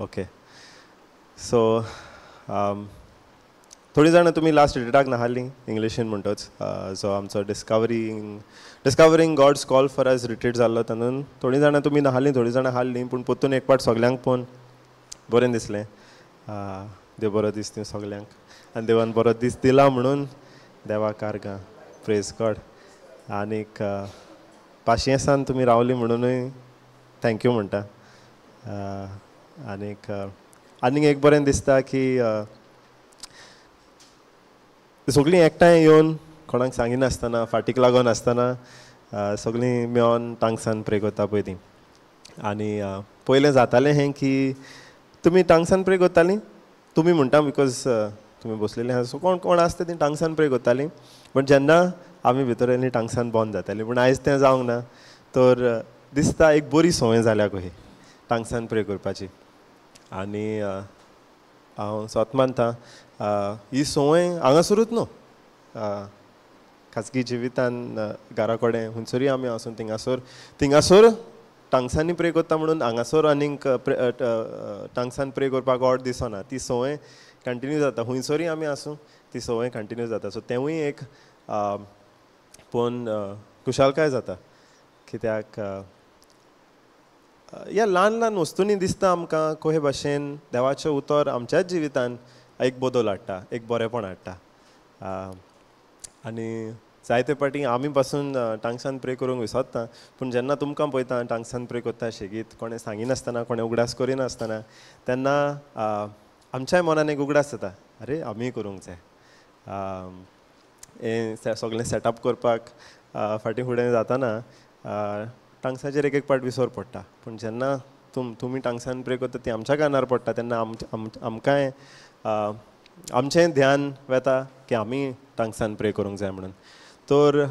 Okay so थोडी जाणां तुमी लास्ट रिट्रीटाक नाहालीं इंग्लिशीन म्हणटोच जो आमचो discovering God's call for us retreat जाल्लो तातूंत थोडी जाणां तुमी नाहालीं थोडी जाणां हाल्लीं पूण पोत्तून एक पाट सगल्यांक पळोवन बरें दिसलें देव बरो दीस दिवं सगल्यांक आनी देवान बरो दीस दिला म्हणून देवाक आर्गां प्रेज गॉड आनीक पाशयेंसान तुमी रावलीं म्हणूनय थँक्यू म्हणटा आनीक एक बरें दिसता की सगळीं एकठांय येवन कोणाक सांगिनासतना फाटीक लागोन आसतना सगळीं मेळोन टांगसान प्रे करता पळय तीं आनी पयलें जातालें हें की तुमी टांगसान प्रे करतालीं तुमी म्हणटा बिकॉज तुमी बसलेलीं आसा सो कोण कोण आसता तीं टांगसान प्रे करतालीं बट जेन्ना आमी भितर येयलीं टांगसान बंद जातालीं पूण आयज तें जावंक ना तर दिसता एक बरी संवय जाल्या कशी टांगसान प्रे करपाची आनी हांव स्वत मानतां ही संवय हांगासरूच न्हू खाजगी जिवितान घरा कडेन खंयसरूय आमी आसूं थिंगासोर टांगसांनी प्रे करता म्हणून हांगासर आनीक टांगसान प्रे करपाक ऑड दिसना ती संवय कंटिन्यू जाता खंयसरूय आमी आसूं ती संवय कंटिन्यू जाता सो तेवूय एक पळोवन खुशालकाय जाता कित्याक ह्या ल्हान ल्हान वस्तूंनी दिसता आमकां कशे भाशेन देवाचें उतर आमच्याच जिवितान एक बदल हाडटा एक बरेंपण हाडटा आनी जायते फावटी आमी पासून टांगसान प्रे करूंक विसरता पूण जेन्ना तुमकां पळयता टांगसान प्रे करता शेगीत कोणें सांगिनासतना कोणें उगडास करिनासतना तेन्ना आमच्याय मनान एक उगडास जाता अरे आमी करूंक जाय हें सगळें सेटअप करपाक फाटीं फुडें जाताना टांगसाचेर एक पाट विसर पडटा पूण जेन्ना तुमी टांगसान प्रे करता ती आमच्या कानार पडटा तेन्ना आमकांय आमचें ध्यान वेता की आमी टांगसान प्रे करूंक जाय म्हणून तर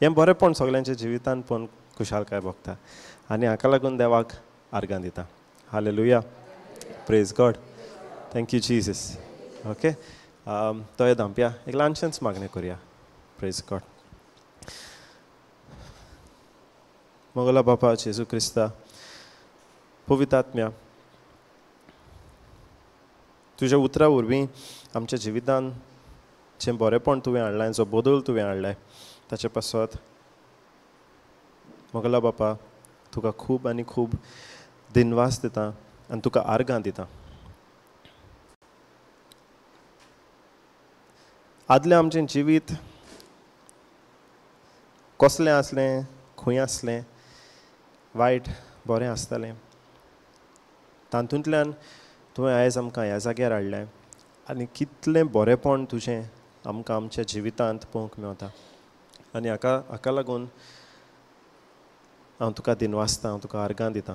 हें बरेंपण सगल्यांच्या जिवितान पळोवन खुशालकाय भोगता आनी हाका लागून देवाक आर्गां दिता hallelujah praise God thank you Jesus okay तो हे धांपया एक ल्हानशेंच मागणें करया प्रेज गॉड मोगला बापा जेजू क्रिस्ता पवित्र आत्म्या तुज्या उतरा वरवीं आमच्या जिवितान जें बरेंपण तुवें हाडलां जो बदल तुवें हाडलाय ताचे पासत मोगला बापा तुका खूब आनी खूब दिनवास दिता आनी तुका आर्गां दिता आदलें आमचें जिवीत कसलें आसलें खंय आसलें वायट बरें आसतालें तातूंतल्यान तुवें आयज आमकां ह्या जाग्यार हाडलें आनी कितलें बरेंपण तुजें आमकां आमच्या जिवितांत पळोवंक मेवता आनी हाका लागून हांव तुका दिनवासतां हांव तुका आर्गां दितां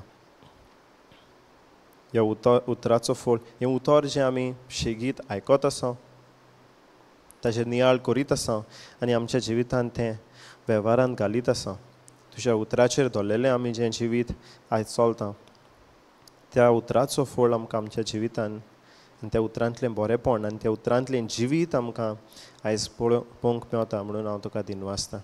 ह्या उतराचो फळ हें उतर जें आमी शेगीत आयकत आसा ताचेर नियाळ करीत आसा आनी आमच्या जिवितांत तें वेव्हारांत घालीत आसा तुज्या उतराचेर धरलेलें आमी जें जिवीत आयज चलता त्या उतराचो फळ आमकां आमच्या जिवितान आनी त्या उतरांतलें बरेंपण आनी त्या उतरांतलें जिवीत आमकां आयज पळोवंक मेवता म्हणून हांव तुका दिनवासतां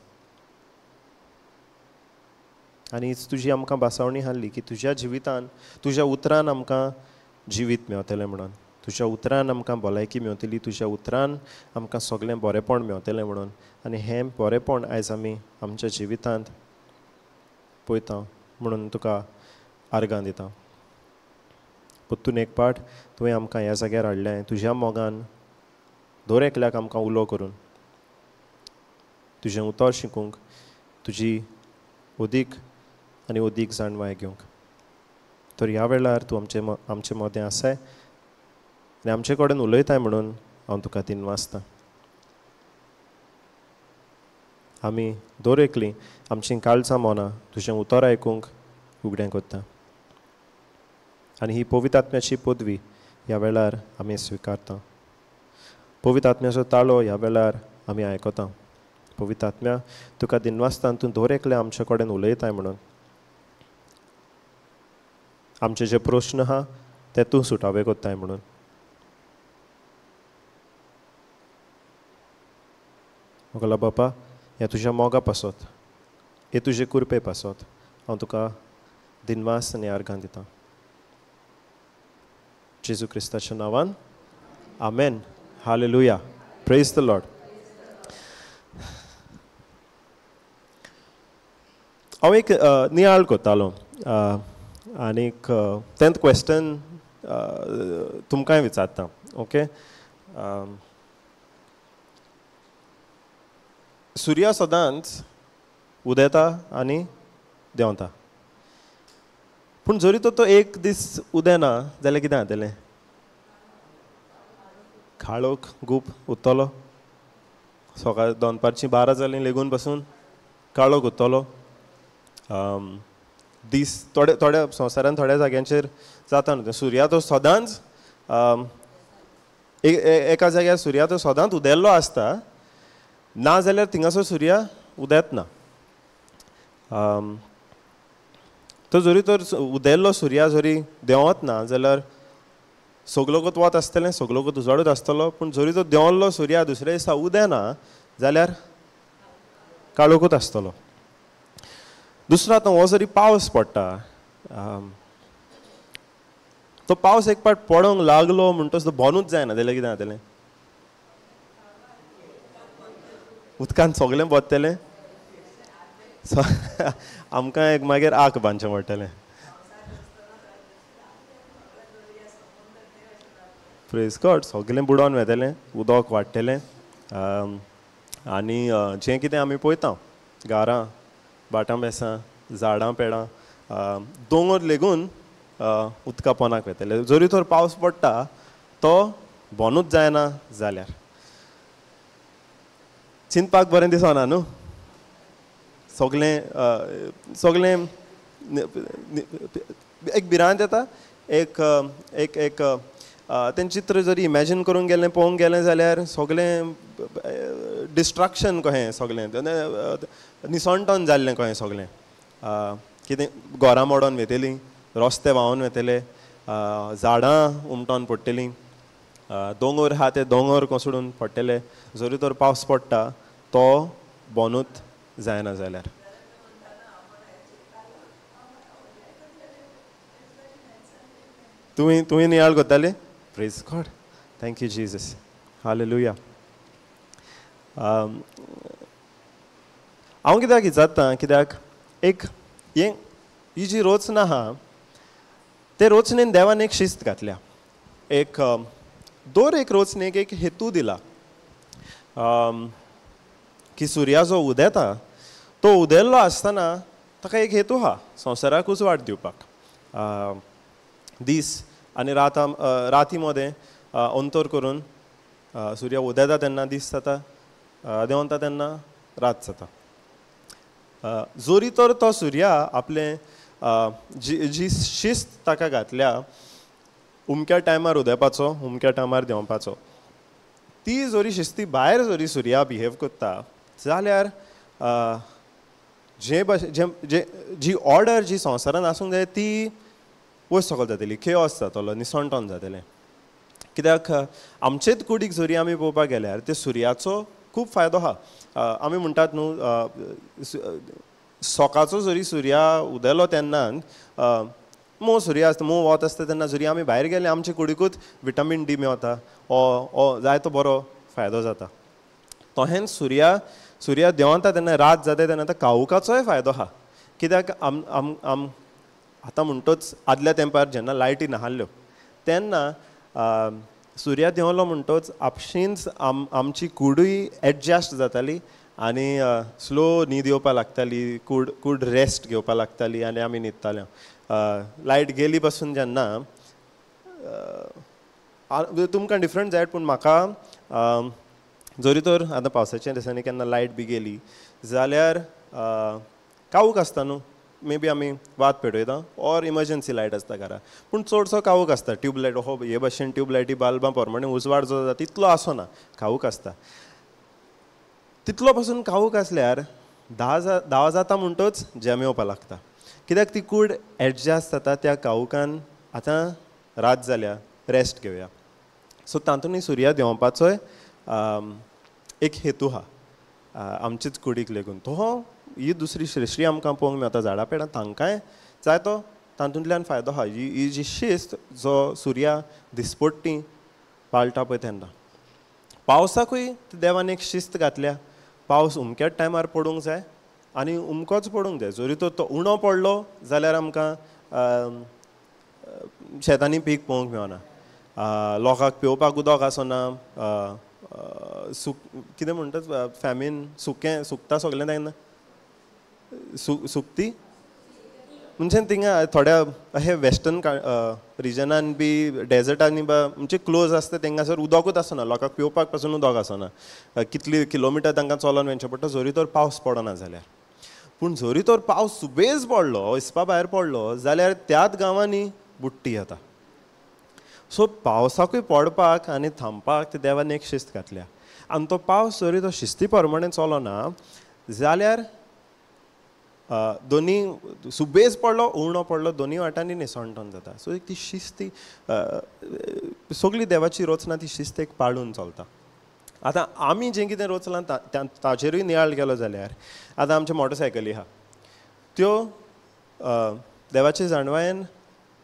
आनी हीच तुजी आमकां बासावणी हाडली की तुज्या जिवितान तुज्या उतरान आमकां जिवीत मेवतलें म्हणून तुज्या उतरान आमकां भलायकी मेवतली तुज्या उतरान आमकां सगळें बरेंपण मेवतलें म्हणून आनी हें बरेंपण आयज आमी आमच्या जिवितांत पळयता म्हणून तुका आर्गां दिता परतून एक पाट तुवें आमकां ह्या जाग्यार हाडलें तुज्या मोगान दर एकल्याक आमकां उलो करून तुजें उतर शिकूंक तुजी ओदीक आनी ओदीक जाणवाय घेवंक तर ह्या वेळार तूं आमचे मदें आसाय आनी आमचे कडेन उलयताय म्हणून हांव तुका दिनवासतां आमी दर एकलीं आमचीं काळजां मनां तुजें उतर आयकूंक उगडें करता आनी ही पवित्र आत्म्याची पदवी ह्या वेळार आमी स्विकारता पवित्र आत्म्याचो ताळो ह्या वेळार आमी आयकता पवित्र आत्म्या तुका दिनवासतान तूं दर एकलें आमचे कडेन उलयताय म्हणून आमचे जे प्रश्न आहा ते तूं सुटावे कोत्ताय म्हणून मोगला बापा ह्या तुज्या मोगा पासत हे तुजे कुरपे पासत हांव तुका दिनवास आनी आर्गां दितां जेजू क्रिस्ताच्या नांवान आमेन. हालेलुया. Praise the Lord. हांव एक नियाळ कोत्तालो आनीक तेंच क्वेश्चन तुमकांय विचारता. ओके. सुर्या सदांच उदेता आनी देंवता, पूण जरी तो एक दीस उदेना जाल्यार कितें जातलें? काळोख गूप उरतलो. सकाळ दनपारची 12 जालीं लेगून पासून काळोख उरतलो. दीस थोड्या संवसारान थोड्या जाग्यांचेर जाता न्हू. सुर्या तो सदांच एका जाग्यार सुर्या तो सदांच उदेल्लो आसता, ना जाल्यार थिंगासर सुर्या उदेत ना. तो जरी तर उदेल्लो सुर्या जरी देंवत ना जाल्यार सगलोगत वत आसतलें, सगलोगत उजवाडूच आसतलो. पूण जरी तो देंवल्लो सुर्या दुसऱ्या दिसा उदेना जाल्यार काळोखूच आसतलो. दुसरो आतां हो जरी पावस पडटा, तो पावस एक पाट पडोंक लागलो म्हणटच तो बनूच जायना जाल्यार कितें जातलें? उदकान सगलें बदतलें. आमकां एक मागीर आंक बांदचें पडटलें. Praise God. सगलें बुडोन वेतलें, उदक वाडटलें. आनी जें कितें आमी पळयता घरां, भाटां बेसां, झाडां पेडां, दोंगर लेगून उदका पोंदाक वेतले. जरी तर पावस पडटा तो बनूच जायना जाल्यार चिंतपाक बरें दिसना न्हू. सगलें एक भिरांत येता. एक एक एक तें चित्र जरी इमॅजीन करूंक गेलें, पळोवंक गेलें जाल्यार सगलें डिस्ट्रक्शन कहें, सगलें निसणटोन जाल्लें कहें. सगलें कितें घरां मोडोन वेतलीं, रस्ते व्हांवून वेतले, झाडां उमटोन पडटलीं, दोंगर आहा ते दोंगर कोसळून पडटले जरी तर पावस पडटा तो बनूच जायना जाल्यार. तुवें नियाळ कोत्ताली. Praise God. Thank you Jesus. Hallelujah. हांव कित्याक विचारता, कित्याक एक ही जी रचना आहा ते रचनेन देवान एक शिस्त घातल्या. एक दर एक रचनेक एक हेतू दिला की सुर्या जो उदेता तो उदेल्लो आसतना ताका एक हेतू आहा संवसाराक उजवाड दिवपाक. दीस आनी राती मदें अंतर करून सुर्या उदेता तेन्ना दीस जाता, देंवता तेन्ना रात जाता. जरी तर तो सुर्या आपलें जी शिस्त ताका घातल्या उमक्या टायमार उदेपाचो, उमक्या टायमार देंवपाचो, ती जरी शिस्ती भायर जरी सुर्या बिहेव करता जाल्यार जी ऑर्डर जी संवसारान आसूंक जाय ती वयर सकयल जातली, केओस जातलो, निसणटोन जातलें. कित्याक आमचेच कुडीक जरी आमी पळोवपाक गेल्यार ते सुर्याचो खूब फायदो आहा. आमी म्हणटात न्हू सकाळचो जरी सुर्या उदेलो तेन्ना मोव सुर्या आसता, मोव वत आसता तेन्ना जरी आमी भायर गेले आमचे कुडीकूच विटामीन डी मेवता, ओ जाय तो बरो फायदो जाता. तहेंच सुर्या देंवता तेन्ना रात जाता तेन्ना काळोखाचोय फायदो आहा. कित्याक आतां म्हणटोच आदल्या तेंपार जेन्ना लायटी नाहल्यो तेन्ना सुर्या देंवलो म्हणटोच आपशींच आमची कूडूय एडजस्ट जाताली आनी स्लो न्हीद येवपा लागताली, कूड रेस्ट घेवपा लागताली आनी आमी न्हिदताले. लायट गेली पासून जेन्ना तुमकां डिफरंट जायत, पूण म्हाका जरी तर आतां पावसाच्या दिसांनी केन्ना लायट बी गेली जाल्यार काळोख आसता न्हू. मे बी आमी वात पेटयता ऑर इमर्जन्सी लायट आसता घरा, पूण चडसो काळोख आसता. ट्यूबलायट हो हे भाशेन ट्यूबलायटी बाल्बां प्रमाणे उजवाड जो जाता तितलो आसना, काळोख आसता. तितलो पासून काळोख आसल्यार 10 जाता म्हणटच जेम येवपा लागता. कित्याक ती कूड एडजस्ट जाता त्या काळोखान. आतां रात जाल्या, रेस्ट घेवया. सो तातूंतय सुर्या देंवपाचोय एक हेतू आहा आमचीच कुडीक लेगून. तो ही दुसरी श्रेश्री आमकां पळोवंक मेळटा झाडां पेडां, तांकांय जाय तो तातूंतल्यान फायदो आहा ही जी शिस्त जो सुर्या दिसपट्टी पाळटा पळय तेन्ना. पावसाकूय देवान एक शिस्त घातल्या. पावस उमक्याच टायमार पडूंक जाय आनी उमकोच पडूंक जाय. जरी तो उणो पडलो जाल्यार आमकां शेतांनी पीक पळोवंक मेळना, लोकांक पेंवपाक उदक आसना, कितें म्हणटात फॅमीन, सुकें सुकता सगलें तेन्ना सुकती म्हणजे थिंगा थोड्या हे वेस्टर्न रिजनान बी डेजर्टांनी म्हणजे क्लोज आसता तेंगासर उदकूच आसना, लोकांक पेंवपाक पासून उदक आसना, कितली किलोमिटर तांकां चलोन वचचें पडटा जरी तर पावस पडना जाल्यार. पूण जरी तर पावस सुबेज पडलो, इसपा भायर पडलो जाल्यार त्याच गांवांनी बुडटी येता. सो पावसाकूय पडपाक आनी थांबपाक ते देवान एक शिस्त घातल्या. आनी तो पावस जरी तो शिस्ती प्रमाणें चलोना जाल्यार दोनी सुबेज पडलो उणो पडलो दोनी वाटांनी निसणटोन जाता. सो एक ती शिस्त सगळी देवाची रचना ती शिस्त एक पाळून चलता. आतां आमी जें कितें रचलां ताचेरूय नियाळ केलो जाल्यार आतां आमच्यो मोटरसायकली आहा त्यो देवाच्या जाणवायेन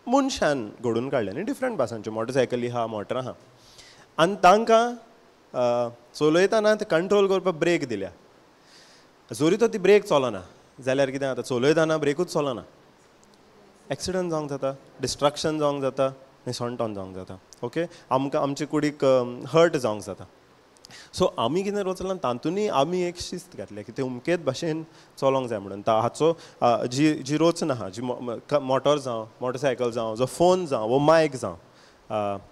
मनशान घडोवन काडल्या न्ही, डिफरंट भासांच्यो मोटरसायकली आहा, मोटरां आहा, आनी तांकां चलयतना ते कंट्रोल करपाक ब्रेक दिल्या. जरी तर ती ब्रेक चलना जाल्यार कितें जाता, चलयतना ब्रेकूच चलना, एक्सिडंट जावंक जाता, डिस्ट्रक्शन जावंक जाता, निसणटोन जावंक जाता. ओके, आमकां आमचे कुडीक हर्ट जावंक जाता. सो आमी कितें रचलां तातूंतय आमी एक शिस्त घातल्या की ते उमकेच भाशेन चलोंक जाय म्हणून. हाचो जी रचना आहा, जी मोटर जावं, मोटरसायकल जावं, जो फोन जावं, वो मायक जावं,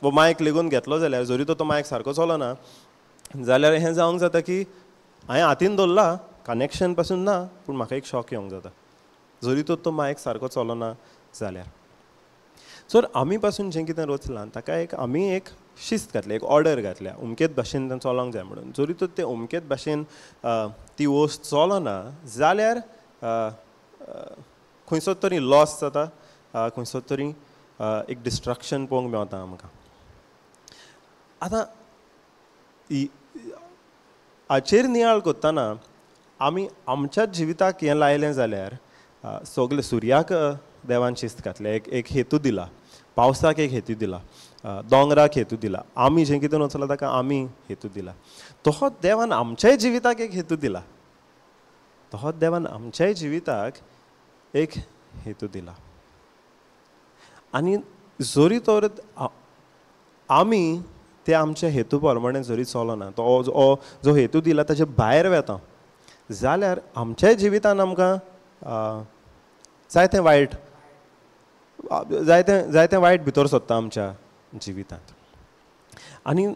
वो मायक लेगून घेतलो जाल्यार जरी तो मायक सारको चलना जाल्यार हें जावंक जाता की हांवें हातीन दवरला, कनेक्शन पासून ना, पूण म्हाका एक शॉक येवंक जाता जरी तो मायक सारको चलना जाल्यार. सो आमी पासून जें कितें रचलां ताका आमी एक शिस्त घातल्या, एक ऑर्डर घातल्या, उमकेच भाशेन तें चलोंक जाय म्हणून. जरी तर ते उमकेच भाशेन ती वस्त चलना जाल्यार खंयचो तरी लॉस जाता, खंयचो तरी एक डिस्ट्रक्शन पळोवंक मेळटा आमकां. आतां हाचेर नियाळ करतना आमी आमच्याच जिविताक हें लायलें जाल्यार सगळे सुर्याक देवान शिस्त घातल्या, एक हेतू दिला, पावसाक एक हेतू दिला, दोंगराक हेतू दिला, आमी जें कितें वचलां ताका आमी हेतू दिला. तोच देवान आमच्याय जिविताक एक हेतू दिला, तोच देवान आमच्याय जिविताक एक हेतू दिला. आनी जरी तर आमी ते आमच्या हेतू प्रमाणें जरी चलना, तो जो हेतू दिला ताचे भायर वेता जाल्यार आमच्याय जिवितान आमकां जायतें वायट भितर सोदता आमच्या जिवितांत. आनी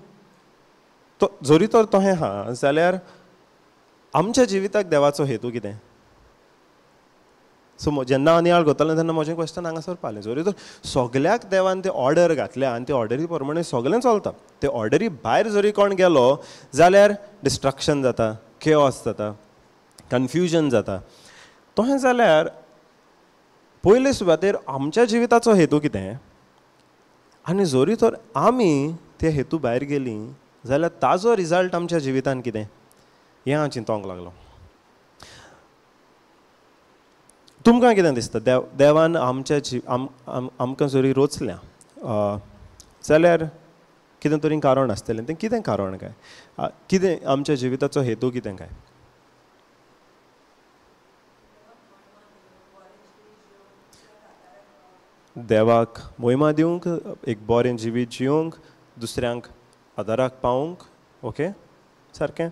तो जरी तर तोहें आहा जाल्यार आमच्या जिविताक देवाचो हेतू कितें. सो जेन्ना हांव नियाळ करतलें तेन्ना म्हजें क्वेश्चन हांगासर पावलें. जरी तर सगल्याक देवान ते ऑर्डर घातल्या आनी ते ऑर्डरी प्रमाणें सगळें चलता, ते ऑर्डरी भायर जरी कोण गेलो जाल्यार डिस्ट्रक्शन जाता, केओस जाता, कन्फ्युजन जाता. तोहें जाल्यार पयले सुवातेर आमच्या जिविताचो हेतू कितें आनी जरी तर आमी ते हेतू भायर गेलीं जाल्यार ताजो रिजल्ट आमच्या जिवितान कितें हें हांव चिंतोंक लागलो. तुमकां कितें दिसता, देवान आमच्या आमकां जरी रचल्या जाल्यार कितें तरी कारण आसतलें. तें कितें कारण काय, कितें आमच्या जिविताचो हेतू कितें काय. देवाक महिमा दिवंक, एक बरें जिवीत जिवंक, दुसऱ्यांक आदाराक पावंक. ओके, सारकें.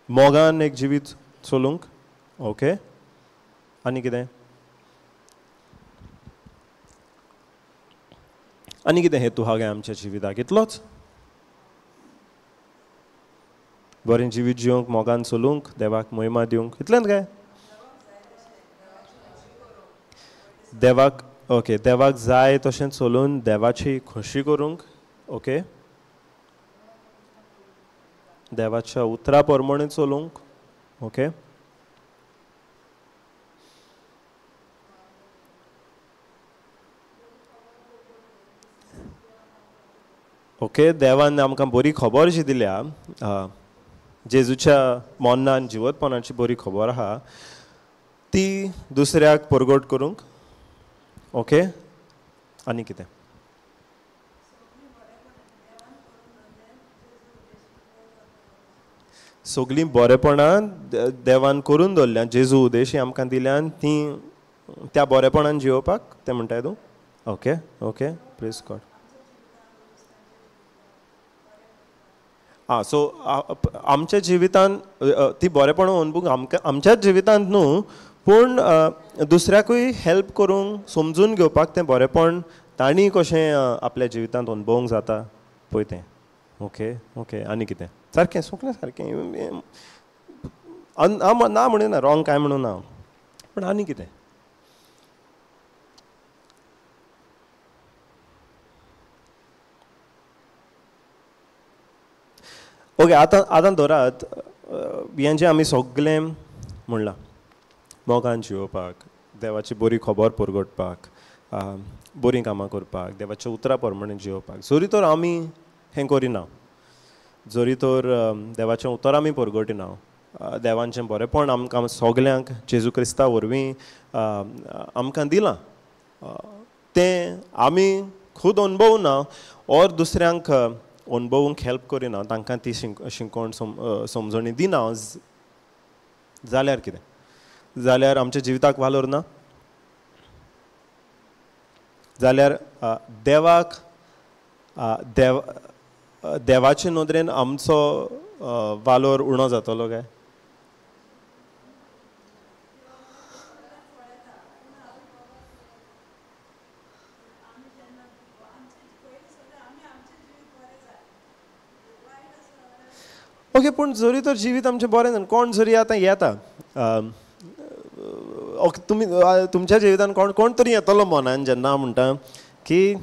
मोगान एक जिवीत चलूंक. ओके, आनी कितें, आनी कितें हेतू आहा काय आमच्या जिविताक. इतलोच बरें जिवीत जिवंक, मोगान चलूंक, देवाक महिमा दिवंक, इतलेंच काय. देवाक ओके, देवाक जाय तशें चलून देवाची खोशी करूंक. ओके, देवाच्या उतरा प्रमाणें चलूंक. ओके, ओके, देवान आमकां बरी खबर जी दिल्या, जेजूच्या मोन्नान जिवतपणाची बरी खबर आहा, ती दुसऱ्याक परगट करूंक. ओके, आनी कितें? सगलीं बरेपणां देवान करून दवरल्या, जेजू उद्देशी आमकां दिल्यान ती त्या बरेपणान जियोवपाक तें म्हणटाय तूं. Okay okay, praise God. So आमच्या जिवितान ती बरेपणां अनुभव आमच्याच जिवितांत न्हू, पूण दुसऱ्याकूय हेल्प करूंक समजून घेवपाक तें बरेपण तांणी कशें आपल्या जिवितांत अनुभवूंक जाता पळय तें. ओके ओके, आनी कितें? सारकें सगळें सारकें. ना म्हणिना, रॉंग कांय म्हणून ना, पूण आनी कितें? ओके, आतां धरात हें जें आमी सगळें म्हणलां, मोगान जियोवपाक, देवाची बरी खबर परगटपाक, बरीं कामां करपाक, देवाच्या उतरां प्रमाणें जियोवपाक, जरी तर आमी हें करिना, जरी तर देवाचें उतर आमी परगटिना, देवाचें बरेंपण आमकां सगल्यांक जेजू क्रिस्ता वरवीं आमकां दिलां, तें आमी खूद अनुभवना ओर दुसऱ्यांक अनुभवूंक हेल्प करिना, तांकां ती शिकवण समजणी दिना, जाल्यार कितें? जाल्यार आमच्या जिविताक वालोर ना? जाल्यार देवाक देवाचे नदरेन आमचो वालोर उणो जातलो काय? ओके, पूण जरी तर जिवीत आमचें बरें जालें, कोण जरी आतां येता, ओके, तुमच्या जिवितान कोण तरी येतलो मनान जेन्ना हांव म्हणटा की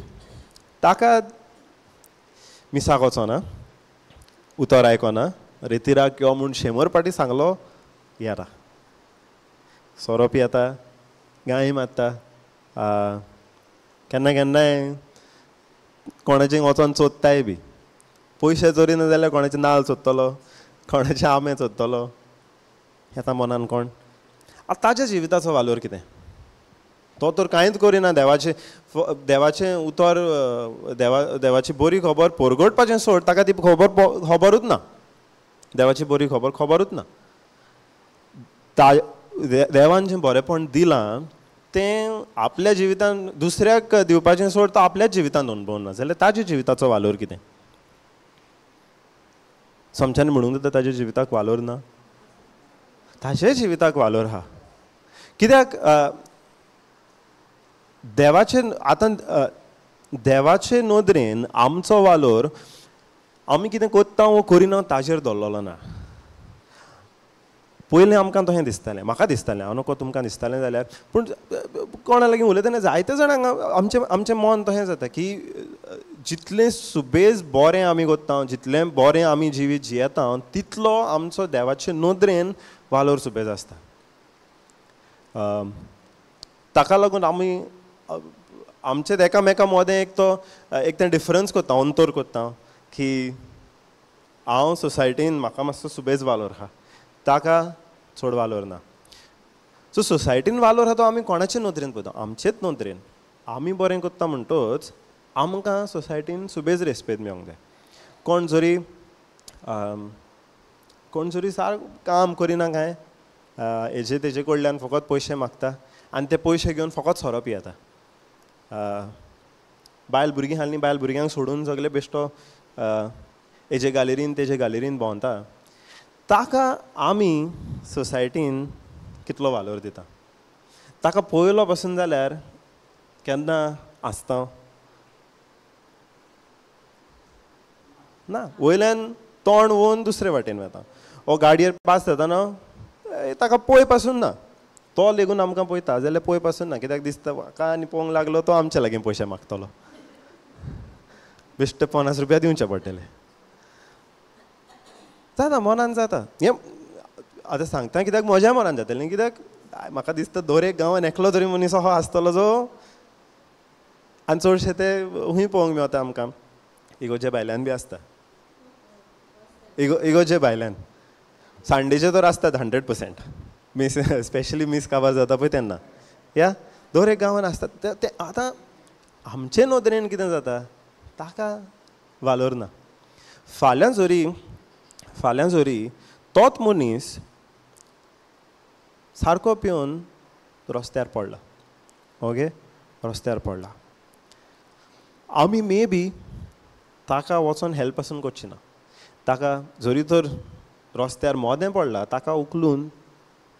ताका मिसाक वचोना, उतर आयकोना, रितीराक यो म्हूण 100 पाटी सांगलो, येता, सोरो पियेता, गाय मारता, केन्ना केन्नाय कोणाचें वचोन चोदताय बी, पयशे जरी ना जाल्यार कोणाचे नाल्ल चोदतलो, कोणाचे आंबे चोदतलो, येता मनान कोण? ताच्या जिविताचो वालोर कितें? तो तर कांयच करिना, देवाचें उतर, देवाची बरी खबर परगटपाचें सोड, ताका ती खबरूच ना, देवाची बरी खबर खबरूच ना. देवान जें बरेंपण दिलां तें आपल्या जिवितान दुसऱ्याक दिवपाचें सोड, तो आपल्याच जिवितान अनुभवना, जाल्यार ताच्या जिविताचो वालोर कितें? समच्यान म्हणूंक जाता ताच्या जिविताक वालोर ना? ताच्या जिविताक वालोर आहा. कित्याक? देवाचे नदरेन आमचो वालोर आमी कितें कोत्ता वो करिना ताजेर दवरलेलो ना. पयलीं आमकां तशें दिसतालें, म्हाका दिसतालें, हांव नकळो तुमकां दिसतालें जाल्यार, पूण कोणा लागीं उलयतना जायते जाणांक आमचें मन तशें जाता की जितलें सुबेज बरें आमी कोत्ता, जितलें बरें आमी जिवीत जियेता, तितलो आमचो देवाचे नदरेन वालोर सुबेज आसता. ताका लागून आमी आमचे एकामेका मदें एक तें डिफरन्स कोत्ता, अंतर कोत्ता की हांव सोसायटीन म्हाका मातसो सुबेज वालोर आहा, ताका चड वालोर ना. सो सोसायटीन वालोर आहा तो आमी कोणाचे नदरेन पळयता? आमचेच नदरेन. आमी बरें कोत्ता म्हणटच आमकां सोसायटीन सुबेज रेस्पेद मेळोंक जाय. कोण जरी सारको काम करिना काय, हेजे तेजे कडल्यान फकत पयशे मागता आनी ते पयशे घेवन फकत सोरो पियेता. बायल भुरगीं आसलीं, बायल भुरग्यांक सोडून सगळे बेश्टो हेजे गॅलरीन तेजे गॅलरीन भोंवता. ताका आमी सोसायटीन कितलो वालोर दिता? ताका पळयलो पासून जाल्यार केन्ना आसता ना, वयल्यान तोंड वोवन दुसरे वाटेन वता. हो गाडयेर पास जाता ताका पळय पासून ना, तो लेगून आमकां पळयता जाल्यार पळय पासून ना, कित्याक दिसता म्हाका आनी पळोवंक लागलो तो आमच्या लागीं पयशे मागतलो, बेश्टे 50 रुपया दिवचे पडटले. जाता, मनान जाता. हें आतां सांगता कित्याक म्हज्या मनान जातलें न्ही, कित्याक म्हाका दिसता दर एक गांवांत एकलो तरी मनीस असो आसतलो जो, आनी चडशे ते हूंय पळोवंक मेवता आमकां इगोर्जे भायल्यान बी आसता. इगोर्जे भायल्यान संडेचे तर आसतात 100%. मीस स्पेशली मीस काबार जाता पळय तेन्ना या दर एक गांवांत आसता ते आतां आमचे नदरेन कितें जाता ताका वालोर ना. फाल्यां जोरी तोच मनीस सारको पिवन रस्त्यार पडला. ओके रस्त्यार पडला. आमी मे बी ताका वचोन हेल्प पासून करची ना. ताका जोरी तर रस्त्यार मोदें पडला ताका उखलून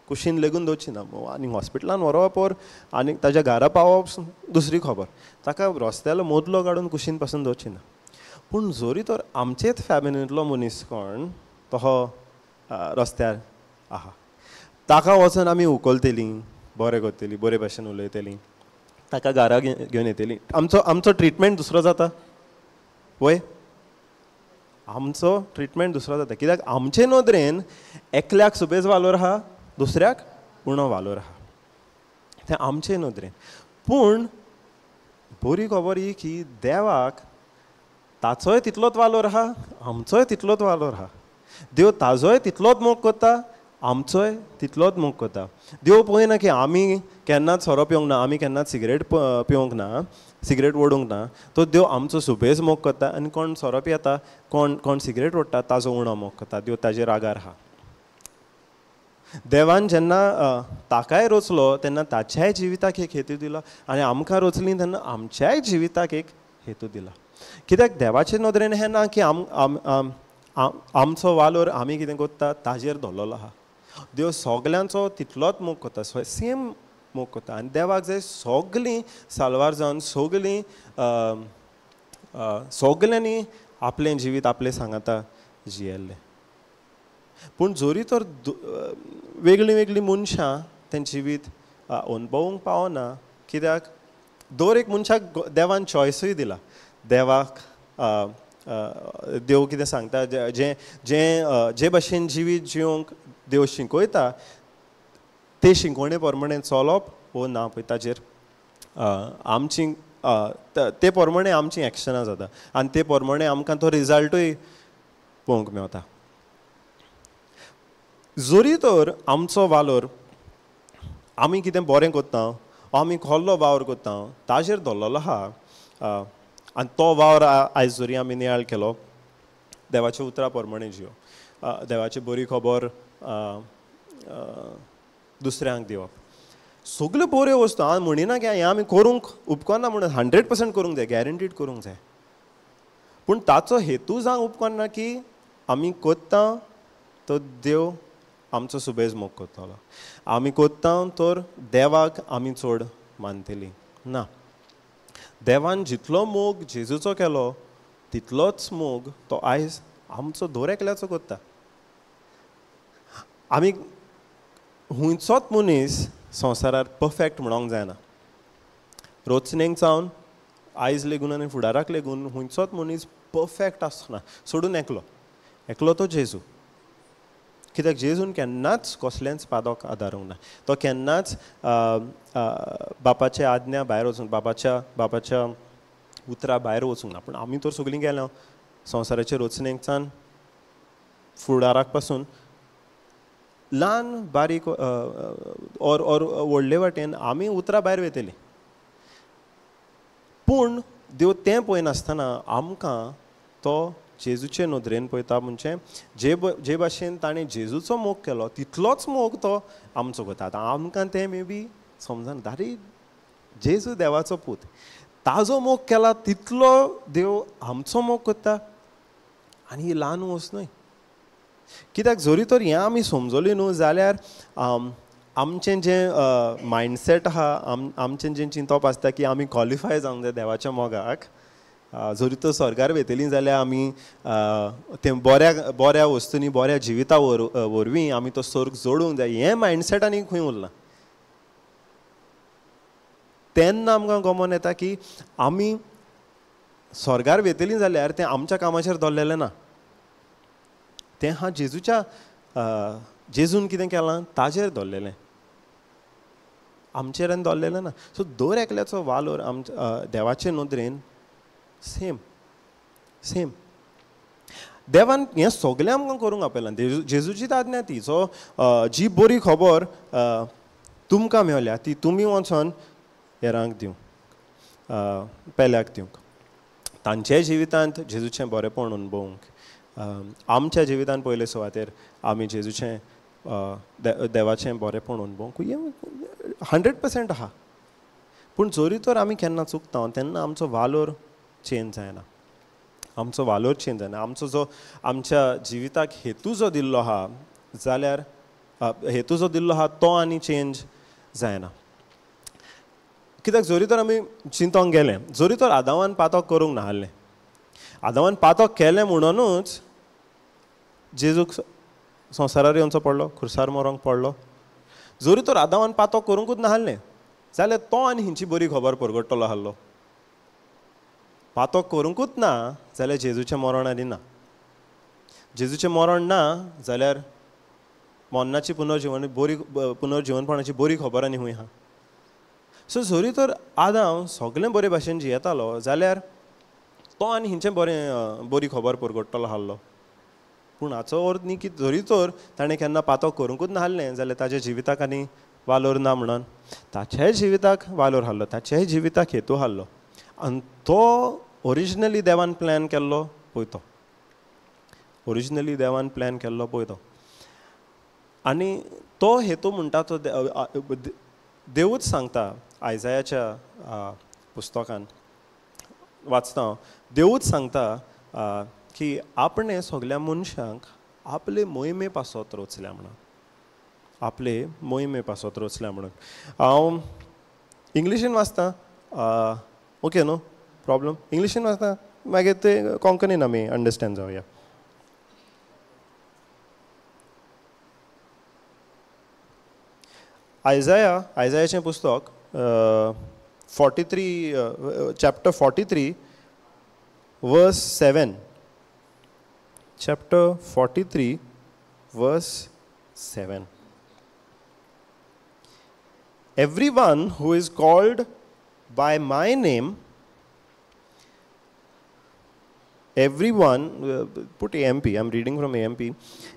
कुशीन लेगून दवरची ना आनी हॉस्पिटलान व्हरप ओर आनी ताज्या घरा पावप दुसरी खबर. ताका रस्त्यालो मोदलो काडून कुशीन पासून दवरची ना. पूण जोरी तर आमचेच फॅमिलींतलो मनीस कोण तो रस्त्यार आहा ताका वचोन आमी उखलतलीं बरें करतलीं बरे भाशेन उलयतलीं ताका घरा घेवन येतलीं. आमचो ट्रिटमेंट दुसरो जाता वय आमचो ट्रिटमेंट दुसरो जाता कित्याक आमचे नदरेन एकल्याक सुबेज वालोर आहा दुसऱ्याक उणो वालोर आहा तें आमचे नदरेन. पूण बरी खबर ही की देवाक ताचोय तितलोच वालोर आहा आमचोय तितलोच वालोर आहा. देव ताजोय तितलोच मोग करता आमचोय तितलोच मोग करता. देव पळयना की आमी केन्नाच सोरो पिवंक ना आमी केन्नाच सिगरेट पिवंक ना सिगरेट ओडूंक ना. तो देव आमचो सुबेज मोग करता आनी कोण सोरो पियेता कोण सिगरेट ओडटा ताजो उणो मोग करता. देव ताजेर रागार आहा. देवान जेन्ना ताकाय रोचलो तेन्ना ताच्याय जिविताक एक हेतू दिला आनी आमकां रोचली तेन्ना आमच्याय जिविताक एक हेतू दिला. कित्याक देवाचे नदरेन हें ना की आमचो वालोर आमी कितें करता ताजेर दवरलेलो आहा. देव सगल्यांचो तितलोच मोग करता सेम मोग करता आनी देवाक जाय सगलीं साल्वार जावन सगल्यांनी आपलें जिवीत आपलें सांगाता जियेल्लें. पूण जोरी तर वेगळीं वेगळीं मनशां तें जिवीत अणभवूंक पावना कित्याक दर एक मनशाक देवान चॉयसूय दिला. देवाक देव कितें सांगता जे भाशेन जिवीत जिवंक देव शिकयता ते शिकवणे प्रमाणे चलप वो ना पळय ताजेर आमची ते प्रमाणे आमची एक्शनां जाता आनी ते प्रमाणे आमकां तो रिजल्टूय पळोवंक मेवता. जोरी तर आमचो वालोर आमी कितें बरें करता आमी कसलो वावर करता ताजेर दवरलेलो आहा आनी तो वावर आयज जोरी आमी नियाळ केलो देवाच्या उतरा प्रमाणे जिवप देवाची बरी खबर दुसऱ्यांक दिवप सगल्यो बऱ्यो वस्तू हांव म्हणिना की हें आमी करूंक उपकारना म्हणून 100% करूंक जाय गॅरंटीड करूंक जाय. पूण ताचो हेतू जावंक उपकारना की आमी कोत्ता तो देव आमचो सुबेज मोग करतलो आमी कोत्ता तर देवाक आमी चड मानतलीं ना. देवान जितलो मोग जेजूचो केलो तितलोच मोग तो आयज आमचो दर एकल्याचो करता. आमी हुंयचोच मनीस संवसारार परफेक्ट म्हणूंक जायना. रोचणेक जावन आयज लेगून आनी फुडाराक लेगून हुंयचोच मनीस परफेक्ट आसना सोडून एकलो तो जेजू. कित्याक जेजून केन्नाच कसलेंच पादोक आदारूंक ना. तो केन्नाच बापाच्या आज्ञा भायर वचूंक बापाच्या उतरा भायर वचूंक ना. पूण आमी तर सगळीं गेल्या संवसाराचे रोचणेकच्यान फुडाराक पासून ल्हान बारीक ओर व्हडले वाटेन आमी उतरां भायर वयतलीं. पूण देव तें पळयनासतना आमकां तो जेजूचे नदरेन पळयता म्हणजे जे भाशेन ताणें जेजूचो मोग केलो तितलोच मोग तो आमचो करता. आतां आमकां तें मे बी समजना दारी जेजू देवाचो पूत ताजो मोग केला तितलो देव आमचो मोग करता आनी ही ल्हान वस्त न्हय. कित्याक जोरी तर हें आमी समजली न्हू जाल्यार आमचें जें मायंडसेट आहा आमचें जें चिंतप आसता की आमी क्वॉलिफाय जावंक जाय देवाच्या मोगाक जोरी तर स्वर्गार वयतलीं जाल्यार आमी तें बऱ्या वस्तूंनी बऱ्या जिविता वरवीं आमी तो स्वर्ग जोडूंक जाय हें मायंडसेट आनी खंय उरलां. तेन्ना आमकां गमन येता की आमी स्वर्गार वयतलीं जाल्यार तें आमच्या कामाचेर दवरलेलें ना. तें हा जेजून कितें केलां ताजेर दवरलेलें आमचेर आनी दवरलेलें ना. सो दर एकल्याचो वालोर आमच्या देवाचे नदरेन सेम देवान हें सगलें आमकां करूंक आपयलां. जेजूची आज्ञा ती. सो जी बरी खबर तुमकां मेवल्या ती तुमी वचोन हेरांक दिवंक, पेल्याक दिवंक. तांच्याय जिवितांत जेजूचें बरेपण अणभवूंक, आमच्या जिवितांत पयले सुवातेर आमी जेजूचें देवाचें बरेपण अणभवूंक 100% आहा. पूण जोरी तर आमी केन्ना चुकता तेन्ना आमचो वालोर चेंज जायना. आमचो वालोर चेंज जायना. आमचो जो आमच्या जिविताक हेतू जो दिल्लो आहा जाल्यार हेतू जो दिल्लो आहा तो आनी चेंज जायना. कित्याक जोरी तर आमी चिंतोंक गेले, जोरी तर आदामान पातक करूंक नाहल्लें, आदामान पातक केलें म्हणूनच जेजूक संवसारार येवचो पडलो, खुर्सार मरोंक पडलो. जोरी तर आदामान पातक करूंकूच नाहल्लें जाल्यार तो आनी हिंची बरी खबर परगट्टलो आसलो. पातक करूंकूच ना जाल्यार जेजूचें मरण आनी ना. जेजूचें मरण ना जाल्यार मोन्नाची पुनर्जीवनपणाची बरी खबर आनी हूंय आहा. सो जोरी तर आदाम सगळें बरे भाशेन जियेतालो जाल्यार तो आनी हिंचें बरी खबर परगट्टलो आसलो. पूण हाचो अर्थ न्ही की जोरी तर ताणें केन्ना पातक करूंकूच नाहल्लें जाल्यार ताच्या जिविताक आनी वालोर ना म्हणून. ताच्याय जिविताक वालोर आसलो, ताच्याय जिविताक हेतू आसलो. आनी तो ओरिजिनली देवान प्लॅन केल्लो पळय तो, ओरिजिनली देवान प्लॅन केल्लो पळय तो. आनी तो हेतू म्हणटा तो देवूच सांगता. आयजायाच्या पुस्तकान वाचता हांव, देवूच सांगता की आपणे सगल्या मनशांक आपले मोहिमे पासत रचल्या म्हणून, आपले मोहिमे पासत रचल्या म्हणून. हांव इंग्लिशीन वाचता, ओके न्हू प्रॉब्लम, इंग्लिशीन वाचता मागीर ते कोंकणीन आमी अंडरस्टँड जावया. आयजायाचें पुस्तक 43 chapter 43 verse 7. Chapter 43 verse 7. Everyone who is called by my name, everyone, put AMP, I'm reading from AMP.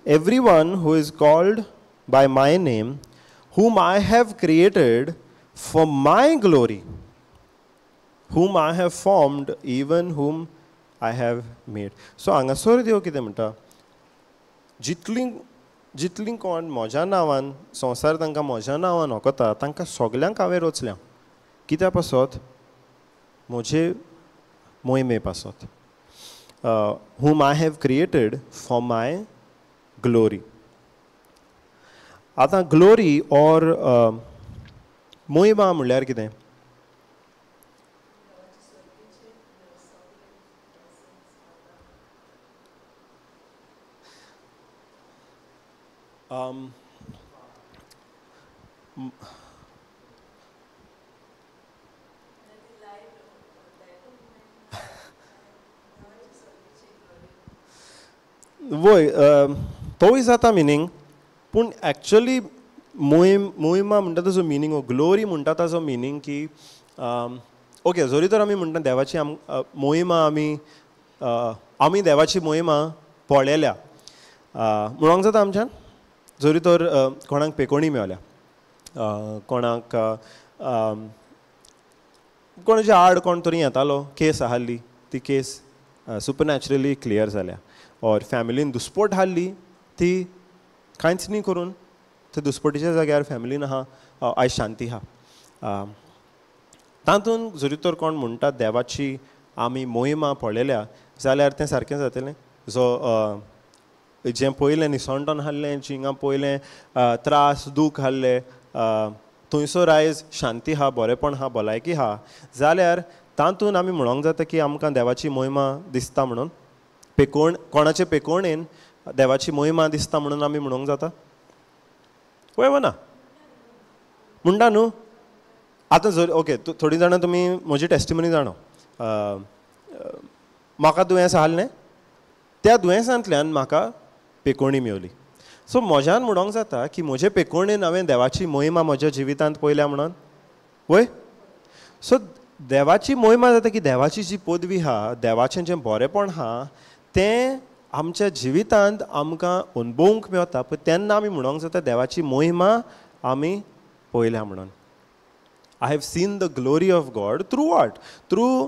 Everyone who is called by my name, whom I have created for my glory, whom I have formed, even whom I have made. So हांगासर देव कितें म्हणटा, जितलीं कोण म्हज्या नांवान संवसार तांकां म्हज्या नांवान वळखता तांकां सगल्यांक हांवें रचल्या. कित्या पासत? म्हजे मोहिमे पासत. whom I have created for my glory. आतां ग्लोरी ऑर मोहिमा म्हणल्यार कितें? वय तोय जाता मिनींग, पूण एक्चुअली मोहिमा म्हणटा ताजो मिनींग, ग्लोरी म्हणटा ताजो मिनींग की ओके जोरी तर आमी म्हणटा देवाची मोहिमा आमी देवाची मोहिमा पळयल्या म्हणूंक जाता आमच्यान. जोरी तर कोणाक पेकोणी मेवल्या, कोणाक कोणाचे आड कोण तरी येतालो, केस आसली, ती केस सुपरनॅचरली क्लियर जाल्या. ऑर फॅमिलीन दुस्पट हाडली, ती कांयच न्ही करून ते दुस्पटीच्या जाग्यार फॅमिलीन आहा, आयज शांती आहा. तातूंत जरी तर कोण म्हणटा देवाची आमी मोहिमा पळयल्या जाल्यार तें सारकें जातलें. जो जें पयलें निसंटन हाडलें, जिंगा पयलें त्रास दूख हाडलें, थंयसर आयज शांती आहा, बरेपण आहा, भलायकी आहा, जाल्यार तातूंत आमी म्हणोंक जाता की आमकां देवाची मोहिमा दिसता म्हणून. कोणाचे पेकोणेन देवाची मोहिमा दिसता म्हणून आमी म्हणोंक जाता? पळय वा ना म्हणटा न्हू. आतां जर ओके थोडीं जाणां तुमी म्हजी टेस्टिमनी जाणो, म्हाका दुयेंस आसलें, त्या दुयेंसांतल्यान म्हाका पेकोणी मेवली. सो म्हज्यान म्हणोंक जाता की म्हजे पेकोणेन हांवें देवाची मोहिमा म्हज्या जिवितांत पळयल्या म्हणून. वय सो देवाची मोहिमा जाता की देवाची जी पदवी आहा, देवाचें जें बरेपण आहा तें आमच्या जिवितांत आमकां अनुभवूंक मेवता पळय तेन्ना आमी म्हणूंक जाता देवाची महिमा आमी पळयल्या म्हणून. I have seen the glory of God through what? Through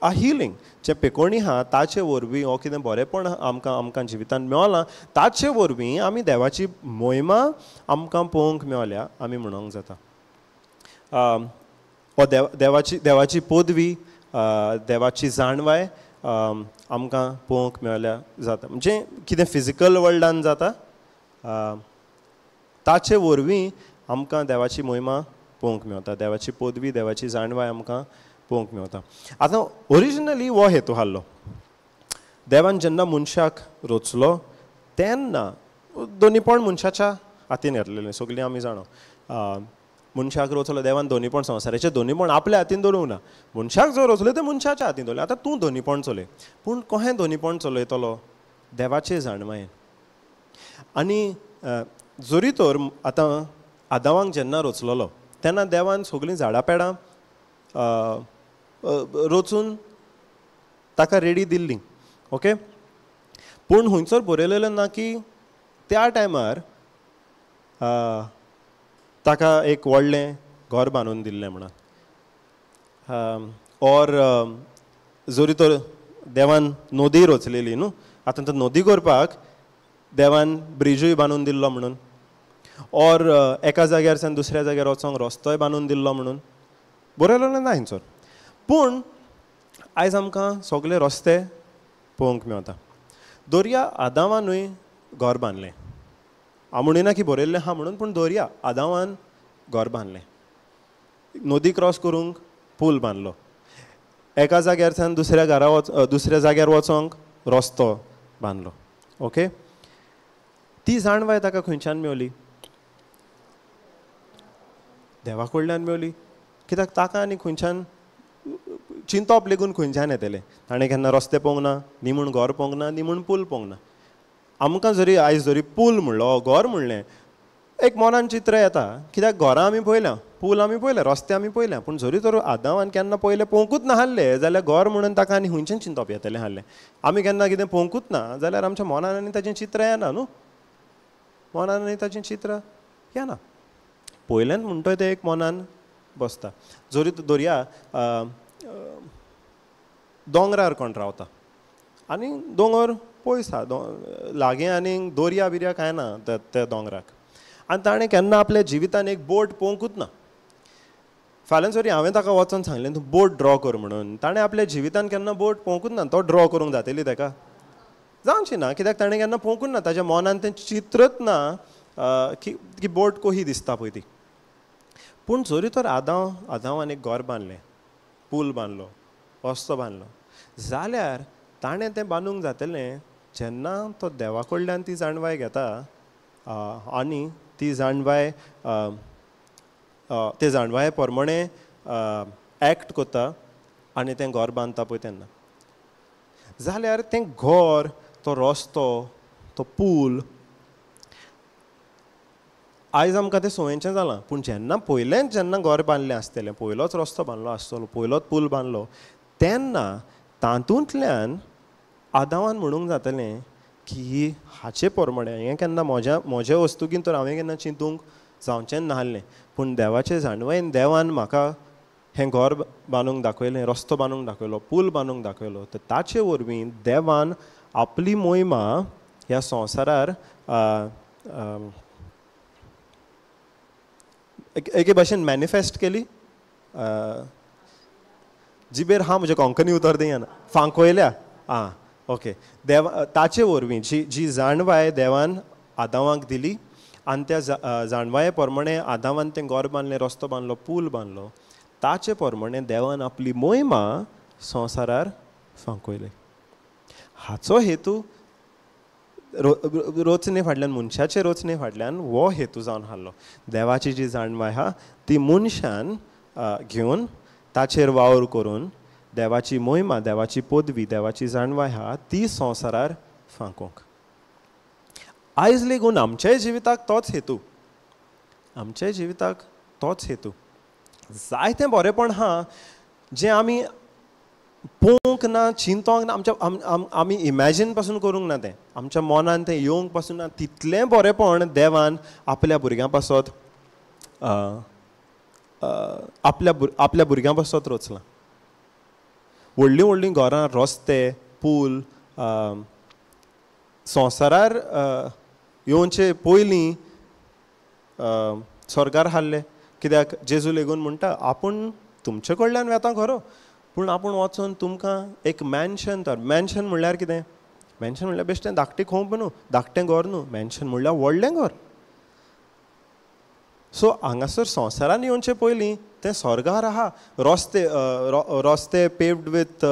a healing. जे पेकोणी आहा ताचे वरवीं हो कितें बरेंपण आमकां जिवितांत मेवलां ताचे वरवीं आमी देवाची महिमा आमकां पळोवंक मेवल्या आमी म्हणूंक जाता. हो देवाची पदवी, देवाची जाणवाय आमकां पळोवंक मेवल्या जाता. म्हणजे कितें फिजिकल वर्ल्डान जाता ताचे वरवीं आमकां देवाची महिमा पळोवंक मेवता, देवाची पदवी, देवाची जाणवाय आमकां पळोवंक मेवता. आतां ओरिजिनली हो हेतू आसलो. देवान जेन्ना मनशाक रचलो तेन्ना दोनीपण मनशाच्या हातीन येतलेलें सगळीं आमी जाणो. मनशाक रचलो देवान दोनीपण, संवसाराचें दोनीपण आपल्या हातीन दवरूंक ना. मनशाक जो रचलो ते मनशाच्या हातीन दवरलें. आतां तूं दोनीपण चलय, पूण कशें दोनीपण चलयतलो? देवाचे जाणवायेन. आनी जोरी तर आतां आदामाक जेन्ना रचलेलो तेन्ना देवान सगळीं झाडां पेडां रचून ताका रेडी दिल्लीं. ओके, पूण हुंयसर बरयलेलें ना की त्या टायमार ताका एक व्हडलें घर बांदून दिल्लें म्हणून. ऑर जोरी तर देवान नदी रचलेली न्हू, आतां तो नदी करपाक देवान ब्रिजूय बांदून दिल्लो म्हणून, ऑर एका जाग्यारच्यान दुसऱ्या जाग्यार वचोंक रस्तोय बांदून दिल्लो म्हणून बरयलेलें ना हिंचर. पूण आयज आमकां सगळे रस्ते पळोवंक मेवता. दर्या आदामानूय घर बांदलें. हांव म्हणिना की बरयल्लें आहा म्हणून, पूण दर्या आदामान घर बांदलें. नदी क्रॉस करूंक पूल बांदलो. एका जाग्यारच्यान दुसऱ्या जाग्यार वचोंक रस्तो बांदलो. ओके, ती जाणवाय ताका खंयच्यान मेवली? देवा कडल्यान मेवली. कित्याक ताका आनी खंयच्यान चिंतप लेगून खंयच्यान येतलें? ताणें केन्ना रस्ते पळोवंक ना, नी म्हूण घर पळोवंक ना, नी म्हूण पूल पळोवंक ना. आमकां जरी आयज जरी पूल म्हणलो, घर म्हणलें, एक मनान चित्र येता. कित्याक घरां आमी पळयल्यां, पूल आमी पळयलें, रस्ते आमी पळयल्या, पूण जरी तर आदामान केन्ना पयलें पळोवंकूच नाहल्लें जाल्यार घर म्हणून ताका आनी खंयच्यान चिंतप येतलें आहलें? आमी केन्ना कितें पळोवंकूच ना जाल्यार आमच्या मनान आनी ताचें चित्र येना न्हू. मनान आनी ताचें चित्र येना. पयल्यान म्हणटोय तें एक मनान बसता. जरी दर्या दोंगरार कोण रावता आनी दोंगर पयस आहा, लागीं आनीक दर्या बिर्या कांय ना त्या दोंगराक, आनी ताणें केन्ना आपल्या जिवितान एक बोट पळोवंकूच ना. फाल्यां जरी हांवें ताका वचोन सांगलें तूं बोट ड्रॉ कर म्हणून, ताणें आपल्या जिवितान केन्ना बोट पळोवंकूच ना. तो ड्रॉ करूंक जातली ताका? जावची ना. कित्याक ताणें केन्ना पळोवंकूच ना, ताच्या मनान तें चित्रच ना की बोट कशी दिसता पळय ती. पूण जरी तर आदामान एक घर बांदलें, पूल बांदलो, रस्तो बांदलो, जाल्यार ताणें तें बांदूंक जातलें जेन्ना तो देवा कडल्यान ती जाणवाय घेता आनी ती जाणवाय ते जाणवाये प्रमाणे एक्ट करता आनी तें घर बांदता पळय तेन्ना. जाल्यार तें घर, तो रस्तो, तो पूल आयज आमकां तें संवयेचें जालां. पूण जेन्ना पयलेंच जेन्ना घर बांदलें आसतलें, पयलोच रस्तो बांदलो आसतलो, पयलोच पूल बांदलो, तेन्ना तातूंतल्यान आदामान म्हणूंक जातलें की हाचे प्रमाणे हें केन्ना म्हज्या वस्तुकीन तर हांवें केन्ना चिंतूंक जावचें नाहलें, पूण देवाचे जाणवायेन देवान म्हाका हें घर बांदूंक दाखयलें, रस्तो बांदूंक दाखयलो, पूल बांदूंक दाखयलो. तर ताचे वरवीं देवान आपली महिमा ह्या संवसारार एके भाशेन मॅनिफेस्ट केली. जिबेर हा म्हजे कोंकणी उतर दियाना, फांकयल्या. आं ओके. ताचे वरवीं जी जाणवाय देवान आदामाक दिली आनी त्या जाणवाये प्रमाणे आदामान तें घर बांदलें, रस्तो बांदलो, पूल बांदलो, ताचे प्रमाणे देवान आपली महिमा संवसारार फांकयली. हाचो हेतू रचने फाटल्यान, मनशाचे रचने फाटल्यान हो हेतू जावन आसलो. देवाची जी जाणवाय आहा ती मनशान घेवन ताचेर वावर करून देवाची महिमा, देवाची पदवी, देवाची जाणवाय आहा ती संवसारार फांकोवंक. आयज लेगून आमच्याय जिविताक तोच हेतू, आमच्याय जिविताक तोच हेतू. जायतें बरेंपण आहा जें आमी पळोवंक ना चिंतोंक ना आमी इमॅजीन पासून करूंक ना तें आमच्या मनान तें येवंक पासून ना तितलें बरेंपण देवान आपल्या भुरग्यां पासत आपल्या भुरग्यां पासत रचलां. व्हडलीं व्हडलीं घरां रस्ते पूल संवसारार येवचे पयलीं स्वर्गार हाडले कित्याक जेजू लेगून म्हणटा आपूण तुमचे कडल्यान वेता खरो पूण आपूण वचोन तुमकां एक मॅन्शन तर मॅन्शन म्हणल्यार कितें मॅन्शन म्हणल्यार बेश्टें धाकटें खोंप न्हू धाकटें घर न्हू मॅन्शन म्हणल्यार व्हडलें घर. सो हांगासर संवसारान येवचे पयलीं तें स्वर्गार आहा रस्ते रस्ते पेव्ड विथ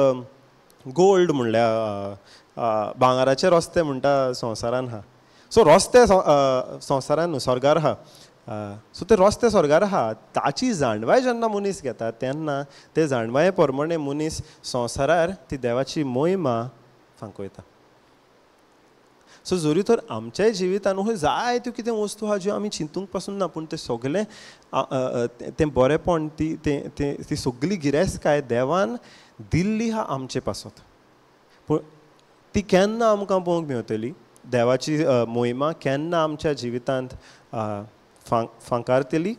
गोल्ड म्हणल्यार भांगाराचे रस्ते म्हणटा संवसारान आहा. सो रस्ते संवसारान न्हू स्वर्गार आहा. सो ते रस्ते स्वर्गार आहा ताची जाणवाय जेन्ना मनीस घेता तेन्ना ते जाणवाये प्रमाणे मनीस संवसारार ती देवाची मोहिमा फांकयता. सो जोरी तर आमच्याय जिवितान अश्यो जायत्यो कितें वस्तू आहा ज्यो आमी चिंतूंक पासून ना पूण तें सगलें तें बरेंपण ती सगळी गिरेस्तकाय देवान दिल्ली आहा आमचे पासत. पूण ती केन्ना आमकां पळोवंक मेळटली देवाची मोहिमा केन्ना आमच्या जिवितांत फांकारतली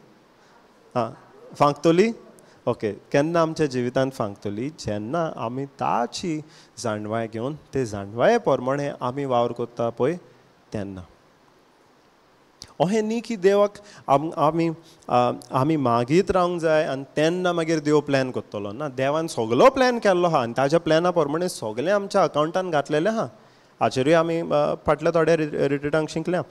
फांकतली ओके केन्ना आमच्या जिवितांत फांकतली जेन्ना आमी ताची जाणवाय घेवन ते जाणवाये प्रमाणे आमी वावर करता पळय तेन्ना. अहें न्ही की देवाक आमी मागीत रावंक जाय आनी तेन्ना मागीर देव प्लॅन करतलो ना देवान सगळो प्लॅन केल्लो आहा आनी ताच्या प्लॅना प्रमाणे सगळें आमच्या अकावंटान घातलेलें आहा. हाचेरूय आमी फाटल्या थोड्या रिट्रिटांक शिकल्या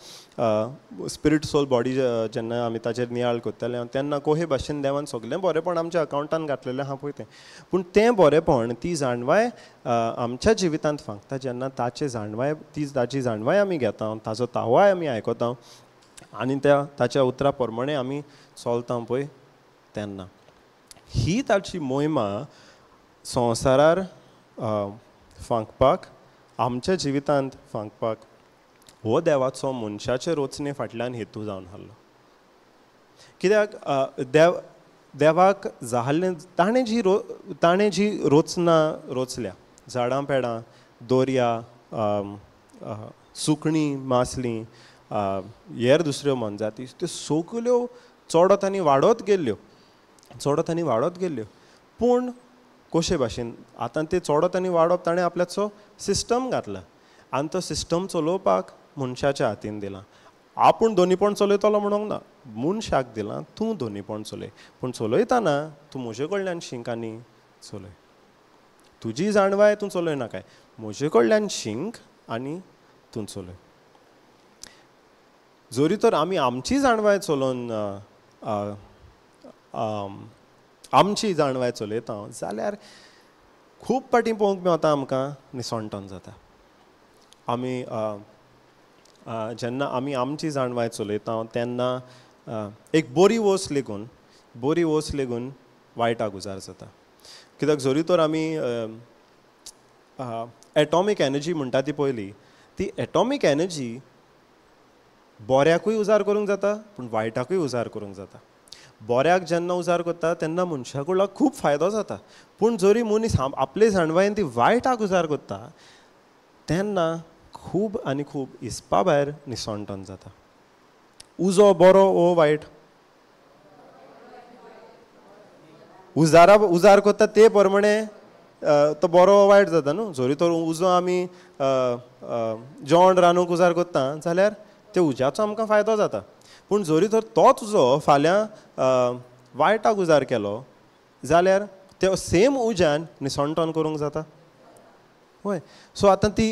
स्पिरीट सोल बॉडी जेन्ना आमी ताचेर नियाळ करतले तेन्ना कोहे भाशेन देवान सगळें बरेंपण आमच्या अकावंटान घातलेलें आहा पळय तें पूण तें बरेंपण ती जाणवाय आमच्या जिवितांत फांकता जेन्ना ताची जाणवाय आमी घेता ताचो तावाय आमी आयकता आनी ताच्या उतरा प्रमाणे आमी चलता पळय तेन्ना ही ताची मोहिमा संवसारार फांकपाक आमच्या जिवितांत फांकपाक हो देवाचो मनशाचे रोचणे फाटल्यान हेतू जावन आहलो. कित्याक देवाक जाल्लें ताणें जी रोचनां रोचल्या झाडां पेडां दर्या सुकणीं मासलीं हेर दुसऱ्यो मनजाती त्यो सगल्यो चडत आनी वाडत गेल्ल्यो पूण कशे भाशेन आतां ते चडत आनी वाडप ताणें आपल्याचो सिस्टम घातला आनी तो सिस्टम चलोवपाक मनशाच्या हातीन दिला. आपूण दोनीपण चलयतलो म्हणूंक ना मनशाक दिलां तूं दोनीपण चलय पूण चलयतना तूं म्हजे कडल्यान शिंक आनी चलय. तुजी जाणवाय तूं चलय नाकाय म्हजे कडल्यान शिंक आनी तूं चलय. जोरी तर आमी आमची जाणवाय चलोवन आमची जाणवाय चलयता जाल्यार खूब पाटी पळोवंक मेळटा आमकां निसंटन जाता. आमी जेन्ना आमी आमची जाणवाय चलयता तेन्ना एक बरी वस्त लेगून वायटाक उजार जाता. कित्याक जोरी तर आमी एटॉमीक एनर्जी म्हणटा ती पयली ती एटॉमीक एनर्जी बऱ्याकूय उजार करूंक जाता पूण वायटाकूय उजार करूंक जाता. बऱ्याक जेन्ना उजार करता तेन्ना मनशा कडलो खूब फायदो जाता पूण जोरी मनीस आपले जाणवायेन ती वायटाक उजार करता तेन्ना खूब आनी खूब हिसपा भायर निसंटन जाता. उजो बरो वो वायट उजार करता ते प्रमाणे तो बरो वायट जाता न्हू. जोरी तर उजो आमी जेवण रांदूंक उजार करता जाल्यार ते उज्याचो आमकां फायदो जाता पूण जोरी तर तोच उजो फाल्यां वायटाक उजार केलो जाल्यार ते सेम उज्यान निसंटन करूंक जाता होय. सो आतां ती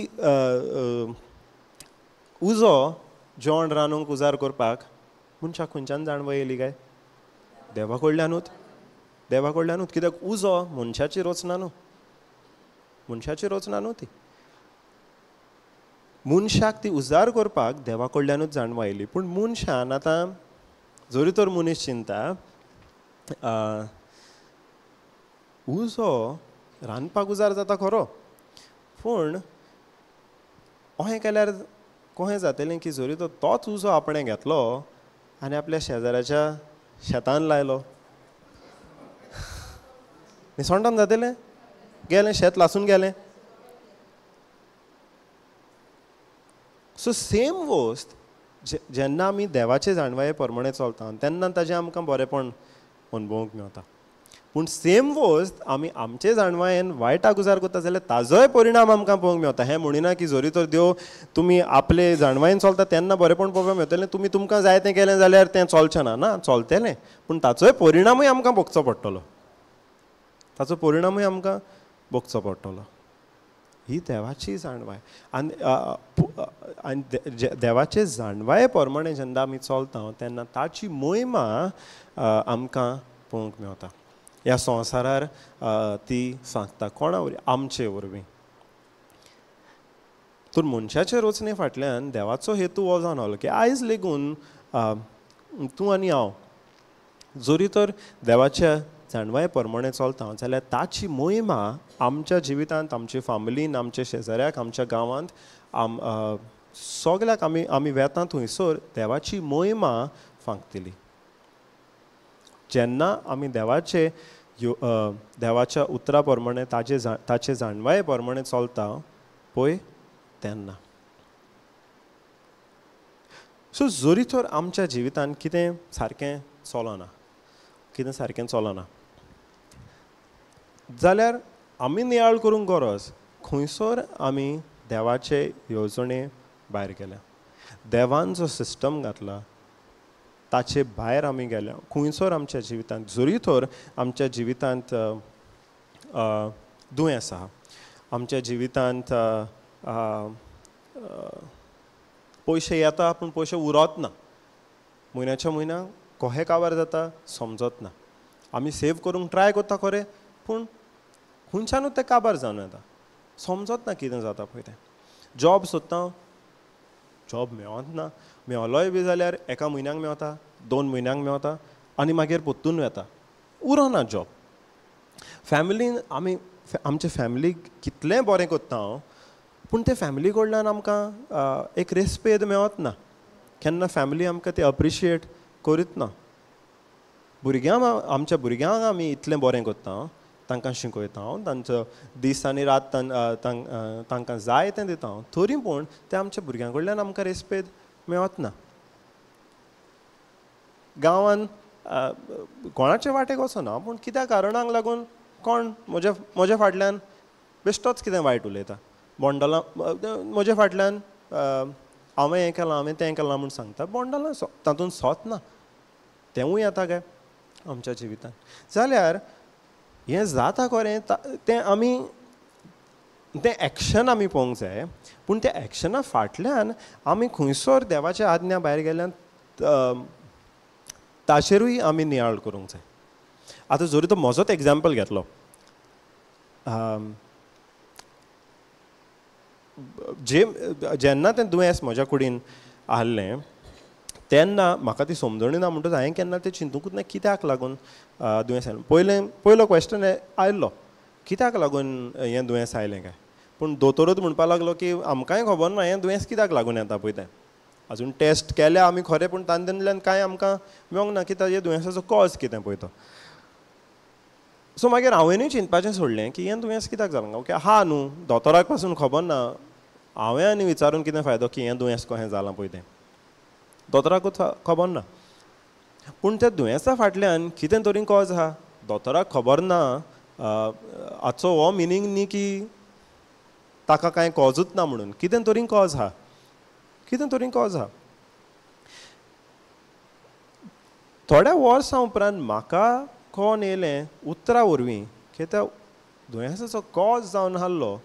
उजो जेवण रांदूंक उजार करपाक मनशाक खंयच्यान जाणवाय येयली काय देवा कडल्यानूच कित्याक उजो मनशाची रचना न्हू ती मनशाक ती उजार करपाक देवा कडल्यानूच जाणवाय येयली. पूण मनशान आतां जोरी तर मनीस चिंता उजो रांदपाक उजार जाता खरो पूण अहें केल्यार कहें जातलें की जोरी तो तोच उजो आपणें घेतलो आनी आपल्या शेजाऱ्याच्या शेतान लायलो निसंटन जातलें गेलें शेत लासून गेलें. सो सेम वोस्त जेन्ना आमी देवाचे जाणवाये प्रमाणे चलता तेन्ना ताजें आमकां बरेंपण अनुभवूंक मेळटा. पूण सेम वोस्त आमी आमचे जाणवायेन वायटाक उजार करता जाल्यार ताजोय परिणाम आमकां पळोवंक मेळटा. हें म्हणिना की जोरी तर देव तुमी आपले जाणवायेन चलता तेन्ना बरेंपण पळोवपाक मेळटलें, तुमी तुमकां जाय तें केलें जाल्यार तें चलचें ना. ना, चलतलें, पूण ताचोय परिणामूय आमकां भोगचो पडटलो. ताचो परिणामूय आमकां भोगचो पडटलो. ही देवाची जाणवाय. आनी देवाचे जाणवाये प्रमाणे जेन्ना आमी चलता तेन्ना ताची महिमा आमकां पळोवंक मेळटा. ह्या संवसारार ती सांगता कोणा वरवीं? आमचे वरवीं. तर मनशाचे रचने फाटल्यान देवाचो हेतू हो जावन आसलो की आयज लेगून तूं आनी हांव जोरी तर देवाच्या जाणवाये प्रमाणे चलता जाल्यार ताची महिमा आमच्या जिवितांत, आमचे फॅमिलीन, आमच्या शेजाऱ्याक, आमच्या गांवांत, सगल्याक आमी वेता थंयसर देवाची महिमा फांकतली. जेन्ना आमी देवाच्या उतरा प्रमाणे ताचे जाणवाये प्रमाणे चलता पळय तेन्ना. सो जोरी तर आमच्या जिवितांत कितें सारकें चलना जाल्यार आमी नियाळ करूंक गरज खंयसर आमी देवाचे येवजणे भायर गेल्या, देवान जो सिस्टम घातला ताचे भायर आमी गेल्या, खंयसर आमच्या जिवितांत जोरी तर आमच्या जिवितांत दुयेंस आहा, आमच्या जिवितांत पयशे येता पूण पयशे उरत ना, म्हयन्याच्या म्हयन्याक कशें काबार जाता समजत ना, आमी सेव करूंक ट्राय करता खरें पूण खंयच्यानूच तें काबार जावन येता, समजत ना कितें जाता पळय तें. जॉब सोदता, जॉब मेळत ना, मेळलोय बी जाल्यार एका म्हयन्याक मेळता, 2 म्हयन्यांक मेळता आनी मागीर परतून वेता, उरना जॉब. फॅमिलीन आमचे फॅमिलीक कितलेंय बरें करता हांव पूण ते फॅमिली कडल्यान आमकां एक रेस्पेद मेळत ना. केन्ना फॅमिली आमकां ते अप्रिशिएट करीत ना. आमच्या भुरग्यांक आमी इतलें बरें करता, तांकां शिकयता, तांचो दीस आनी रात तांकां जाय तें दिता, तरी पूण ते आमच्या भुरग्यां कडल्यान आमकां रेस्पेद मेळत ना. गांवांत कोणाचे वाटेक वचना पूण कित्या कारणांक लागून कोण म्हज्या फाटल्यान बेश्टोच कितें वायट उलयता, बोंडलां म्हज्या फाटल्यान हांवें हें केलां, हांवें तें केलां म्हूण सांगता, बोंडलां तातूंत सोत ना. तेंवूय येता काय आमच्या जिवितांत. जाल्यार हें जाता खरें तें एक्शन आमी पळोवंक जाय, पूण त्या एक्शना फाटल्यान आमी खंयसर देवाच्या आज्ञा भायर गेल्यान ताचेरूय आमी नियाळ करूंक जाय. आतां जरी तो म्हजोच एग्जाम्पल घेतलो, जेन्ना तें दुयेंस म्हज्या कुडीन आहलें तेन्ना म्हाका ती समजणी ना म्हणटच हांवें केन्ना तें चिंतूंकूच ना कित्याक लागून दुयेंस आयलें. पयलो क्वेश्चन आयल्लो कित्याक लागून हें दुयेंस आयलें काय, पूण दोतोरूच म्हणपाक लागलो की आमकांय खबर ना हें दुयेंस कित्याक लागून येता पळय तें. अजून टेस्ट केल्या आमी खरें पूण तांतूंतल्यान कांय आमकां मेळोंक ना की ताजे दुयेंसाचो कॉज कितें पळय तो. सो मागीर हांवेंनूय चिंतपाचें सोडलें की हें दुयेंस कित्याक जालें, ओके आहा न्हू दोतोराक पासून खबर ना, हांवें आनी विचारून कितें फायदो की हें दुयेंस कशें जालां पळय तें, दोतोराकूच खबर ना. पूण त्या दुयेंसा फाटल्यान कितें तरी कॉज आहा, दोतोराक खबर ना हाचो हो मिनींग न्ही की ताका कांय कॉजूच ना म्हणून, कितें तरी कॉज आहा, कितें तरी कॉज आहा. थोड्या वर्सां उपरांत म्हाका कोण येयलें उतरा वरवीं की त्या दुयेंसाचो कॉज जावन आसलो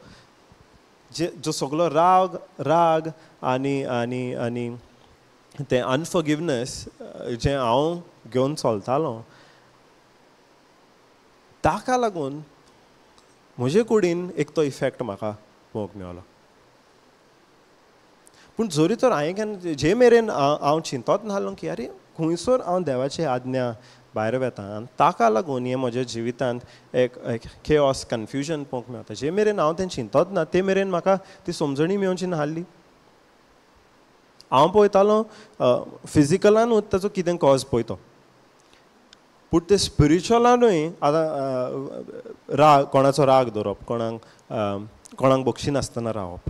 जो सगळो राग आनी आनी आनी तें अनफॉरगिवनेस जें हांव घेवन चलतालो ताका लागून म्हजे कुडीन एक तो इफेक्ट म्हाका पळोवंक मेळलो. पूण जरी तर हांवें केन्ना जे मेरेन हांव चिंतोच नासलो की आरे खंयसर हांव देवाची आज्ञा भायर वेता आनी ताका लागून हें म्हज्या जिवितांत एक केओस कन्फ्युजन पळोवंक मेळटा. जे मेरेन हांव तें चिंतोच ना ते मेरेन म्हाका ती समजणी मेळची नासली. हांव पळयतालो फिजिकलानूच ताचो कितें कॉज पळयतो, पूण ते स्पिरिच्युअलानूय आतां राग, कोणाचो राग धरप, कोणाक बक्षी नासतना रावप,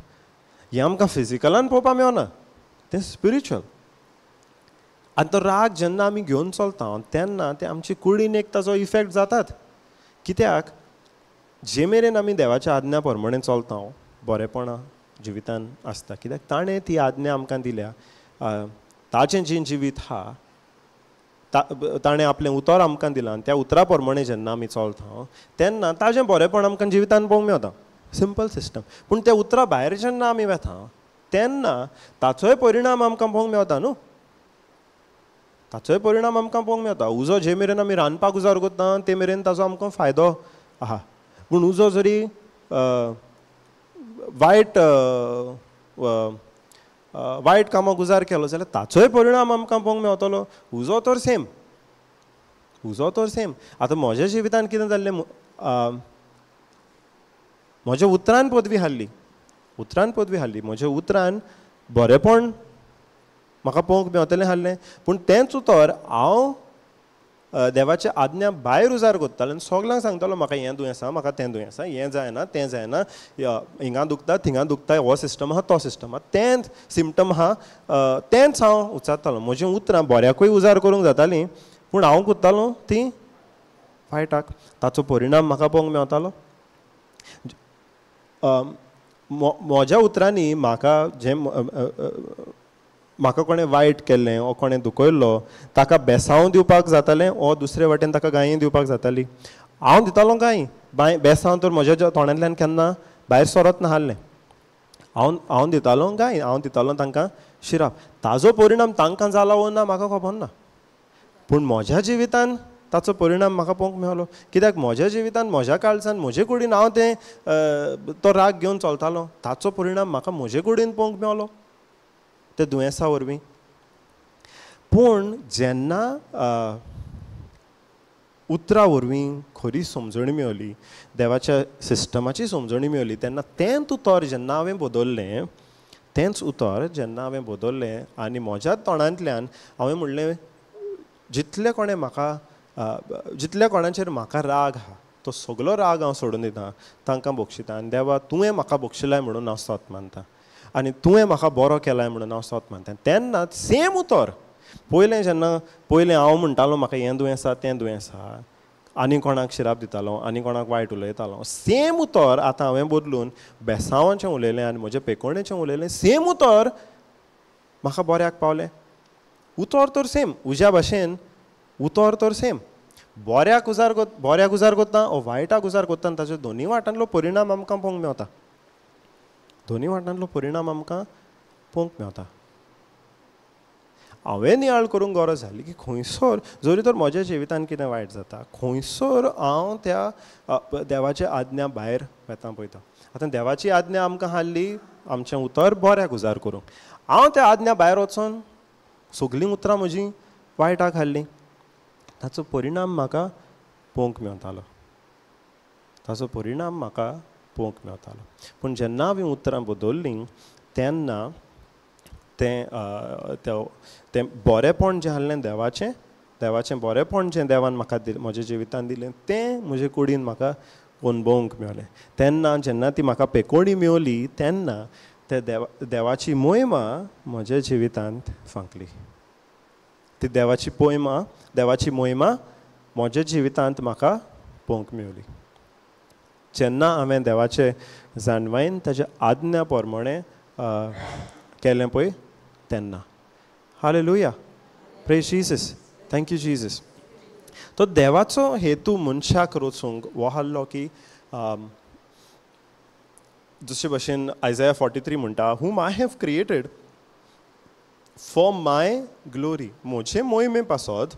हें आमकां फिजिकलान पळोवपा मेळना, तें स्पिरिच्युअल. आनी तो राग जेन्ना आमी घेवन चलता तेन्ना ते आमचे कुडीन एक ताजो इफेक्ट जातात. कित्याक जे मेरेन आमी देवाच्या आज्ञा प्रमाणें चलता बरेपणां जिवितान आसता, कित्याक ताणें ती आज्ञा आमकां दिल्या. ताचें जें जिवीत आहा ताणें आपलें उतर आमकां दिलां आनी त्या उतरा प्रमाणें जेन्ना आमी चलता तेन्ना ताजें बरेपण आमकां जिवितान पळोवंक मेळटा. Simple system. पूण त्या उतरा भायर जेन्ना आमी वेता तेन्ना ताचोय परिणाम आमकां पळोवंक मेळटा न्हू. ताचोय परिणाम आमकां पळोवंक मेळटा. उजो जे मेरेन आमी रांदपाक उजार करता ते मेरेन ताजो आमकां फायदो आहा. पूण उजो जरी वायट कामाक उजार केलो जाल्यार ताचोय परिणाम आमकां पळोवंक मेळटलो. उजो तर सेम, उजो तर सेम. आतां म्हज्या जिवितान कितें जाल्लें, म्हज्या उतरान पदवी हाडली, म्हज्या उतरान बरेपण म्हाका पळोवंक मेळटलें हाडलें. पूण तेंच उतर हांव देवाच्या आज्ञा भायर उजार करतालो आनी सगळ्यांक सांगतालो म्हाका हें दुयेंस आहा, म्हाका तें दुयेंस आहा, हें जायना तें जायना, हिंगा दुखता थिंगा दुखता, हो सिस्टम आहा तो सिस्टम आहा, तेंच सिमटम आहा, तेंच हांव उचारतालो. म्हजीं उतरां बऱ्याकूय उजार करूंक जातालीं पूण हांव करतालो तीं वायटाक. ताचो परिणाम म्हाका पळोवंक मेळटालो. म्हज्या उतरांनी म्हाका कोणें वायट केल्लें वो कोणें दुखयल्लो ताका बेसांव दिवपाक जातालें वो दुसरे वाटेन ताका गायी दिवपाक जाताली. हांव दितालो गायी, बेसांव तर म्हज्या तोंडांतल्यान केन्ना भायर सरत नासलें. हांव दितालो गायी, हांव दितालो तांकां शिराप. ताजो परिणाम तांकां जाला वो ना म्हाका खबर ना, पूण म्हज्या जिवितान ताचो परिणाम म्हाका पळोवंक मेळलो. कित्याक म्हज्या जिवितान म्हज्या काळजान म्हजे कुडीन हांव तो राग घेवन चलतालो, ताचो परिणाम म्हाका म्हजे कुडीन पळोवंक मेळलो ते दुयेंसा वरवीं. पूण जेन्ना उतरा वरवीं खरी समजणी मेळली, देवाच्या सिस्टमाची समजणी मेळली, तेन्ना तेंच उतर जेन्ना हांवें बदललें, आनी म्हज्याच तोंडांतल्यान हांवें म्हणलें जितले कोणाचेर म्हाका राग आहा तो सगलो राग हांव सोडून दितां, तांकां बक्षितां. आनी देवा तुवें म्हाका बक्षिलाय म्हणून हांव सोत मानतां आनी तुवें म्हाका बरो केलाय म्हणून हांव सोत मानतां. तेन्नाच सेम उतर पयलें हांव म्हणटालो म्हाका हें दुयेंस आहा तें दुयेंस आहा, आनी कोणाक शिराप दितालो, आनी कोणाक वायट उलयतालो, सेम उतर आतां हांवें बदलून बेसांवाचें उलयलें आनी म्हजें पेकोणेचें उलयलें, सेम उतर म्हाका बऱ्याक पावलें. उतर तर सेम, उज्या भाशेन उतर तर सेम. बऱ्याक उजार करता वो वायटाक उजार करता, आनी ताचे दोनी वाटांतलो परिणाम आमकां पळोवंक मेळटा. हांवें नियाळ करूंक गरज जाली की खंयसर जरी तर म्हज्या जिवितान कितें वायट जाता, खंयसर हांव त्या देवाच्या आज्ञा भायर वेतां पळयता. आतां देवाची आज्ञा आमकां हाडली आमचें उतर बऱ्याक उजार करूंक. हांव त्या आज्ञा भायर वचोन सगलीं उतरां म्हजीं वायटाक हाडलीं, ताचो परिणाम म्हाका पळोवंक मेळटालो. पूण जेन्ना हांवें उतरां बदललीं तेन्ना तें बरेंपण जें आहलें देवाचें बरेंपण जें देवान म्हाका म्हज्या जिवितान दिलें तें म्हजे कुडीन म्हाका अणभवूंक मेळलें. तेन्ना जेन्ना ती म्हाका पेकोडी मेळली तेन्ना ते देवाची मोहिमा म्हज्या जिवितांत फांकली. ती देवाची मोहिमा म्हज्या जिवितांत म्हाका पळोवंक मेळली जेन्ना हांवें देवाचे जाणवायेन ताच्या आज्ञा प्रमाणें केलें पळय तेन्ना. Hallelujah, praise Jesus, thank you Jesus. तो देवाचो हेतू मनशाक रचूंक हो आहलो की जशे भशेन आयझाया 43 म्हणटा, whom I have created for my glory, म्हजे मोहिमे पासत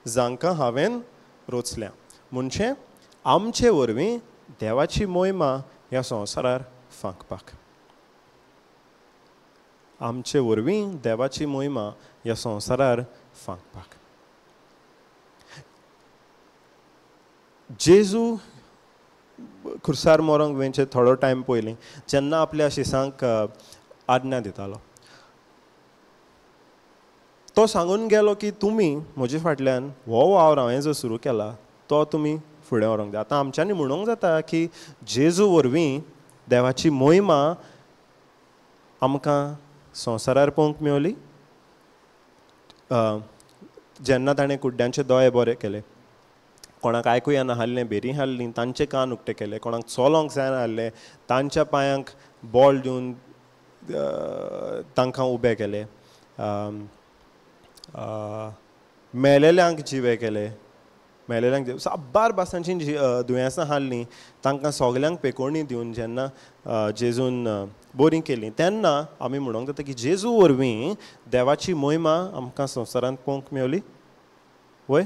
जांकां हांवें रचल्या. म्हणजे आमचे वरवीं देवाची मोहिमा ह्या संवसारार फांकपाक. आमचे वरवीं देवाची मोहिमा ह्या संवसारार फांकपाक. जेजू खुर्सार मरोंक वेंचे थोडो टायम पयलीं जेन्ना आपल्या शिसांक आज्ञा दितालो, तो सांगून गेलो की तुमी म्हजे फाटल्यान हो वावर हांवें जो सुरू केला तो तुमी फुडें व्हरूंक जाय. आतां आमच्यांनी म्हणूंक जाता की जेजू वरवीं देवाची मोहिमा आमकां संवसारार पळोवंक मेवली. जेन्ना ताणें कुड्ड्यांचे दोळे बरे केले, कोणाक आयकूया नाहल्लें बेरी हाडलीं, तांचे कान उक्ते केले, कोणाक चलोंक जायनाहल्लें तांच्या पांयांक बॉल दिवन तांकां उबे केले, मेलेल्यांक जिवे केले, मेलेल्यांक साबार भासांची दुयेंसां हाडलीं तांकां सगल्यांक पेकोवणी दिवन जेन्ना जेजून बरीं केलीं तेन्ना आमी म्हणूंक जाता की जेजू वरवीं देवाची मोहिमा आमकां संवसारांत पळोवंक मेवली. वय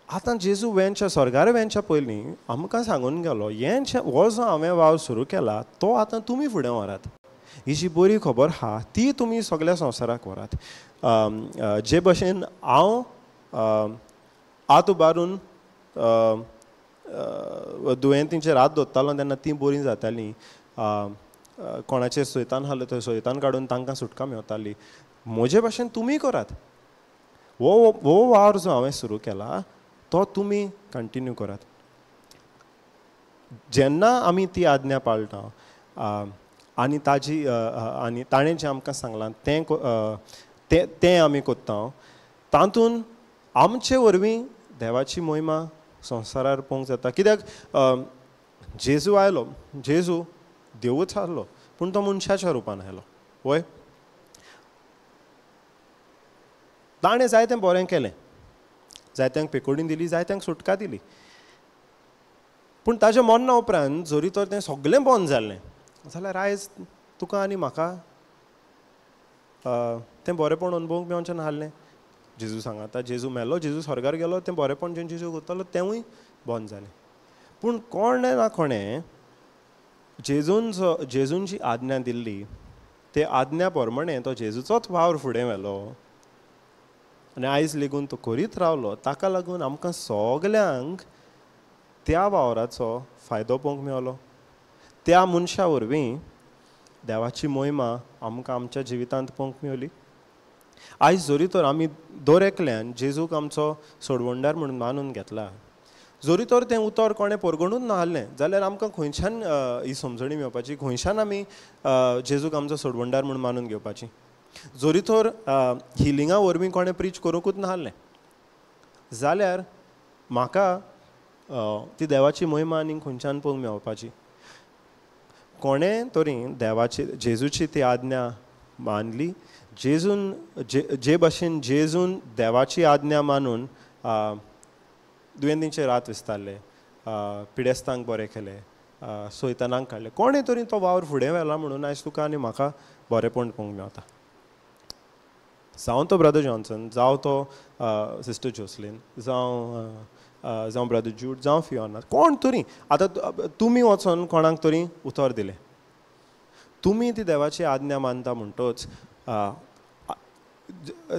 आतां जेजू वेंच्या स्वर्गार वेंच्या पयलीं आमकां सांगून गेलो हो जो हांवें वावर सुरू केला तो आतां तुमी फुडें व्हरात. ही जी बरी खबर आहा ती तुमी सगळ्या संवसाराक व्हरात. जे भशेन हांव आत उबारून दुयेंतींचेर हात दवरतालो तेन्ना तीं बरीं जातालीं, कोणाचेर सैतान आहलो थंय सैतान काडून तांकां सुटका मेवताली, म्हजे भशेन तुमी करात. हो वावर जो हांवें सुरू केला तो तुमी कंटिन्यू करात. जेन्ना आमी ती आज्ञा पाळटा आनी आनी ताणें जें आमकां सांगलां तें आमी कोत्ता, तातूंत आमचे वरवीं देवाची मोहिमा संवसारार पळोवंक जाता. कित्याक जेजू आयलो, जेजू देवूच आहलो पूण तो मनशाच्या रुपान आयलो. वय ताणें जायतें बरें केलें, जायत्यांक पेकोडी दिली, जायत्यांक सुटका दिली, पूण ताच्या मरणा उपरांत जरी तर तें सगळें बंद जाल्लें जाल्यार आयज तुका आनी म्हाका तें बरेंपण अनुभवूंक मेवचें नाहल्लें. जेजू सांगाता जेजू मेलो, जेजू स्वर्गार गेलो, तें बरेंपण जें जेजू करतालो तेंवूय बंद जालें. पूण कोणें ना कोणें जेजून जी आज्ञा दिल्ली ते आज्ञा प्रमाणें तो जेजूचोच वावर फुडें व्हेलो आनी आयज लेगून तो करीत रावलो. ताका लागून आमकां सगल्यांक त्या वावराचो फायदो पळोवंक मेवलो. त्या मनशा वरवीं देवाची मोहिमा आमकां आमच्या जिवितांत पळोवंक मेवली. आयज जरी तर आमी दर एकल्यान जेजूक आमचो सोडवणदार म्हणून मानून घेतला, जरी तर तें उतर कोणें परगणूच नाहल्लें जाल्यार आमकां खंयच्यान ही समजणी मेवपाची, खंयच्यान आमी जेजूक आमचो सोडवणदार म्हणून मानून घेवपाची. जरी तर हिलिंगा वरवीं कोणें प्रीच करूंकूच नाहल्लें जाल्यार म्हाका ती देवाची मोहिमा आनीक खंयच्यान पळोवंक मेवपाची. कोणें तरी जेजूची ती आज्ञा मानली, जे भशेन जेजून देवाची आज्ञा मानून दुयेंतींचेर हात विस्तारले, पिडेस्तांक बरें केलें, सैतानांक काडलें, कोणें तरी तो वावर फुडें व्हेला म्हणून आयज तुका आनी म्हाका बरेंपण पळोवंक मेवता. जावं तो ब्रदर जॉन्सन, जावं तो सिस्टर जोसलीन, जावं ब्रदर जूड, जावं फियोना, कोण तरी. आतां तुमी वचोन कोणाक तरी उतर दिलें, तुमी ती देवाची आज्ञा मानता म्हणटच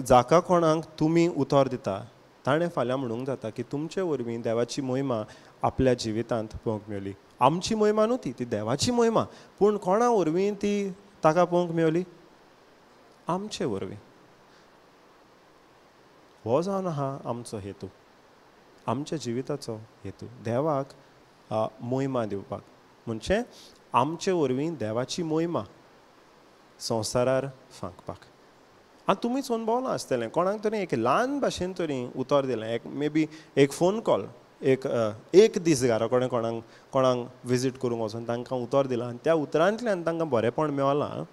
जाका कोणाक तुमी उतर दिता ताणें फाल्यां म्हणूंक जाता की तुमचे वरवीं देवाची मोहिमा आपल्या जिवितांत पळोवंक मेवली. आमची मोहिमा न्हू ती देवाची मोहिमा, पूण कोणा वरवीं ती ताका पळोवंक मेवली? आमचे वरवीं. हो जावन आहा आमचो हेतू, आमच्या जिविताचो हेतू, देवाक मोहिमा दिवपाक, म्हणजे आमचे वरवीं देवाची मोहिमा संवसारार फांकपाक. आनी तुमीच अनुभवलां आसतलें, कोणाक तरी एक ल्हान भाशेन तरी उतर दिलें, एक मे बी एक फोन कॉल, एक दीस घरा कोणाक विजीट करूंक वचून तांकां उतर दिलां आनी त्या उतरांतल्यान तांकां बरेंपण मेवलां.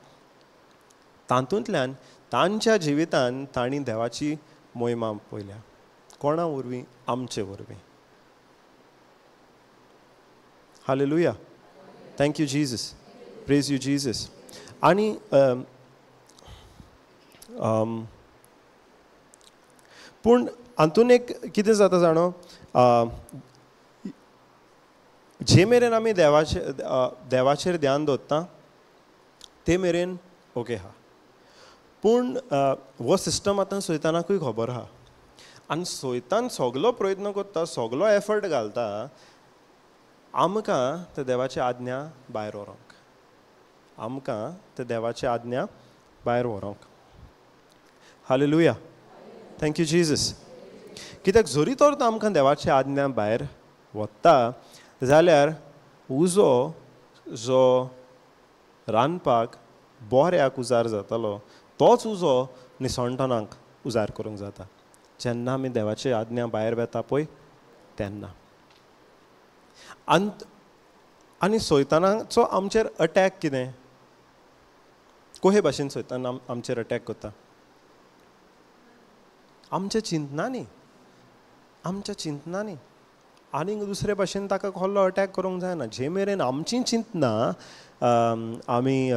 तातूंतल्यान तांच्या जिवितांत तांणी देवाची मोहिमा पळयल्या. कोणा वरवीं? आमचे वरवीं. Hallelujah. Thank you Jesus. Praise you Jesus. आनी पूण हातून एक कितें जाता जाणो, जे मेरेन आमी देवाचेर ध्यान दवरता ते मेरेन ओके आहा, पूण हो सिस्टम आतां सैतानाकूय खबर आहा आनी सैतान सगलो प्रयत्न करता, सगलो एफर्ट घालता आमकां ते देवाची आज्ञा भायर व्हरोंक, आमकां ते देवाची आज्ञा भायर व्हरोंक. हालेलुया. Thank you Jesus. कित्याक जरी तर आमकां देवाची आज्ञा भायर वता जाल्यार उजो जो रांदपाक बोऱ्याक उजार जातालो तोच उजो निसणटणांक उजार करूंक जाता जेन्ना आमी देवाची आज्ञा भायर वेता पळय तेन्ना. आनी सैतानाचो आमचेर अटॅक कितें? कोहे भाशेन सैतान आमचेर अटॅक करता? आमच्या चिंतनांनी आनीक दुसरे भाशेन ताका कसलो अटॅक करूंक जायना. जे मेरेन आमचीं चिंतनां आमी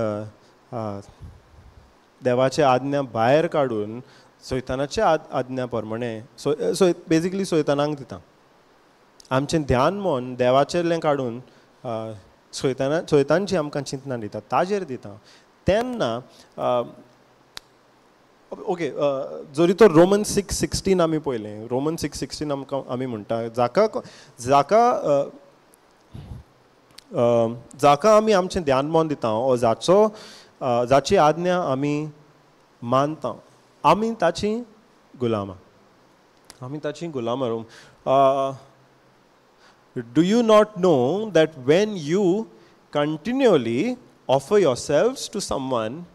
देवाचे आज्ञा भायर काडून सैतानाचे आज्ञा प्रमाणे बेजिकली सैतानाक दिता. आमचें ध्यान मन देवाचेरलें काडून सैतानची आमकां चिंतनां दिता ताजेर दिता तेन्ना ओके. जरी तर रोमन 6:16 आमी पळयलें. रोमन 6:16 आमकां आमी म्हणटा जाका आमी आमचें ध्यान मन दिता जाची आज्ञा आमी मानता आमी ताची गुलामां. Do you not know that when you continually offer yourselves to someone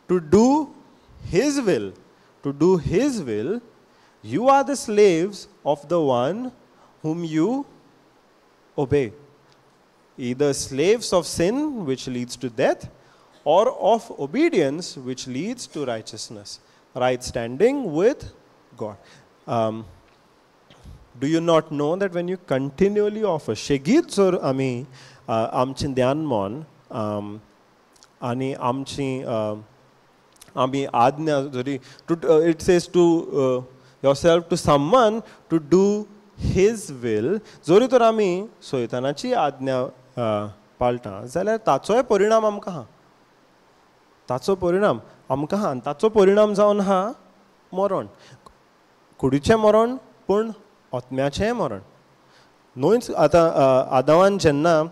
to do his will, you are the slaves of the one whom you obey, either slaves of sin which leads to death or of obedience which leads to righteousness, right standing with God. Do you not know that when you continually offer शेगीत जर आमी आमचें ध्यान मन आनी आमी आज्ञा जरी it says to yourself to someone to do his will जरी तर आमी सैतानाची आज्ञा पाळटा जाल्यार ताचोय परिणाम आमकां आहा. ताचो परिणाम जावन आहा मरण. कुडीचें मरण पूण आत्म्याचें मरण. न्हूच आतां आदावान जेन्ना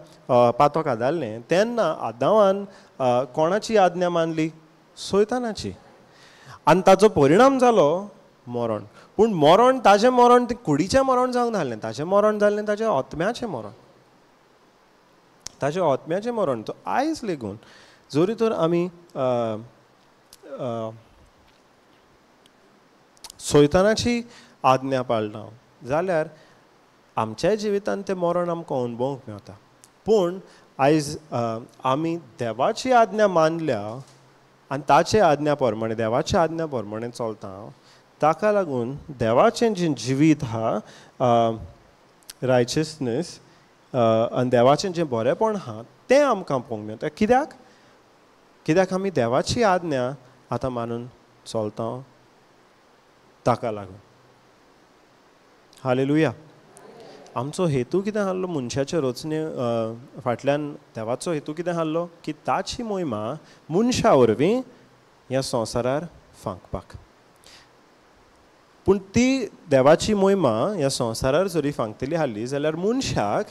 पातोक आदारलें तेन्ना आदावान कोणाची आज्ञा मानली? सैतानाची. आनी ताचो परिणाम जालो मरण. पूण मरण ताजें मरण तें कुडीचें मरण जावंक नासलें. ताजें मरण जाल्लें ताजें आत्म्याचें मरण. तो आयज लेगून जरी तर आमी सैतानाची आज्ञा पाळटा जाल्यार आमच्या जिवितांत तें मरण आमकां अणभवूंक मेळटा. पूण आयज आमी देवाची आज्ञा मानल्या आनी ताचे आज्ञा प्रमाणे देवाच्या आज्ञा प्रमाणे चलता ताका लागून देवाचें जें जिवीत आहा रायचियसनेस आनी देवाचें जें बरेंपण आहा तें आमकां पळोवंक मेळटा. कित्याक आमी देवाची आज्ञा आतां मानून चलता ताका लागून. हालेलुया. आमचो हेतू कितें आसलो मनशाचे रचने फाटल्यान? देवाचो हेतू कितें आसलो की ताची मोहिमा मनशा वरवीं ह्या संवसारार फांकपाक. पूण ती देवाची मोहिमा ह्या संवसारार जरी फांकतली आसली जाल्यार मनशाक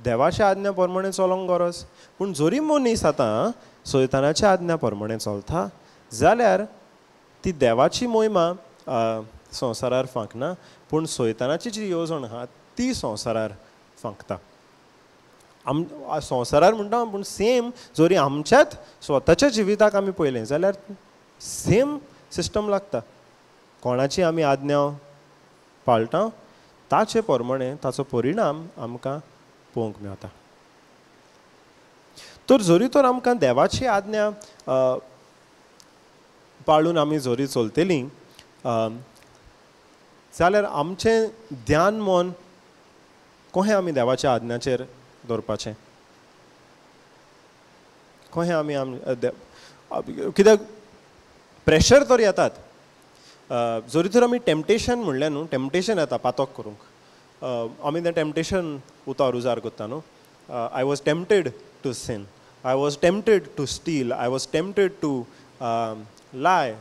देवाच्या आज्ञा प्रमाणे चलोंक गरज. पूण जरी मनीस आतां सैतानाच्या आज्ञा प्रमाणे चलता जाल्यार ती देवाची मोहिमा संवसारार फांकना पूण सैतानाची जी येवजण आहा ती संवसारार फांकता. संवसारार म्हणटा पूण सेम जरी आमच्याच स्वताच्या जिविताक आमी पळयलें जाल्यार सेम सिस्टम लागता. कोणाची आमी आज्ञा पाळटा ताचे प्रमाणे ताचो परिणाम आमकां पळोवंक मेळटा. तर जरी तर आमकां देवाची आज्ञा पाळून आमी जरी चलतलीं जाल्यार आमचें ध्यान मन कशें आमी देवाच्या आज्ञाचेर दवरपाचें? कशें आमी कित्याक प्रेशर तर येतात. जरी तर आमी टेम्पटेशन म्हणलें न्हू, टेम्पटेशन येता पातोक करूंक. आमी तें टेम्पटेशन उजार करता न्हू. I was tempted to sin. I was tempted to steal. I was tempted to lie.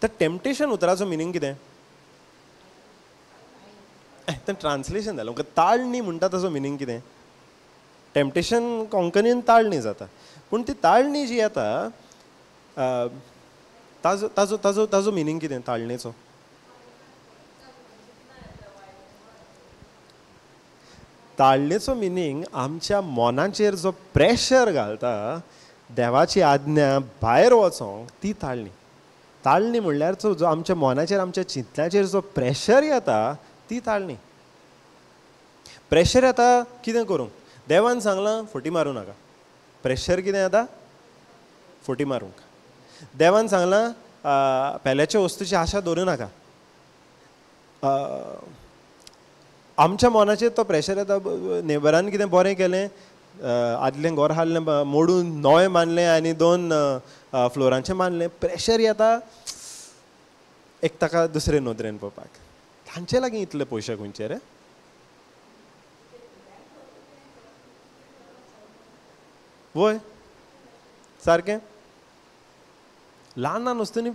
त्या टेम्पटेशन उतराचो मिनींग कितें? तें ट्रान्सलेशन जालें. ताळणी म्हणटा ताचो मिनींग कितें? टेम्पटेशन कोंकणीन ताळणी जाता. पूण ती ताळणी जी येता ताजो ताजो ताजो ताजो मिनींग कितें ताळणेचो? ताळणेचो मिनींग आमच्या मनाचेर जो प्रेशर घालता देवाची आज्ञा भायर वचोंक, ती ताळणी. ताळणी म्हणल्यार जो आमच्या मनाचेर आमच्या चिंतनाचेर जो प्रेशर येता ती ताळणी. प्रेशर येता कितें करूंक? देवान सांगलां फटी मारूं नाका. प्रेशर कितें येता? फटी मारूंक. देवान सांगलां पेल्याच्या वस्तूची आशा दवरूं नाका. आमच्या मनाचेर तो प्रेशर येता. नेबरान कितें बरें केलें, आदलें घर हाडलें मोडून नवें बांदलें आनी 2 फ्लोरांचें बांदलें. प्रेशर येता एक ताका दुसरे नदरेन पळोवपाक. तांचे लागीं इतले पयशे खंयचे रे? वय सारकें. ल्हान ल्हान वस्तूंनी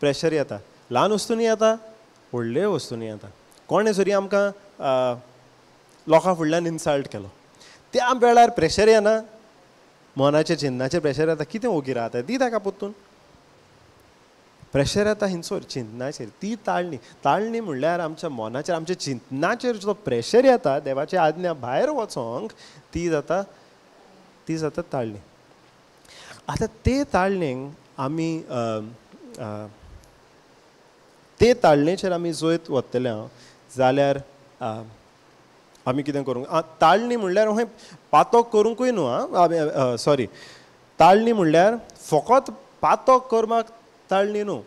प्रेशर येता. ल्हान वस्तूंनी येता, व्हडले वस्तूंनी येता. कोणें जरी आमकां लोकां फुडल्यान इन्सल्ट केलो, त्या वेळार प्रेशर येना? मनाच्या चिंतनाचेर प्रेशर येता. कितें ओगी रावता ती ताका पोत्तून प्रेशर येता हिंचोर चिंतनाचेर. ती ताळणी. ताळणी म्हणल्यार आमच्या मनाचेर आमच्या चिंतनाचेर जो प्रेशर येता देवाची आज्ञा भायर वचोंक, ती जाता ताळणी. आतां ते ताळणेक आमी ते ताळणेचेर आमी जोयत वतले जाल्यार आमी कितें करूंक? ताळणी म्हणल्यार खंय पातोक करूंकूय न्हू. सॉरी, ताळणी म्हणल्यार फकत पातोक करपाक ताळणी न्हू.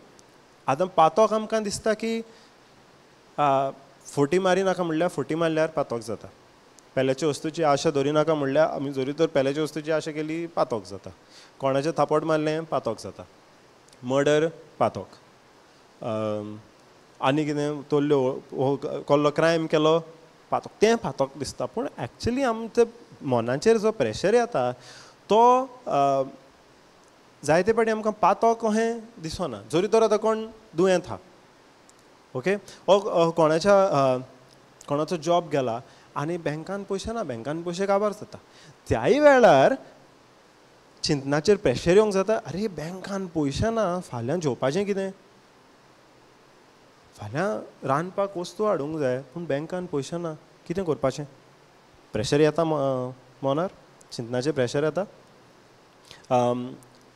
आतां पातोक आमकां दिसता की फटी मारी नाका म्हणल्यार फटी मारल्यार पातोक जाता. पेल्याच्या वस्तूची आशा धरी नाका म्हणल्यार आमी जरी तर पेल्याच्या वस्तूची आशा केली पातोक जाता. कोणाचें थापट मारलें पातोक जाता. मर्डर पातोक. आनी कितें तोल्ल्यो कसलो क्रायम केलो पातोक. तें पातोक दिसता. पूण एक्चुली आमच्या मनाचेर जो प्रेशर येता तो जायते फावटी आमकां पातोक कशें दिसना. जरी तर आतां कोण दुयेंत आहा, ओके, कोणाचो जॉब गेला आनी बँकान पयशे ना, बँकान पयशे काबार जाता. त्याय वेळार चिंतनाचेर प्रेशर येवंक जाता. अरे बँकान पयशे ना, फाल्यां जेवपाचें कितें? फाल्यां रांदपाक वस्तू हाडूंक जाय पूण बँकान पयशे ना, कितें करपाचें? प्रेशर येता मनार, चिंतनाचेर प्रेशर येता.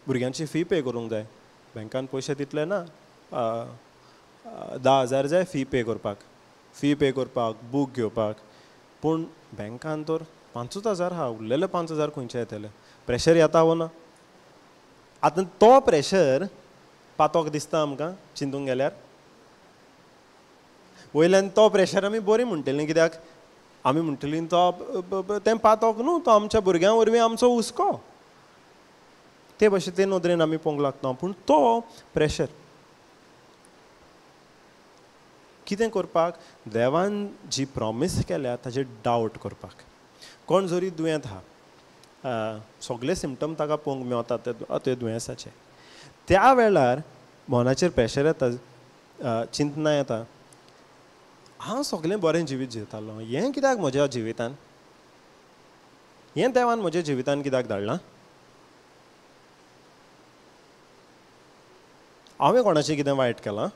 भुरग्यांची फी पे करूंक जाय, बँकान पयशे तितले ना. 10,000 जाय फी पे करपाक, बूक घेवपाक. पूण बँकान तर 5,000 आहा, उरलेले 5,000 खंयचे येतले? प्रेशर येता वो ना? आतां तो प्रेशर पातोक दिसता आमकां चिंतूंक गेल्यार? वयल्यान तो प्रेशर आमी बरी म्हणटलीं. कित्याक आमी म्हणटलीं तो तें पातोक न्हू, तो आमच्या भुरग्यां वरवीं आमचो हुस्को. ते भाशेन ते नदरेन आमी पळोवंक लागता. पूण तो प्रेशर कितें करपाक? देवान जी प्रॉमीस केल्या ताजेर डावट करपाक. कोण जरी दुयेंत आहा, सगळे सिम्टम ताका पळोवंक मेवतात ते दुयेंसाचे, त्या वेळार मनाचेर प्रेशर येता, चिंतना येता, हांव सगळें बरें जिवीत जिवतालो, हें कित्याक म्हज्या जिवितान? हें देवान म्हज्या जिवितान कित्याक धाडलां? हांवें कोणाचें कितें वायट केलां?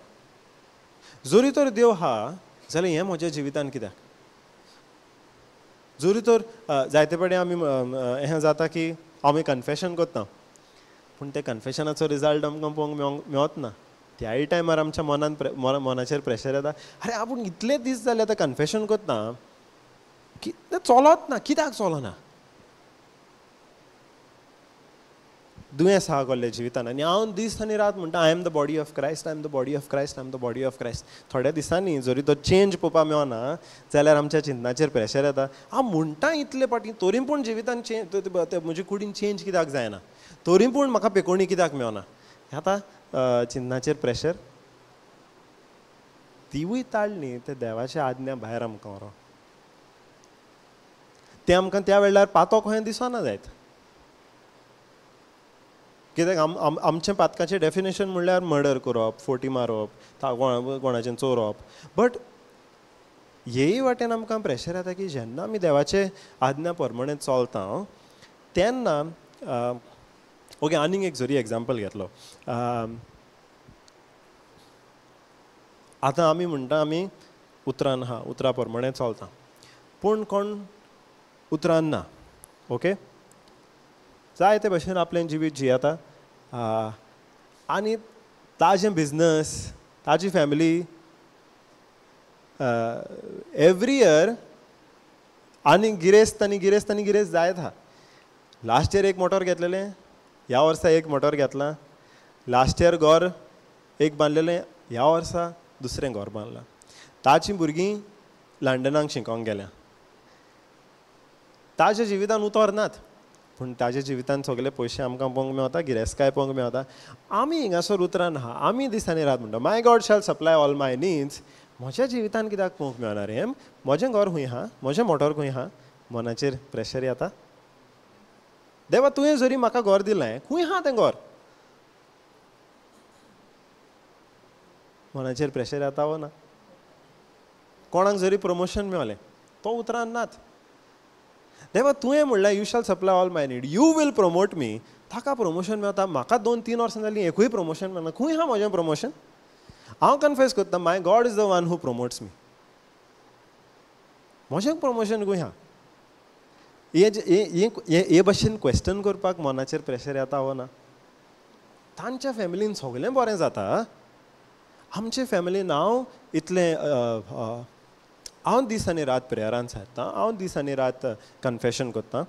जरी तर देव आहा जाल्यार हें म्हज्या जिवितान कित्याक? जरी तर जायते फावटी आमी हें जाता की आमी कन्फेशन करता पूण ते कन्फेशनाचो रिजल्ट आमकां पळोवंक मेवच ना. त्याय टायमार आमच्या मनाचेर प्रेशर येता, अरे आपूण इतले दीस जाले आतां कन्फेशन करता, तें चलत ना, कित्याक चलना? दुयेंस आहा कसले जिवितान आनी हांव दीस आनी रात म्हणटा I am the body of Christ, I am the body of Christ, I am the body of Christ. थोड्या दिसांनी जरी तो चेंज पळोवपाक मेळना जाल्यार आमच्या चिंतनाचेर प्रेशर येता. हांव म्हणटा इतले फावटी तरी पूण जिवितान चेंज, म्हजे कुडीन चेंज कित्याक जायना, तरी पूण म्हाका पेकोवणी कित्याक मेळना? आतां चिंतनाचेर प्रेशर. तिवूय ताळणी ते देवाच्या आज्ञा भायर आमकां व्हरो. तें आमकां त्या वेळार पातोक खंय दिसना जायत. कित्याक आमचें पातकाचें डेफिनेशन म्हणल्यार मर्डर करप, फोटी मारप, कोणाचें चोरप. बट हेय वाटेन आमकां प्रेशर येता की जेन्ना आमी देवाचे आज्ञा प्रमाणें चलता तेन्ना ओके, आनीक एक जरी एग्जाम्पल घेतलो. आतां आमी म्हणटा आमी उतरान आहा, उतरा प्रमाणे चलता, पूण कोण उतरान ना. ओके, जाय ते भशेन आपलें जिवीत जियेता आनी ताजें बिजनस, ताजी फॅमिली एवरी इयर आनी गिरेस्त आनी गिरेस्त आनी गिरेस्त जायत आहा. लास्ट इयर एक मोटोर घेतलेलें, ह्या वर्सा एक मोटोर घेतलां. लास्ट इयर घर एक बांदलेलें, ह्या वर्सा दुसरें घर बांदलां. ताचीं भुरगीं लंडनाक शिकोंक गेल्या. ताज्या जिवितान उतोर नात, पूण ताज्या जिवितान सगळे पयशे आमकां पळोवंक मेवता, गिरेस्तकाय पळोवंक मेवता. आमी हिंगासर उतरान आहा, आमी दिसांनी रात म्हणटा माय गॉड शॅल सप्लाय ऑल माय नीड्स. म्हज्या जिवितान कित्याक पळोवंक मेळना रे? म्हजें घर खंय आहा, म्हजें मोटोर खंय आहा? मनाचेर प्रेशर येता. देवा तुवें जरी म्हाका घर दिलें, खंय आहा तें घर? मनाचेर प्रेशर येता वो ना? कोणाक जरी प्रमोशन मेवलें, तो उतरान नात. देवा तुवें म्हणलें you shall supply all my need, you will promote me. ताका प्रमोशन मेवता, म्हाका 2-3 वर्सां जालीं एकूय प्रमोशन मेळना. खंय आहा म्हजें प्रमोशन? हांव कन्फेस करता, my God is the one who promotes me. म्हजें प्रमोशन खंय आहा? हे भशेन क्वेश्चन करपाक मनाचेर प्रेशर येता वो ना? तांच्या फॅमिलीन सगळें बरें जाता, आमचे फॅमिलीन हांव इतलें हांव दीस आनी रात प्रेयरान सारता, हांव दीस आनी रात कन्फेशन करता.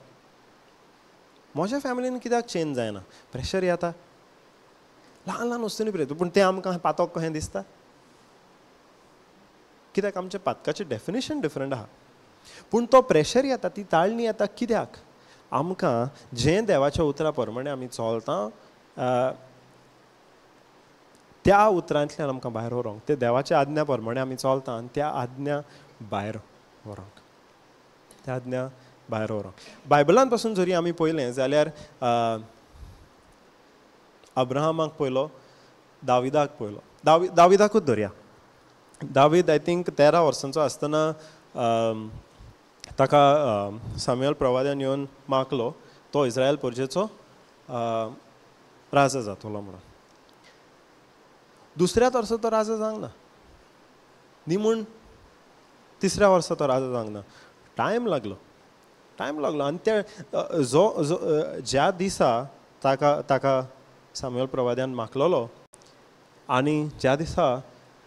म्हज्या फॅमिलीन कित्याक चेंज जायना? प्रेशर येता. ल्हान ल्हान वस्तूंनी प्रेयता, पूण तें आमकां पातोक कशें दिसता? कित्याक आमच्या पातकाचें डेफिनेशन डिफरंट आहा. पूण तो प्रेशर येता, ती ताळणी येता कित्याक? आमकां जें देवाच्या उतरा प्रमाणे आमी चलता त्या उतरांतल्यान आमकां भायर व्हरूंक, ते देवाच्या आज्ञा प्रमाणे आमी चलता आनी त्या आज्ञा भायर व्हरूंक, त्या आज्ञा भायर व्हरूंक. बायबलान पासून जरी आमी पळयलें जाल्यार अब्राहमाक पळयलो, दाविदाक पळयलो. दाविदाकूच धरया. दावीद आय थिंक 13 वर्सांचो आसतना ताका सामुएल प्रवाद्यान येवन मागलो तो इस्रायल परजेचो राजा जातलो म्हणून. दुसऱ्या वर्सा तो राजा जावंक ना, निमून तिसऱ्या वर्सा तो राजा जावंक ना. टायम लागलो आनी ते ज्या दिसा ताका सामुएल प्रवाद्यान मागलोलो आनी ज्या दिसा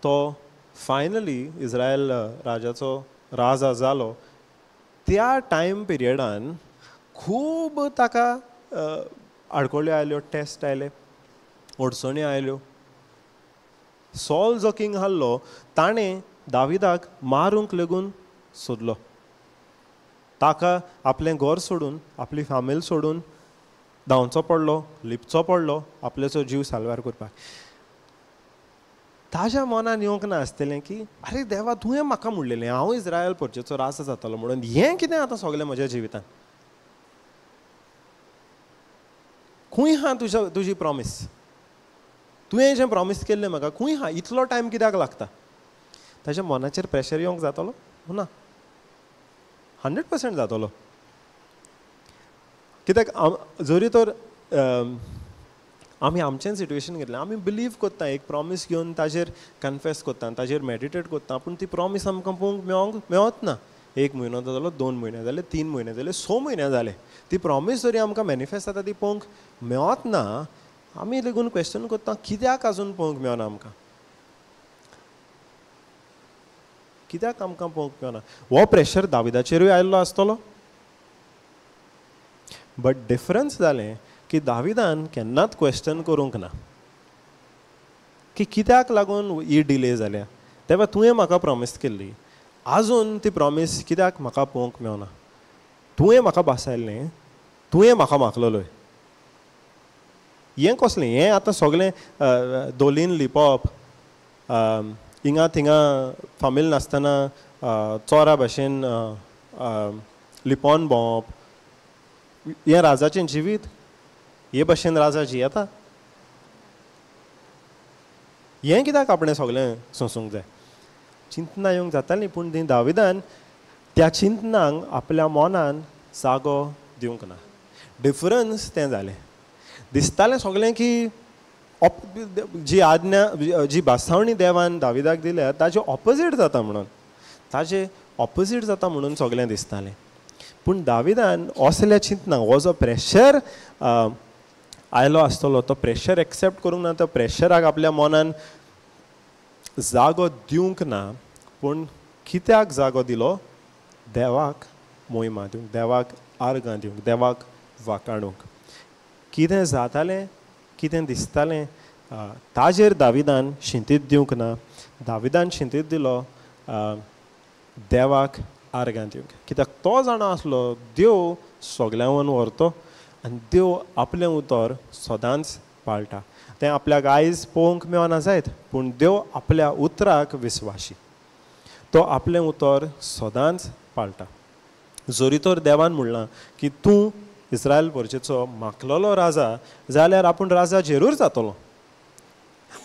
तो फायनली इस्रायल राजाचो राजा जालो, त्या टायम पिरियडान खूब ताका आडकोळ्यो आयल्यो, टेस्ट आयले, अडचण्यो आयल्यो. सॉल जो किंग आहलो ताणें दाविदाक मारूंक लेगून सोदलो. ताका आपलें घर सोडून, आपली फामील सोडून धांवचो पडलो, लिपचो पडलो आपल्याचो जीव साल्वार करपाक. ताज्या मनान येवंक ना आसतलें की अरे देवा तुवें म्हाका म्हणलेलें हांव इस्रायल परजेचो राजा जातलो म्हणून, हें कितें आतां सगलें म्हज्या जिवितान? खंय आहा तुजी प्रॉमीस? तुवें जें प्रॉमीस केल्लें म्हाका खंय आहा? इतलो टायम कित्याक लागता? ताच्या मनाचेर प्रेशर येवंक जातलो ना? 100% जातलो. कित्याक जरी तर आमी आमचें सिट्युएशन घेतलें, आमी बिलीव कोत्ता, एक प्रॉमीस घेवन ताजेर कन्फेस कोत्ता, ताजेर मेडिटेट कोत्ता, पूण ती प्रॉमीस आमकां पळोवंक मेळत ना. 1 म्हयनो जालो, 2 म्हयने जाले, 3 म्हयने जाले, 6 म्हयने जाले, ती प्रॉमीस जरी आमकां मॅनिफेस्ट जाता ती पळोवंक मेळत ना. आमी लेगून क्वेश्चन कोत्ता कित्याक आजून पळोवंक मेळना आमकां? कित्याक आमकां पळोवंक मेळना? हो प्रेशर दाविदाचेरूय आयिल्लो आसतलो, बट डिफरन्स जालें की दाविदान केन्नाच क्वेश्चन करूंक ना की कित्याक लागून ही डिले जाल्या. तेव्हा तुवें म्हाका प्रॉमीस केल्ली, आजून ती प्रॉमीस कित्याक म्हाका पळोवंक मेळना? तुवें म्हाका बासायल्लें, तुवें म्हाका मागलोलोय. हें कसलें? हें आतां सगलें दोलीन लिपप, हिंगा थिंगा फामील नासतना चोरा भाशेन लिपोन भोंवप, हें राजाचें जिवीत? हे भाशेन राजा जियेता? हें कित्याक आपणें सगलें सोंसूंक जाय? चिंतना येवंक जाताली, पूण ती दाविदान त्या चिंतनांक आपल्या मनान जागो दिवंक ना. डिफरन्स तें जालें. दिसतालें सगलें की जी आज्ञा जी बासावणी देवान दाविदाक दिल्या ताजे ऑपोजीट जाता म्हणून ताजे ऑपोजीट जाता म्हणून सगळें दिसतालें. पूण दाविदान असलें चिंतना हो जो प्रेशर आयलो आसतलो तो प्रेशर एक्सेप्ट करूंक ना. तो प्रेशराक आपल्या मनान जागो दिवंक ना. पूण कित्याक जागो दिलो? देवाक मोहिमा दिवंक, देवाक आर्गां दिवंक, देवाक वाखाणूंक. कितें जातालें, कितें दिसतालें ताजेर दाविदान शिंतीत दिवंक ना. दाविदान शिंतीत दिलो देवाक आर्गां दिवंक. कित्याक तो जाणा आसलो देव सगळ्यांवन व्हरतो आनी देव आपलें उतर सदांच पाळटा. तें आपल्याक आयज पळोवंक मेळना जायत पूण देव आपल्या उतराक विस्वाशी. तो आपलें उतर सदांच पाळटा. जोरी तर देवान म्हणलां की तूं इस्रायल परचेचो मागलोलो राजा जाल्यार आपूण राजा जरूर जातलो.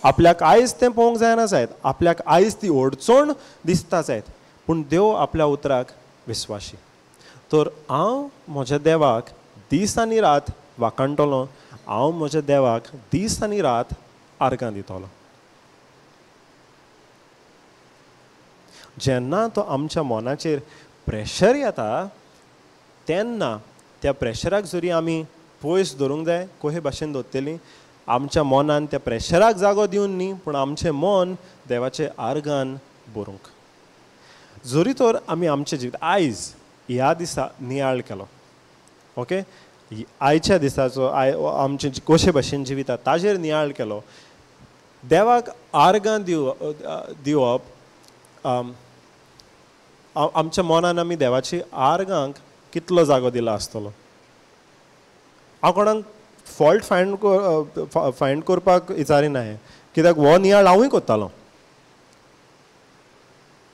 आपल्याक आयज तें पळोवंक जायना जायत, आपल्याक आयज ती अडचण दिसता जायत पूण देव आपल्या उतराक विस्वाशी. तर हांव म्हज्या देवाक दीस आनी रात वाखाणटलो, हांव म्हज्या देवाक दीस आनी रात आर्गां दितलो. जेन्ना तो आमच्या मनाचेर प्रेशर येता तेन्ना त्या प्रेशराक जरी आमी पयस धरूंक जाय, कोहे भाशेन दवरतलीं, आमच्या मनान त्या प्रेशराक जागो दिवन न्ही पूण आमचें मन देवाचे आर्गान भरूंक. जरी तर आमी आमचें जिवीत आयज ह्या दिसा नियाळ केलो, ओके, आयच्या दिसाचो आमचें कशे भाशेन जिविता ताजेर नियाळ केलो, देवाक आर्गां दिवप आमच्या मनान आमी देवाची आर्गांक कितलो जागो दिला आसतलो. हांव कोणाक फॉल्ट फायंड करपाक विचारिना हें, कित्याक हो नियाळ हांवूय कोत्तालो.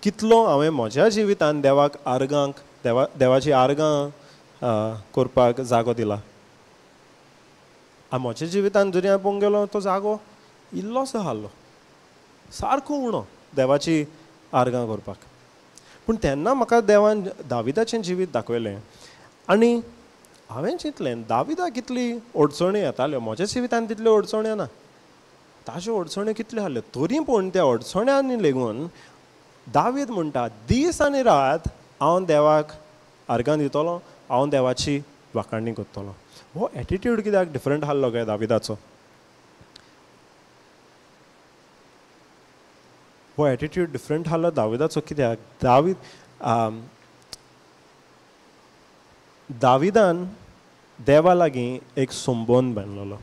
कितलो हांवें म्हज्या जिवितान देवाक आर्गांक देवाची आर्गां करपाक जागो दिला. म्हज्या जिवितान जरी हांव पळोवंक गेलो तो जागो इल्लोसो आसलो, सारको उणो देवाची आर्गां करपाक. पूण तेन्ना म्हाका देवान दाविदाचें जिवीत दाखयलें आनी हांवें चिंतलें दाविदाक कितली अडचणी येताल्यो, म्हज्या जिवितान तितल्यो अडचण्यो ना, ताज्यो अडचण्यो कितल्यो आसल्यो. तरी पूण त्या अडचण्यांनी लेगून दावीद म्हणटा दीस आनी रात हांव देवाक आर्गां दितलो, हांव देवाची वाखाणणी करतलो. हो एटिट्यूड कित्याक डिफरंट आसलो काय दाविदाचो? हो एटिट्यूड डिफरंट आसलो दाविदाचो कित्याक? दाविदान देवा लागीं एक संबंद बांदलेलो.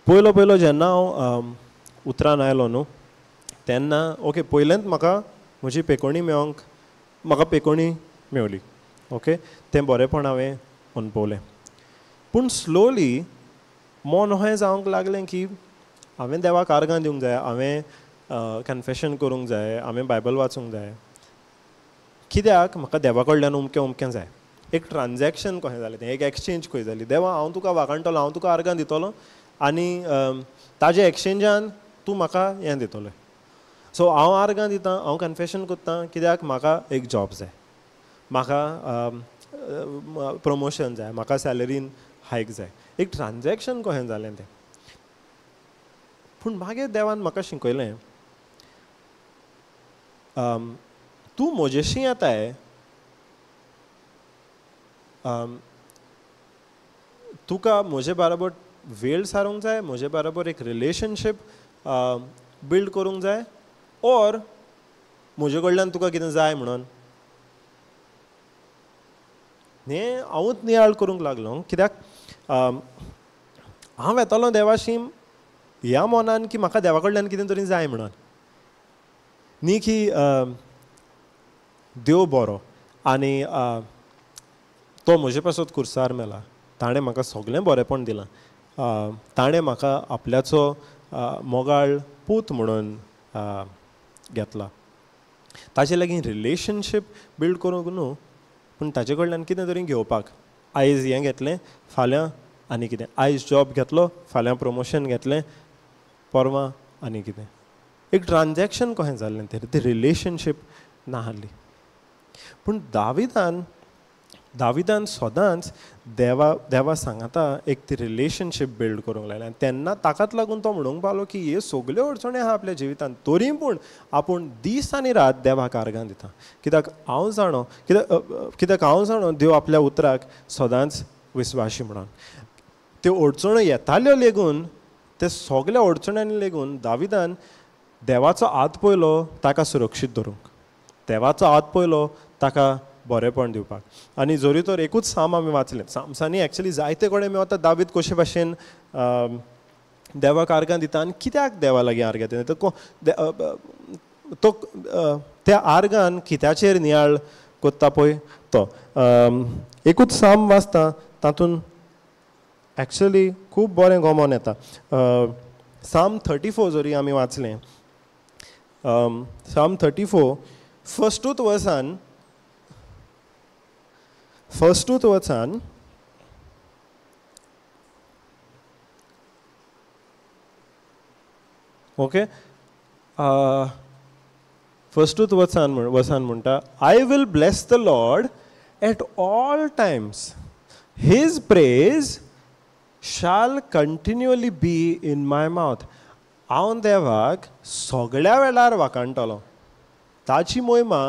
पयलो जेन्ना हांव उतरान आयलो न्हू तेन्ना ओके पयलेंत म्हाका म्हजी पेकोणी मेळोंक म्हाका पेकोणी मेवली, ओके, तें बरेंपण हांवें अणभवलें. पूण स्लोली मन अहें जावंक लागलें की हांवें देवाक आर्गां दिवंक जाय, हांवें कन्फेशन करूंक जाय, हांवें बायबल वाचूंक जाय. कित्याक म्हाका देवा कडल्यान उमकें जाय. एक ट्रान्जॅक्शन कशें जालें तें, एक एक्सचेंज खंय जाली. देवा हांव तुका वाखाणटलो, हांव तुका आर्गां दितलो आनी ताजे एक्सचेंजान तूं म्हाका हें दितलें. सो हांव आर्गां दितां, हांव कन्फेशन करतां कित्याक म्हाका एक जॉब जाय, म्हाका प्रमोशन जाय, म्हाका सॅलरीन हायक जाय. एक ट्रान्जॅक्शन कशें जालें तें. पूण मागीर देवान म्हाका शिकयलें तूं म्हजेशी येताय, तुका म्हजे बरोबर वेळ सारूंक जाय, म्हजे बरोबर एक रिलेशनशीप बिल्ड करूंक जाय, ओर म्हजे कडल्यान तुका कितें जाय म्हणून हें हांवूच नियाळ करूंक लागलो. कित्याक हांव येतालो देवाशी ह्या मनान की म्हाका देवा कडल्यान कितें तरी जाय म्हणून न्ही की देव बरो आनी तो म्हजे पासत खुर्सार मेला, ताणें म्हाका सगळें बरेंपण दिलां, ताणें म्हाका आपल्याचो मोगाळ पूत म्हणून घेतला. ताचे लागीं रिलेशनशीप बिल्ड करूंक न्हू पूण ताचे कडल्यान कितें तरी घेवपाक. आयज हें घेतलें, फाल्यां आनी कितें, आयज जॉब घेतलो, फाल्यां प्रमोशन घेतलें, परवां आनी कितें. एक ट्रान्जॅक्शन कशें जाल्लें तें रिलेशनशीप ना आसली. पूण दाविदान दाविदान सदांच देवा सांगता एक ती रिलेशनशीप बिल्ड करूंक लायलें आनी तेन्ना ताकाच लागून तो म्हणूंक पावलो की हे सगल्यो अडचणी आहा आपल्या जिवितांत तरी पूण आपूण दीस आनी रात देवाक आर्गां दिता कित्याक हांव जाणो देव आपल्या उतराक सदांच विस्वाशी म्हणून त्यो अडचण्यो येताल्यो लेगून ते सगल्या अडचण्यांनी लेगून दाविदान देवाचो हात पयलो ताका सुरक्षीत दवरूंक देवाचो हात पयलो ताका बरेपण दिवपाक आनी जोरी तर एकूच साम आमी वाचलें सामसांनी एक्चुली जायते कडेन मेळटा दावीद कशे भाशेन देवाक आर्गां दिता आनी कित्याक देवा लागीं आर्गां दिता तो त्या आर्गान कित्याचेर नियाळ कोत्ता पळय तो एकूच साम वाचता तातूंत एक्चुली खूब बरें गोमोन येता साम 34 जोरी आमी वाचलें साम 34 फर्स्टूच वर्सान ओके फर्स्टूच वर्सान म्हणटा I will bless the lord at all times his praise shall continually be in my mouth हांव देवाक सगळ्या वेळार वाखाणटलो ताची मोहिमा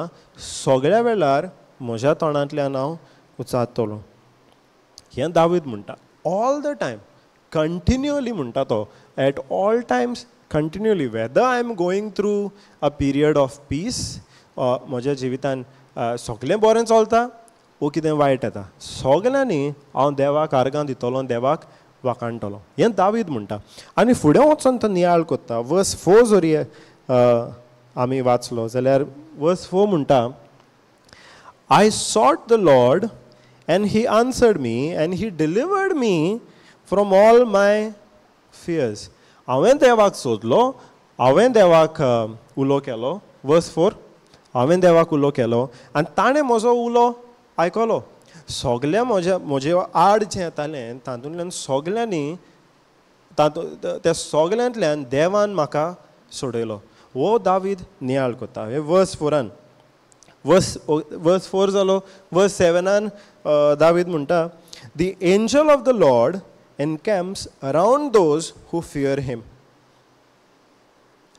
सगळ्या वेळार म्हज्या तोंडांतल्यान हांव उचारतलो हें दावीद म्हणटा ऑल द टायम कंटिन्युअली म्हणटा तो at all times continually whether I am going through a period of peace म्हज्या जिवितान सगळें बरें चलता वो कितें वायट येता सगल्यांनी हांव देवाक आर्गां दितलो देवाक वाखाणटलो हें दावीद म्हणटा आनी फुडें वचून तो नियाळ कोत्ता वर्स 4 जोरी आमी वाचलो जाल्यार वर्स 4 म्हणटा I sought the Lord and he answered me and he delivered me from all my fears. हांवें देवाक सोदलो हांवें देवाक उलो केलो वर्स 4 हांवें देवाक उलो केलो आनी ताणें म्हजो उलो आयकलो सगल्या म्हजे आड जें येतालें तातूंतल्यान सगल्यांनी त्या सगल्यांतल्यान देवान म्हाका सोडयलो हो दावीद नियाळ कोत्ता हे वर्स 4 वर्स 4 जालो वर्स 7 दावीद म्हणटा the angel of the Lord encamps around those who fear him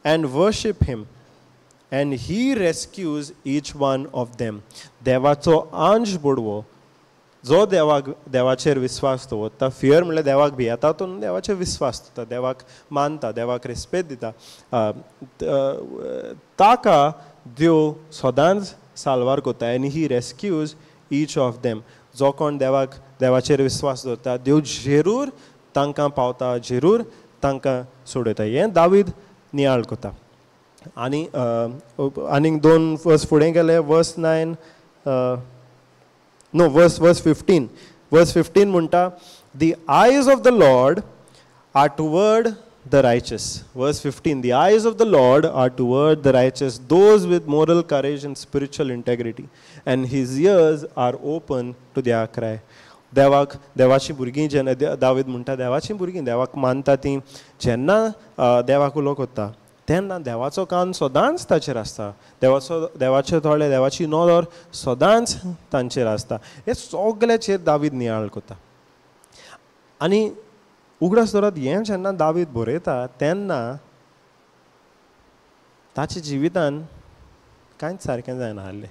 and worship him and he rescues each one of them देवाचो अंश बुडवो जो देवाचेर विस्वास दवरता फियर म्हणल्यार देवाक भियेता तो देवाचेर विस्वास दवरता देवाक मानता देवाक रेस्पेद दिता ताका देव सदांच साल्वार कोता आनी ही रेस्क्यूज ईच ऑफ देम जो कोण देवाचेर विस्वास दवरता देव जरूर तांकां पावता जरूर तांकां सोडयता हें दावीद नियाळ कोता आनी आनीक 2 वर्स फुडें गेले वर्स 9 No, verse 15. Verse 15 munta, the eyes of the Lord are toward the righteous. Verse 15, the eyes of the Lord are toward the righteous, those with moral courage and spiritual integrity. And his ears are open to their cry. देवाची भुरगीं जेन्ना दावीद म्हणटा देवाची भुरगीं देवाक मानता तीं जेन्ना देवाक उलो कोत्ता तेन्ना देवाचो कान सदांच ताचेर आसता देवाचे थोडे देवाची नदर सदांच तांचेर आसता हे सगल्याचेर दावीद नियाळ कोता आनी उगडास धरत हें जेन्ना दावीद बरयता तेन्ना ताच्या जिवितान कांयच सारकें जायना आहलें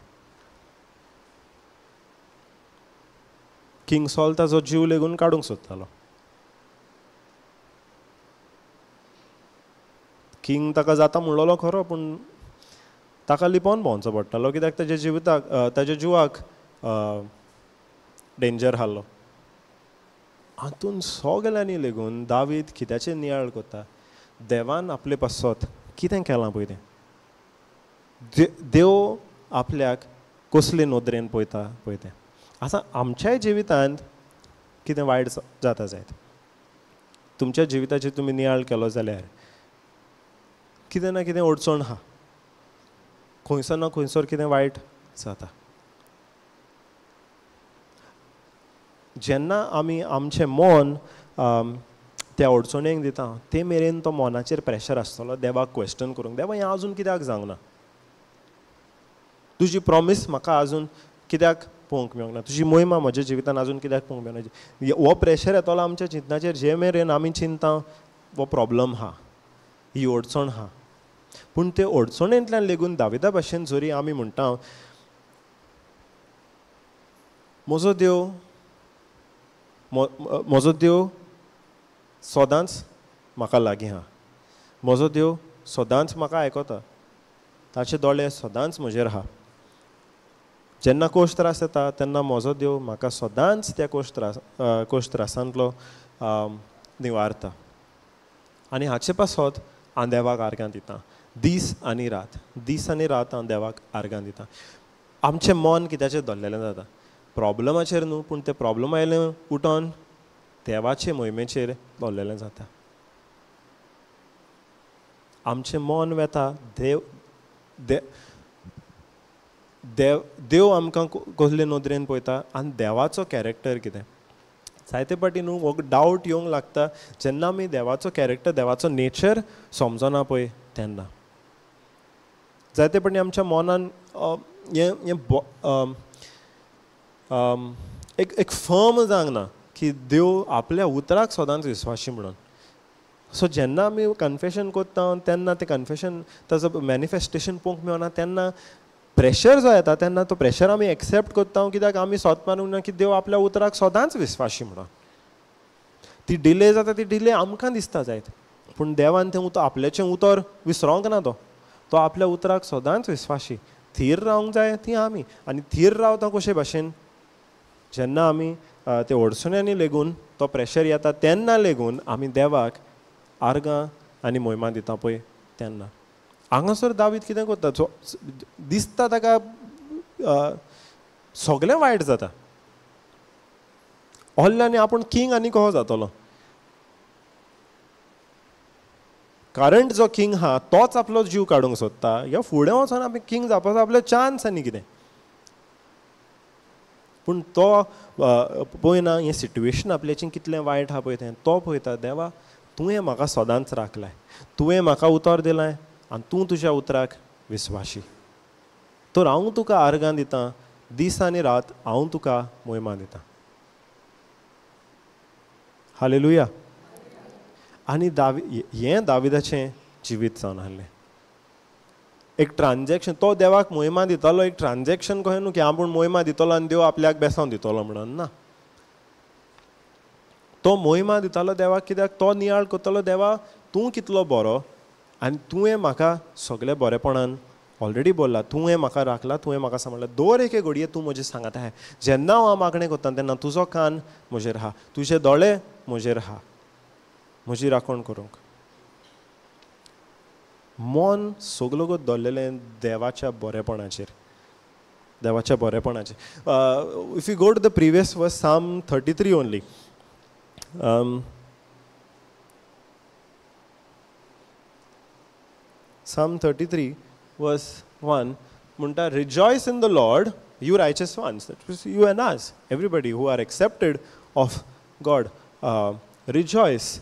किंग सॉल ताचो जीव लेगून काडूंक सोदतालो किंग ताका जाता म्हणलोलो खरो पूण ताका लिपोवन भोंवचो पडटालो कित्याक ताच्या जिवाक डेंजर आहलो हातून सगल्यांनी लेगून दावीद कित्याचें नियाळ कोता देवान आपले पासत कितें केलां पळय तें देव आपल्याक कसले नदरेन पळयता पळय तें आतां आमच्याय जिवितांत कितें वायट जाता जायत तुमच्या जिविताचेर तुमी नियाळ केलो जाल्यार कितें ना कितें अडचण आहा खंयसर ना खंयसर कितें वायट जाता जेन्ना आमी आमचें मन त्या अडचणेक दिता ते मेरेन तो मनाचेर प्रेशर आसतलो देवाक क्वेश्चन करूंक देवा हें आजून कित्याक जावंक ना तुजी प्रॉमीस म्हाका आजून कित्याक पळोवंक मेळना, तुजी मोहिमा म्हज्या जिवितान आजून कित्याक पळोवंक मेळना. हो प्रेशर येतलो आमच्या चिंतनाचेर जे मेरेन आमी चिंता हो प्रॉब्लम आहा, ही अडचण आहा. पूण ते अडचणेंतल्यान लेगून दाविदा भाशेन जरी आमी म्हणटा म्हजो देव सदांच म्हाका लागीं आहा, म्हजो देव सदांच म्हाका आयकता, ताचे दोळे सदांच म्हजेर आहा. जेन्ना कोश त्रास येता तेन्ना म्हजो देव म्हाका सदांच त्या कोश त्रासांतलो निवारता. आनी हाचे पासत हांव देवाक आर्गां दितां दीस आनी रात हांव देवाक आर्गां दितां. आमचें मन कित्याचेर धरलेलें जाता, प्रॉब्लमाचेर न्हू, पूण तें प्रॉब्लम आयलें उठोन देवाचे मोहिमेचेर धरलेलें जाता. आमचें मन वेता देव आमकां कसले नदरेन पळयता आनी देवाचो कॅरेक्टर कितें. जायते फावटी न्हू हो डावट येवंक लागता जेन्ना आमी देवाचो कॅरेक्टर, देवाचो नेचर समजना पळय तेन्ना. जायते फावटी आमच्या मनान एक फर्म जावंक की देव आपल्या उतराक सदांच विस्वाशी म्हणून. सो जेन्ना आमी कन्फेशन करता तेन्ना तें कन्फेशन ताचो मॅनिफेस्टेशन पळोवंक मेळना तेन्ना प्रेशर जो येता तेन्ना तो प्रेशर आमी एक्सेप्ट करता, कित्याक आमी स्वता म्हणून की देव आपल्या उतराक सदांच विस्वाशी म्हणून. ती डिले जाता ती डिले आमकां दिसता जायत, पूण देवान तें आपल्याचें उतर विसरोंक ना. तो आपल्या उतराक सदांच विस्वाशी. थीर रावंक जाय ती आमी, आनी थीर रावता कशे भाशेन जेन्ना आमी ते अडचण्यांनी लेगून तो प्रेशर येता तेन्ना लेगून आमी देवाक आर्गां आनी मोहिमा दिता पळय तेन्ना. हांगासर दावीद कितें करता, दिसता ताका सगळें वायट जाता, ओल्ल्यानी आपूण किंग आनी कसो जातलो. करंट जो किंग आहा तोच आपलो जीव काडूंक सोदता, ह्या फुडें वचोन आमी किंग जावपाचो आपलो चान्स आनी कितें. पूण तो पळयना हें सिट्युएशन आपल्याचें कितलें वायट आहा पळय तें, तो पळयता देवा तुवें म्हाका सदांच राखलाय, तुवें म्हाका उतर दिलाय आनी तूं तुज्या उतराक विस्वाशी. तर हांव तुका आर्गां दितां दीस आनी रात, हांव तुका मोहिमा दितां. हालेलुया. आनी हें दाविदाचें जिवीत जावन आहलें. एक ट्रान्जॅक्शन, तो देवाक मोहिमा दितालो एक ट्रान्जॅक्शन कशें न्हू की आपूण मोहिमा दितलो आनी देव आपल्याक बेसांव दितलो म्हणून ना. तो मोहिमा दितालो देवाक कित्याक तो नियाळ करतलो देवा तूं कितलो बरो आनी तुवें म्हाका सगळें बरेपणान ऑलरेडी बोल्ला, तुवें म्हाका राखला, तुवें म्हाका सांबाळला. दर एके घडये तूं म्हजें सांगात आहाय. जेन्ना हांव मागणें करता तेन्ना तुजो कान म्हजेर आहा, तुजे दोळे म्हजेर आहा, म्हजी राखण करूंक. मन सगळो दवरलेलें देवाच्या बरेपणाचेर, देवाच्या बरेपणाचेर. If you go to the previous verse, Psalm 33 only. Psalm 33 verse 1 म्हणटा, rejoice in the Lord you righteous ones. That means you and us, everybody who are accepted of God, rejoice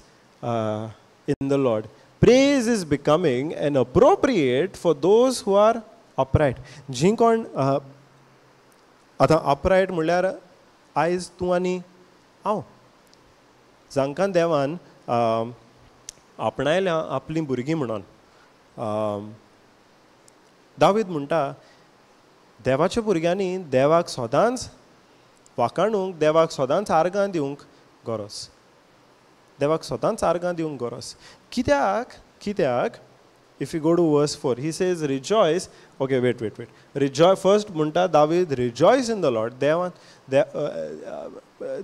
in the Lord. Praise is becoming and appropriate for those who are upright. जी कोण आतां upright म्हणल्यार आयज तूं आनी हांव, जांकां देवान आपणायल्या आपलीं भुरगीं म्हणून. दावीद म्हणटा देवाच्या भुरग्यांनी देवाक सदांच वाखाणूंक, देवाक सदांच आर्गां दिवंक गरज, देवाक सदांच आर्गां दिवंक गरज. कित्याक if you go to verse 4 he says rejoice. Okay, wait rejoice first म्हणटा David rejoice in the Lord.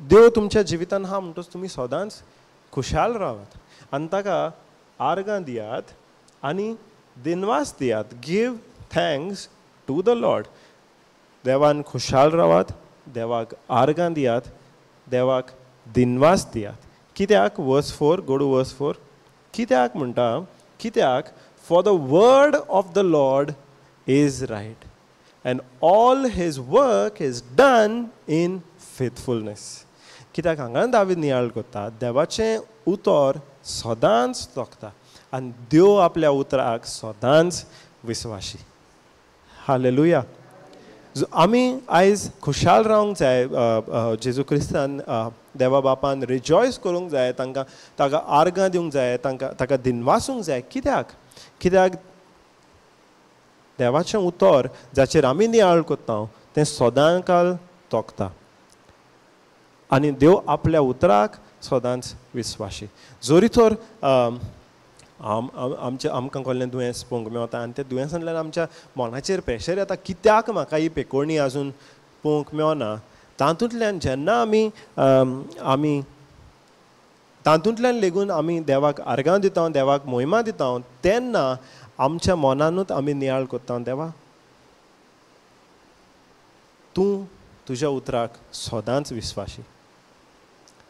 देव तुमच्या जिवितान हा म्हणटच तुमी सदांच खुशाल रावात आनी ताका आर्गां दियात आनी दिनवास दियात. Give thanks to the lord. देवान खुशाल रावात, देवाक आर्गां दियात, देवाक दिनवास दियात. कित्याक? वर्स 4, गो टू वर्स 4. कित्याक म्हणटा, कित्याक for the word of the Lord is right and all his work is done in faithfulness. कित्याक हांगा दावीद नियाळ करता देवाचें उतर सदांच तोखता आनी देव आपल्या उतराक सदांच विस्वाशी. हालेलुया. आमी आयज खुशाल रावंक जाय, जेजू क्रिस्तान देवा बापान रिजॉयस करूंक जाय, ताका आर्गां दिवंक जाय, ताका दिनवासूंक जाय. कित्याक देवाचें उतर जाचेर आमी नियाळ कोत्ता तें सदां काल तोखता आनी देव आपल्या उतराक सदांच विस्वाशी. जोरी तर आमकां कसलें दुयेंस पळोवंक मेवता आनी त्या दुयेंसांतल्यान आमच्या मनाचेर प्रेशर येता, कित्याक म्हाका ही पेकोडणी आजून पळोवंक मेवना. तातूंतल्यान जेन्ना आमी तातूंतल्यान लेगून आमी देवाक आर्गां दिता, देवाक मोहिमा दिता, तेन्ना आमच्या मनानूच आमी नियाळ कोत्ता, देवा तूं तुज्या उतराक सदांच विस्वाशी.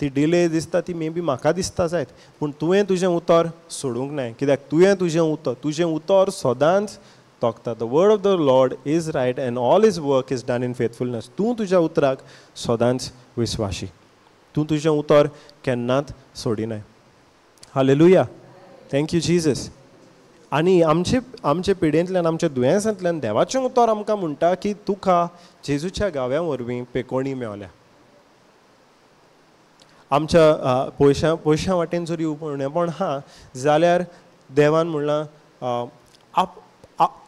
ती डिले दिसता ती मे बी म्हाका दिसता जायत, पूण तुवें तुजें उतर सोडूंक नाय, कित्याक तुवें तुजें उतर सदांच तोखता. The word of the Lord is right and all his work is done in faithfulness. तूं तुज्या उतराक सदांच विस्वाशी, तूं तुजें उतर केन्नाच सोडिनाय. Hallelujah, thank you Jesus. आनी आमचे पिडेंतल्यान, आमच्या दुयेंसांतल्यान देवाचें उतर आमकां म्हणटा की तुका जेजूच्या गाव्या वरवीं पेकोणी मेवल्या. आमच्या पयशां वाटेन जरी उणेपण आहा जाल्यार देवान म्हणलां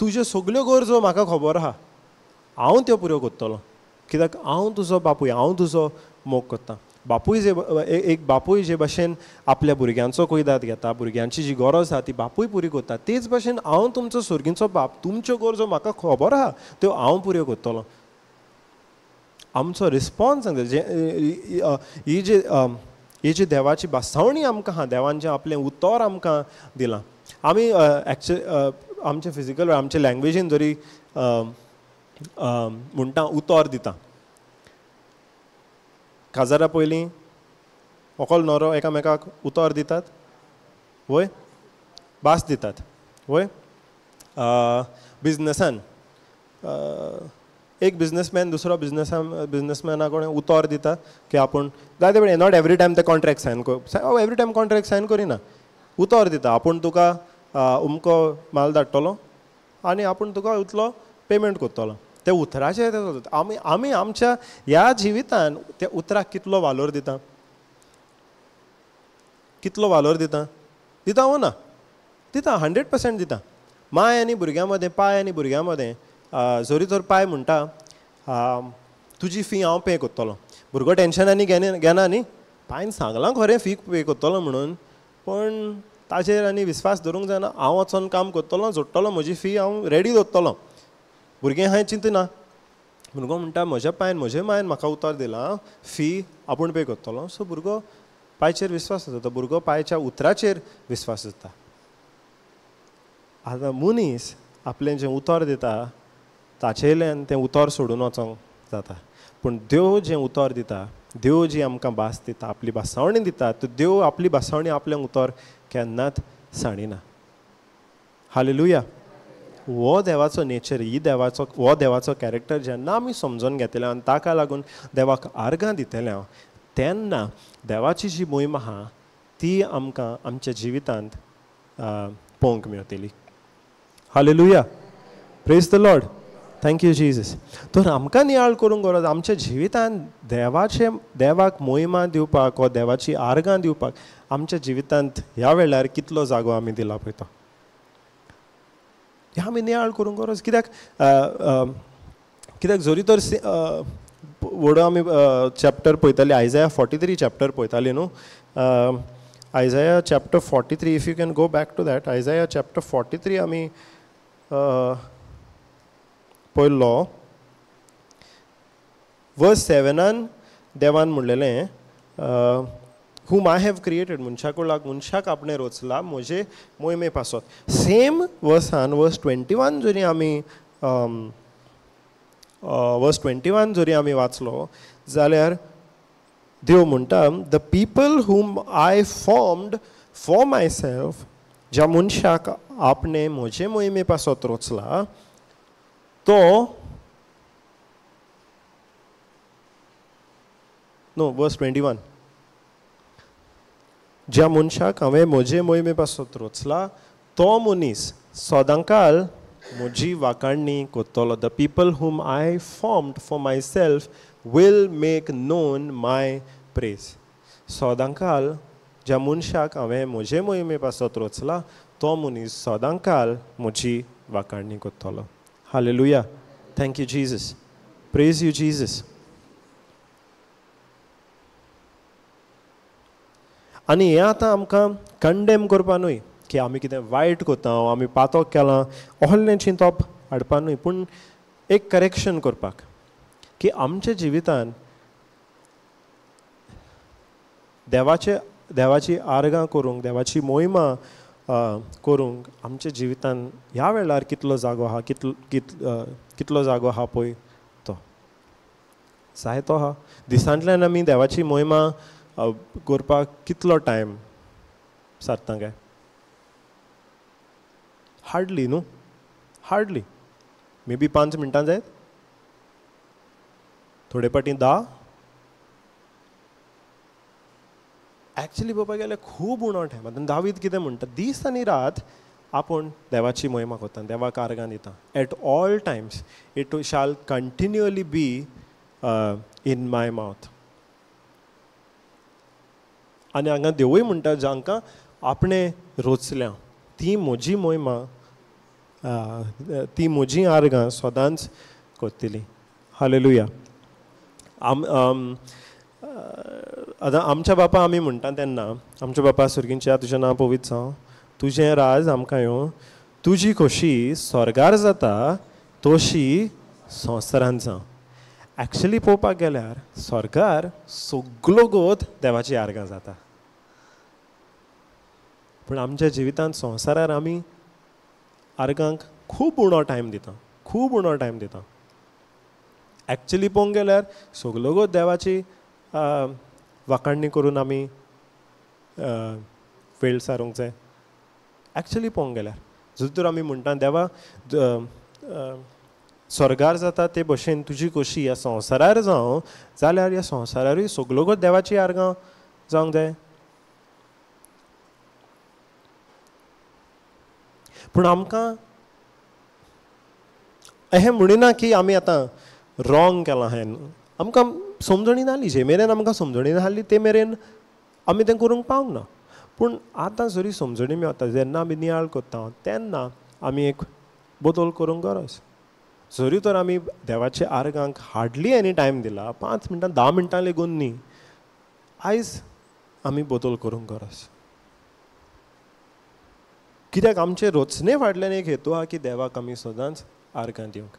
तुज्यो सगल्यो गरजो म्हाका खबर आहा, हांव त्यो पुरो कोत्तलो, कित्याक हांव तुजो बापूय, हांव तुजो मोग कोत्ता. बापूय एक बापूय जे भाशेन आपल्या भुरग्यांचो कुयदाद घेता, भुरग्यांची जी गरज आहा ती बापूय पुरी कोत्ता, तेच भाशेन हांव तुमचो सुर्गीचो बाप, तुमच्यो गरजो म्हाका खबर आहा त्यो हांव पुऱ्यो कोत्तलो. आमचो रिस्पॉन्स ही जी देवाची बासावणी आमकां आहा, देवान जें आपलें उतर आमकां दिलां. आमी आमचे फिजिकल आमचे लँग्वेजीन जरी म्हणटा उतर दिता, काजारा पयलीं व्हंकल न्हवरो एकामेकाक उतर दितात, वय भास दितात, वय बिजनसान एक बिजनसमॅन दुसरो बिजनसमॅना कडेन उतर दिता की आपूण जायते वेळेन, नॉट एवरी टायम ते contract sign every time contract sign करिना, उतर दिता आपूण तुका उमको माल धाडटलो आनी आपूण तुका इतलो पेमेंट कोत्तलो. ते उतराचे आमी आमच्या ह्या जिवितान त्या उतराक कितलो वालोर दिता, कितलो वालोर दिता हो ना, दिता 100% दिता. माय आनी भुरग्यां मदें, पाय आनी भुरग्यां मदें जोरी तर पाय म्हणटा तुजी फी हांव पे कोत्तलो, भुरगो टेंशनांनी घेना न्ही, पायन सांगलां खरें फी पे कोत्तलो म्हणून, पण ताचेर आनी विस्वास धरूंक जायना. हांव वचोन काम कोत्तलो, जोडटलो, म्हजी फी हांव रेडी दवरतलो. भुरगें हांवें चिंता ना, भुरगो म्हणटा म्हज्या मायन म्हाका उतर दिलां, फी आपूण पे कोत्तलो. सो भुरगो पायचेर विस्वास जाता, भुरगो पायच्या उतराचेर विस्वास जाता. आतां मनीस आपलें जें उतर दिता ताचेल्यान तें उतर सोडून वचोंक जाता, पूण देव जें उतर दिता, देव जी आमकां भास दिता, आपली भासावणी दिता, तो देव आपली भासावणी आपलें उतर केन्नाच साणिना. हालेलुया. हो देवाचो नेचर, हो देवाचो कॅरेक्टर जेन्ना आमी समजून घेतले आनी ताका लागून देवाक आर्गां दितले तेन्ना देवाची जी मोहीम आहा ती आमकां आमच्या जिवितांत पळोवंक मेळटली. Hallelujah, praise the Lord, thank you Jesus. तर आमकां नियाळ करूंक गरज आमच्या जिवितांत देवाक मोहिमा दिवपाक वा देवाची आर्गां दिवपाक आमच्या जिवितांत ह्या वेळार कितलो जागो आमी दिला पळय तो ह्या आमी नियाळ करूंक गरज. कित्याक जोरी तर व्हडलो आमी चॅप्टर पळयताली, आयजाया 43 चॅप्टर पळयताली न्हू. Isaiah chapter 43, if you can go back to that. Isaiah chapter 43 आमी पळयल्लो. वर्स 7 देवान म्हणलेलें whom I have created, मनशाक आपणे रचला म्हजे मोहिमे पासत. सेम वर्सान वर्स 21 जरी आमी वाचलो जाल्यार देव म्हणटा the people whom I formed for myself, ज्या मनशाक आपणे म्हजे मोहिमे पासत रचला तो नो वर्स 21 ज्या मनशाक हांवें म्हजे मोहिमे पासत रचला तो मनीस सदांकाल म्हजी वाखाणणी कोत्तलो. The people whom I formed for myself will make known my praise. सोदांकाल ज्या मनशाक हांवें म्हजे मोहिमे पासत रचला तो मनीस सोदांकाल म्हजी वाखाणणी कोत्तलो. Hallelujah. Thank you Jesus. Praise you Jesus. आनी हें आतां आमकां कंडेम करपा न्हय की आमी कितें वायट कोत्ता आमी पातक केलां ohलें चिंतप हाडपा न्हय, पूण एक करेक्शन करपाक की आमच्या जिवितान देवाची आर्गां करूंक, देवाची मोहिमा करूंक आमच्या जिवितान ह्या वेळार कितलो जागो आहा, कितलो जागो आहा पळय तो जाय तो आहा. दिसांतल्यान आमी देवाची मोहिमा करपाक कितलो टायम सारता काय? हार्डली न्हू, हार्डली मे बी 5 मिनटां जायत, थोडे पाटी 10. एक्चुअली पळोवपाक गेल्यार खूब उणो टायम. आतां दावीद कितें म्हणटा, दीस आनी रात आपूण देवाची मोहिमा करता, देवाक आर्गां दिता. एट ऑल टायम्स इट शाल continually be in my mouth. आनी हांगा देवूय म्हणटा जांकां आपणें रोचल्या ती म्हजी मोहिमा, ती म्हजी आर्गां सदांच कोत्तली. हालेलुया. आतां आमच्या बापा आमी म्हणटा तेन्ना आमच्या बापा सुर्गींच्या तुजें नांव पवित्र जावं, तुजें राज आमकां येवं, तुजी खोशी स्वर्गार जाता तशी संवसारांत जावं. एक्चुअली पळोवपाक गेल्यार स्वर्गार सगळो गोत देवाची आर्गां जाता, पूण आमच्या जिवितांत संवसारार आमी आर्गांक खूब उणो टायम दिता, खूब उणो टायम दिता. एक्चुअली पळोवंक गेल्यार सगळो गोत देवाची वाखाणणी करून आमी वेळ सारूंक जाय. एक्चुअली पळोवंक गेल्यार जर तर आमी म्हणटा देवा स्वर्गार जाता ते भशेन तुजी खोशी ह्या संवसारार जावं, जाल्यार ह्या संवसारारूय सगळो गोत देवाची आर्गां जावंक जाय. पूण आमकां अहें म्हणिना की आमी आतां रॉंग केलां. हें आमकां समजणी नाहली, जे मेरेन आमकां समजणी नाहली ते मेरेन आमी तें करूंक पावंक ना. पूण आतां जरी समजणी मेळटा, जेन्ना आमी नियाळ कोत्ता तेन्ना आमी एक बदल करूंक गरज. जरी तर आमी देवाच्या आर्गांक हार्डली एनी टायम दिला, 5 मिनटां 10 मिनटां लेगून न्ही, आयज आमी बदल करूंक गरज. कित्याक आमचे रोचणे फाटल्यान एक हेतू आहा की देवाक आमी सदांच आर्गां दिवंक,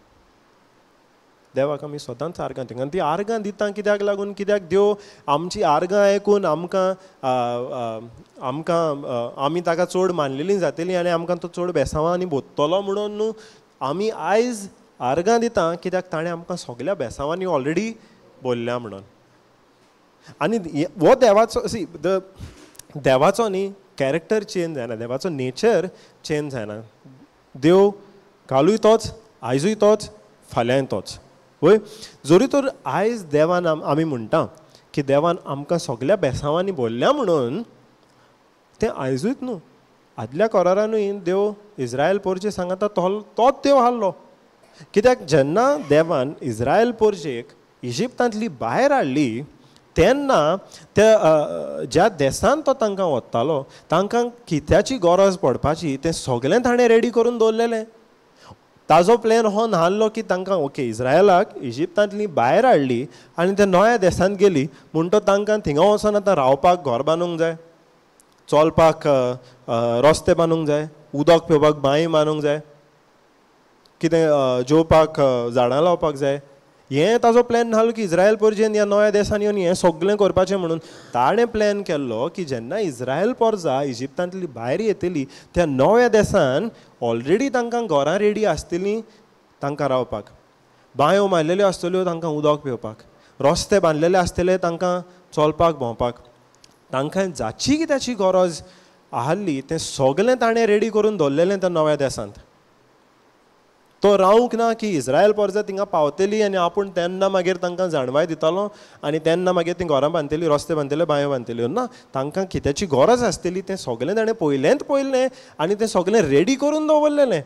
देवाक आमी सदांच आर्गां दिवंक. आनी ती आर्गां दिता कित्याक लागून, कित्याक देव आमची आर्गां आयकून आमी ताका चड मानलेलीं जातलीं आनी आमकां तो चड बेसांवांनी बोत्तलो म्हणून न्हू, आमी आयज आर्गां दिता कित्याक ताणें आमकां सगल्या बेसांवांनी ऑलरेडी बोल्ल्या म्हणून. आनी हो देवाचो देवाचो न्ही कॅरेक्टर चेंज जायना, देवाचो नेचर चेंज जायना. देव कालूय तोच, आयजूय तोच, फाल्यांय तोच. वय जरी तर आयज देवान आमी म्हणटा की देवान आमकां सगल्या बेसांवांनी बोल्ल्या म्हणून, तें आयजूच न्हू, आदल्या करारानूय देव इस्रायल पोरचे सांगता तोच देव आहलो. कित्याक जेन्ना देवान इस्रायल पोरचेक इजिप्तांतली भायर हाडली तेन्ना त्या ज्या देशांत तो तांकां व्हरतालो तांकां कित्याची गरज पडपाची तें सगलें ताणें रेडी करून दवरलेलें. ताजो प्लॅन हो नाहलो की तांकां ओके इस्रायलाक इजिप्तांतली भायर हाडली आनी ते नव्या देशांत गेली म्हणटो तांकां थिंगा वचोन आतां रावपाक घर बांदूंक जाय, चलपाक रस्ते बांदूंक जाय, उदक पिवपाक बांय बांदूंक जाय, कितें जेवपाक झाडां लावपाक जाय. हें ताजो प्लॅन नाहलो की इस्रायल पोरजेन ह्या नव्या देशांत येवन हें सगलें करपाचें म्हणून. ताणें प्लॅन केल्लो की जेन्ना इस्रायल पोरजां इजिप्तांतली भायर येतलीं त्या नव्या देशांत ऑलरेडी तांकां घरां रेडी आसतलीं तांकां रावपाक, बांयो मारलेल्यो आसतल्यो तांकां उदक पिवपाक, रस्ते बांदलेले आसतले तांकां चलपाक भोंवपाक. तांकां जाची कित्याची गरज आहली तें सगलें ताणें रेडी करून दवरलेलें त्या नव्या देशांत. तो रावूंक ना की इस्रायल पोरजां थिंगा पावतलीं आनी आपूण तेन्ना मागीर तांकां जाणवाय दितालो आनी तेन्ना मागीर तीं घरां बांदतलीं, रस्ते बांदतले, बांयो बांदतल्यो. ना, तांकां कित्याची गरज आसतली तें सगलें ताणें पयलेंच पयलें आनी तें सगलें रेडी करून दवरलेलें.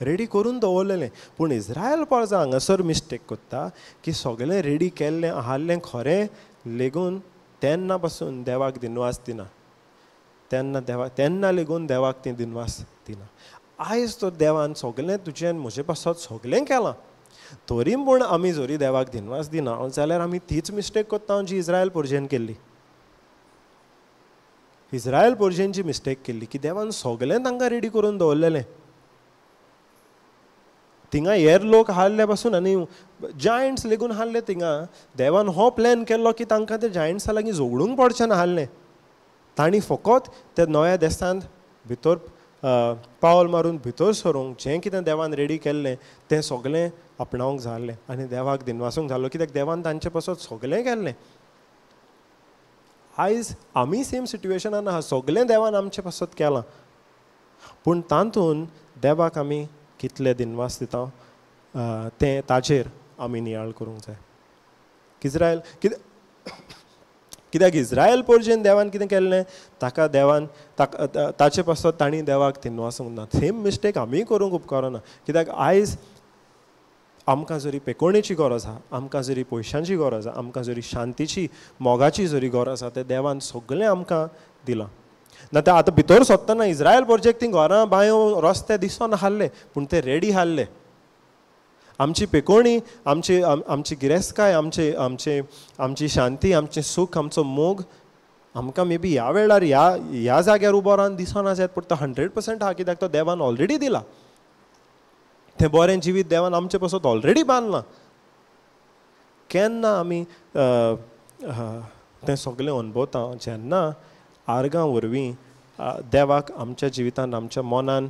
रेडी करून दवरलेलें. पूण इस्रायल पोरसां हांगासर मिस्टेक कोत्ता की सगळें रेडी केल्लें आहाल्लें खरें लेगून तेन्ना पासून देवाक दिनवास दिना. तेन्ना लेगून देवाक ती दिनवास दिना. आयज तर देवान सगळें तुजें म्हजे पासत सगळें केलां, तरी पूण आमी जरी देवाक दिनवास दिना जाल्यार आमी तीच मिस्टेक कोत्ता जी इस्रायल पोरजेन केल्ली. इस्रायल पोरजेंची मिस्टेक केल्ली की देवान सगळें तांकां रेडी करून दवरलेलें. थिंगा हेर लोक हाल्ले पासून आनी जायंट्स लेगून हाल्ले थिंगा देवान हो प्लॅन केल्लो की तांकां ते जायंट्सा लागीं झगडूंक पडचें ना हाल्लें. तांणी फकत ते नव्या देसांत भितर पावल मारून भितर सरूंक जें कितें देवान रेडी केल्लें तें सगळें आपणावंक जाल्लें आनी देवाक दिनवासूंक जालो, कित्याक देवान तांचे पासत सगळें केल्लें. आयज आमी सेम सिट्युएशनान आहा, सगळें देवान आमचे पासत केलां, पूण तातूंत देवाक आमी कितले दिनवास दिता तें ताचेर आमी नियाळ करूंक जाय. कित्याक इस्रायल पोरजेन देवान कितें केल्लें ताका देवान ताचे पासत तांणी देवाक दिनवासूंक ना. सेम मिस्टेक आमी करूंक उपकारना. कित्याक आयज आमकां जरी पेकोणेची गरज आहा, आमकां जरी पयशांची गरज आहा, आमकां जरी शांतीची मोगाची जरी गरज आहा, तें देवान सगळें आमकां दिलां. ना ते आतां भितर सोदतना इस्रायल पोरजेक ती घरां बांयो रस्ते दिसोन हाल्ले, पूण ते रेडी हाल्ले. आमची पेकोणी, आमची गिरेस्तकाय, आमची शांती, आमचें सूख, आमचो मोग आमकां मे बी ह्या वेळार ह्या जाग्यार उबो रावन दिसना जायत, पूण तो 100% आहा. कित्याक तो देवान ऑलरेडी दिला. तें बरें जिवीत देवान आमचे पासत ऑलरेडी बांदलां. केन्ना आमी तें सगळें अणभवता जेन्ना आर्गां वरवीं देवाक आमच्या जिवितांत, आमच्या मनान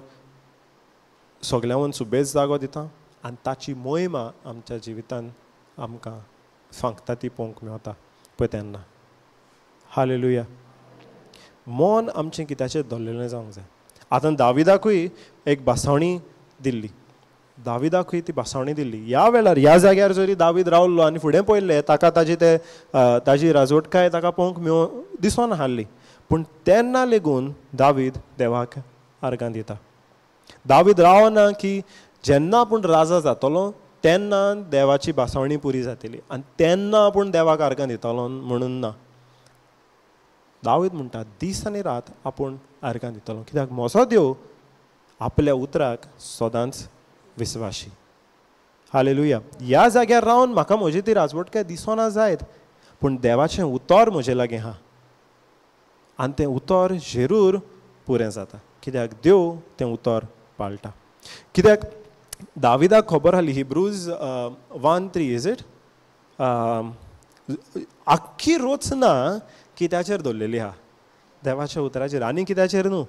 सगळ्यांवन सुबेज जागो दिता आनी ताची मोहिमा आमच्या जिवितांत आमकां सांगता ती पळोवंक मेवता पळय तेन्ना. हालेलुया. मन आमचें कित्याचेर दवरलेलें जावंक जाय. आतां दाविदाकूय एक बासावणी दिल्ली, दाविदाकूय ती बासावणी दिल्ली. ह्या वेळार ह्या जाग्यार जरी दावीद रावल्लो आनी फुडें पळयलें ताका ताजी राजवटकाय ताका पळोवंक दिसोन हाल्ली, पूण तेन्ना लेगून दावीद देवाक आर्गां दिता. दावीद रावना की जेन्ना आपूण राजा जातलो तेन्ना देवाची बासावणी पुरी जातली आनी तेन्ना आपूण देवाक आर्गां दितलो म्हणून ना. दावीद म्हणटा दीस आनी रात आपूण आर्गां दितलो, कित्याक म्हजो देव आपल्या उतराक सदांच विस्वाशी. हालेलुया. ह्या जाग्यार रावन म्हाका म्हजी ती राजवटकाय दिसोना जायत, पूण देवाचें उतर म्हजे लागीं आहा आनी तें उतर जरूर पुरें जाता, कित्याक देव तें उतर पाळटा. कित्याक दाविदाक खबर आसली, हिब्रूज 1:3 इज इट, आख्खी रचना कित्याचेर दवरलेली आहा, देवाच्या उतराचेर, आनी कित्याचेर न्हू,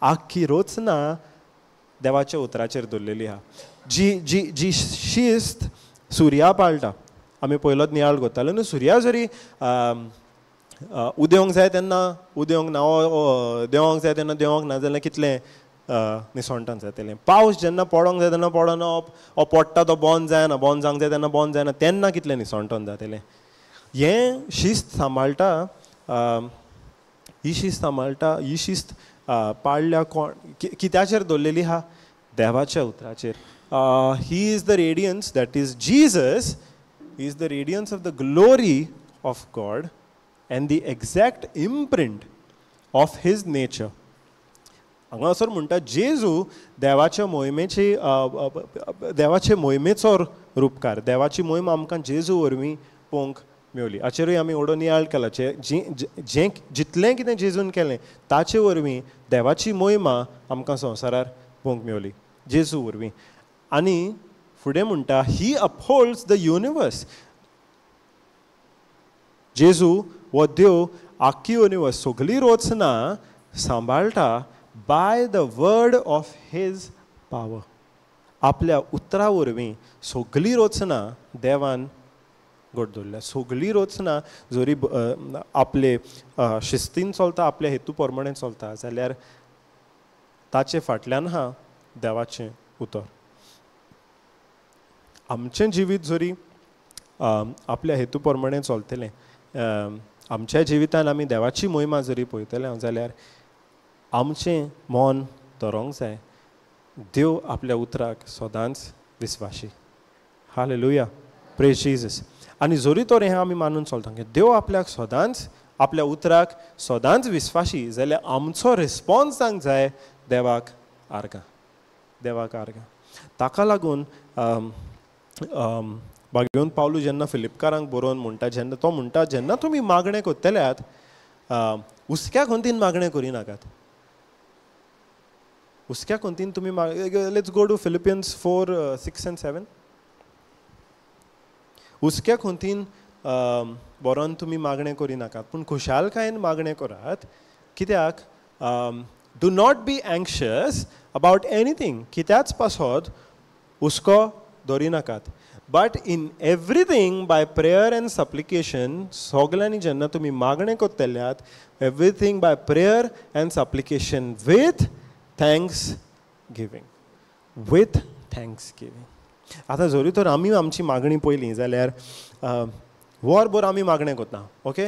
आख्खी रचना देवाच्या उतराचेर दवरलेली आहा. जी शिस्त सुर्या पाळटा, आमी पयलोच नियाळ करताले न्हू, सुर्या जरी उदेंवंक जाय तेन्ना उदेंवंक ना, देंवोंक जाय तेन्ना देंवोंक ना, जाल्यार कितलें निसोणटान जातलें. पावस जेन्ना पडोंक जाय तेन्ना पडना, पडटा तो बंद जायना, बंद जावंक जाय तेन्ना बंद जायना, तेन्ना कितलें निसोणटान जातलें. हें शिस्त सांबाळटा, ही शिस्त पाळल्या कोण, कित्याचेर दवरलेली आहा, देवाच्या उतराचेर. He is the radiance, that is Jesus is the radiance of the glory of God and the exact imprint of his nature. हांगासर म्हणटा जेजू देवाच्या मोहिमेचो रूपकार, देवाची मोहीम आमकां जेजू वरवीं पळोवंक मेवली. हाचेरूय आमी ओडो नियाळ केला, जें जितलें कितें जेजून केलें ताचे वरवीं देवाची मोहिमा आमकां संवसारार पळोवंक मेवली जेजू वरवीं. आनी फुडें म्हणटा ही अपहोल्ड्स द युनिवर्स. जेजू वो देव आख्खी युनिवर्स, सगळी रचना सांबाळटा by the word of his power. आपल्या उतरा वरवीं सगळी रचना देवान घट दवरल्या. सगळी रचना जरी आपले शिस्तीन चलता, आपल्या हेतू प्रमाणे चलता, जाल्यार ताचे फाटल्यान आहा देवाचें उतर. आमचें जिवीत जरी आपल्या हेतू प्रमाणे चलतलें, आमच्या जिवितान आमी देवाची मोहिमा जरी पळयतले जाल्यार आमचें मन धरोंक जाय देव आपल्या उतराक सदांच विस्वाशी. Hallelujah, praise Jesus. आनी जोरी तोर हें आमी मानून चलता की देव आपल्याक सदांच आपल्या उतराक सदांच विस्वाशी, जाल्यार आमचो रिस्पॉन्स जावंक जाय देवाक आर्गां, देवाक आर्गां. ताका लागून भाग्यवंत पावलू जेन्ना फिलिपकारांक बरोवन म्हणटा, जेन्ना तो म्हणटा जेन्ना तुमी मागणें कोत्तेल्यात उस्क्या खोंतीन मागणें करिनाकात. उस्क्या खोंतीन तुमी लेट्स गो टू फिलिपियन्स 4:6-7. उस्क्या खोंतीन बरोवन तुमी मागणें करिनाकात पूण खुशालकायेन मागणें करात. कित्याक do not be anxious about anything, कित्याच पासत हुस्को दवरिनाकात. But in everything by prayer and supplication, सगल्यांनी जेन्ना तुमी मागणें कोत्तेल्यात everything by prayer and supplication with thanks giving, with thanks giving. आतां जोरी तर आमी आमची मागणी पयली जाल्यार वरभर आमी मागणें कोत्ता. ओके,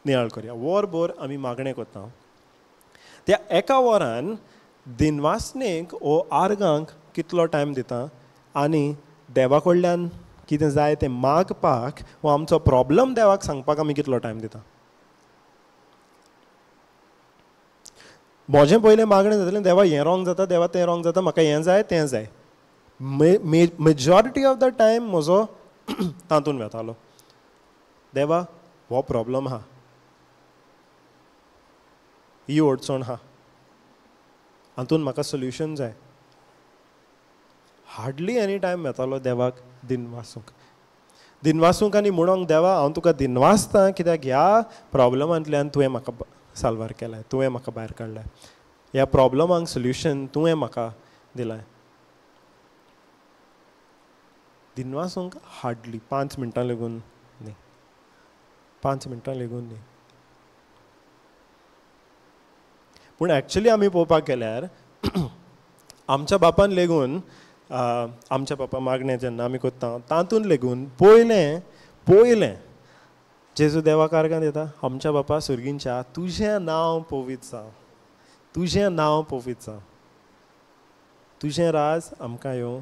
नियाळ करया. वरभर आमी मागणें कोत्ता. त्या एका वरान दिनवासनेक ओ आर्गांक कितलो टायम दिता आनी देवा कडल्यान कितें जाय तें मागपाक वो आमचो प्रॉब्लम देवाक सांगपाक आमी कितलो टायम दिता. म्हजें पयलें मागणें जातालें देवा हें रॉंग जाता, देवा तें रॉंग जाता, म्हाका हें जाय तें जाय. मेजॉरिटी ऑफ द टायम म्हजो तातूंत वेतालो. देवा हो प्रॉब्लम आहा, ही अडचण आहा, हातूंत म्हाका सोल्युशन जाय. हार्डली एनी टायम येतालो देवाक दिनवासूंक आनी म्हणोंक देवा हांव तुका दिनवासतां कित्याक ह्या प्रॉब्लमांतल्यान तुवें म्हाका साल्वार केलाय, तुवें म्हाका भायर काडलाय, ह्या प्रॉब्लमांक सोल्युशन तुवें म्हाका दिलाय. दिनवासूंक हार्डली 5 मिनटां लेगून न्ही, 5 मिनटां लेगून न्ही. पूण एक्चुली आमी पळोवपाक गेल्यार आमच्या बापान लेगून आमच्या बापा मागणें जेन्ना आमी कोत्ता तातूंत लेगून पयलें जेजू देवाक आर्गां दिता. आमच्या बापा सुर्गींच्या तुजें नांव पवीत जावं, तुजें नांव पवीत जावं, तुजें राज आमकां येवं,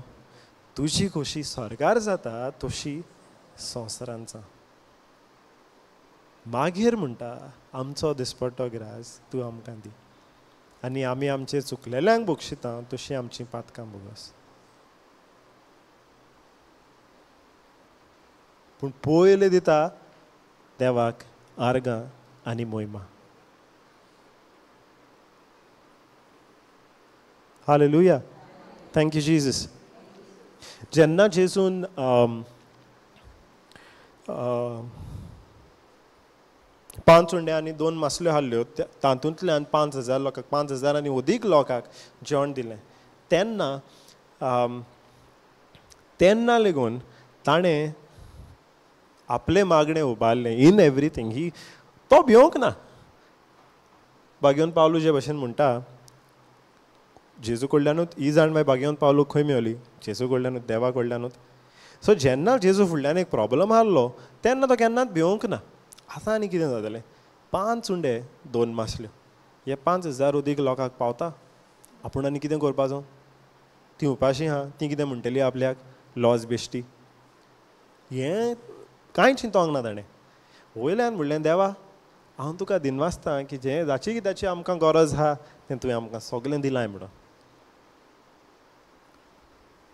तुजी खोशी स्वर्गार जाता तशी संवसारांत जावं. मागीर म्हणटा आमचो दिसपट्टो ग्रास तूं आमकां दी आनी आमी आमचे चुकलेल्यांक बक्षिता तशीं आमचीं पातकां बोगस. पूण पयलें दिता देवाक आर्गां आनी मोहिमा. Hallelujah, thank you Jesus. जेन्ना जेजून 5 उंडे आनी 2 मासल्यो हाडल्यो तातूंतल्यान 5,000 लोकांक, 5,000 आनी अदीक लोकांक जेवण दिलें, तेन्ना लेगून ताणें आपले मागणें उबारलें इन एवरीथींग. तो भिवंक ना. भाग्यवंत पावलू जे भशेन म्हणटा जेजू कडल्यानूच ही जाण मागीर भाग्यवंत पावलू खंय मेवली, जेजू कडल्यानूच, देवा कडल्यानूच. सो जेन्ना जेजू फुडल्यान एक प्रॉब्लम आहलो तेन्ना तो केन्नाच भिवंक ना. आतां आनी कितें जातालें, 5 उंडे 2 मासल्यो हे 5,000 अदीक लोकांक पावता. आपूण आनी कितें करपाचो, ती उपाशी आहा, ती कितें म्हणटली आपल्याक लॉज बेश्टी, हें कांय चिंतोंक ना ताणें. वयल्यान म्हणलें देवा हांव तुका दिनवासतां की जें जाची कित्याची आमकां गरज आहा तें तुवें आमकां सगलें दिलाय म्हणून.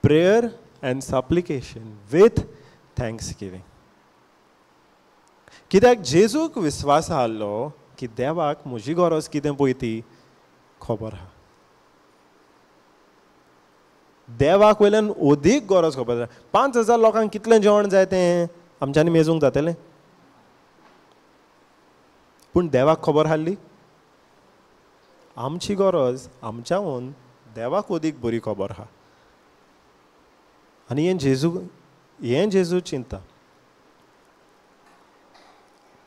Prayer and supplication with thanks giving. कित्याक जेजूक विस्वास आहलो की देवाक म्हजी गरज कितें पळय ती खबर आहा. देवाक वयल्यान अदीक गरज खबर आसा. 5,000 लोकांक कितलें जेवण जाय तें आमच्यांनी मेजूंक जातलें, पूण देवाक खबर आसली आमची गरज आमच्याहून देवाक अदीक बरी खबर आहा. आनी हें जेजू चिंता.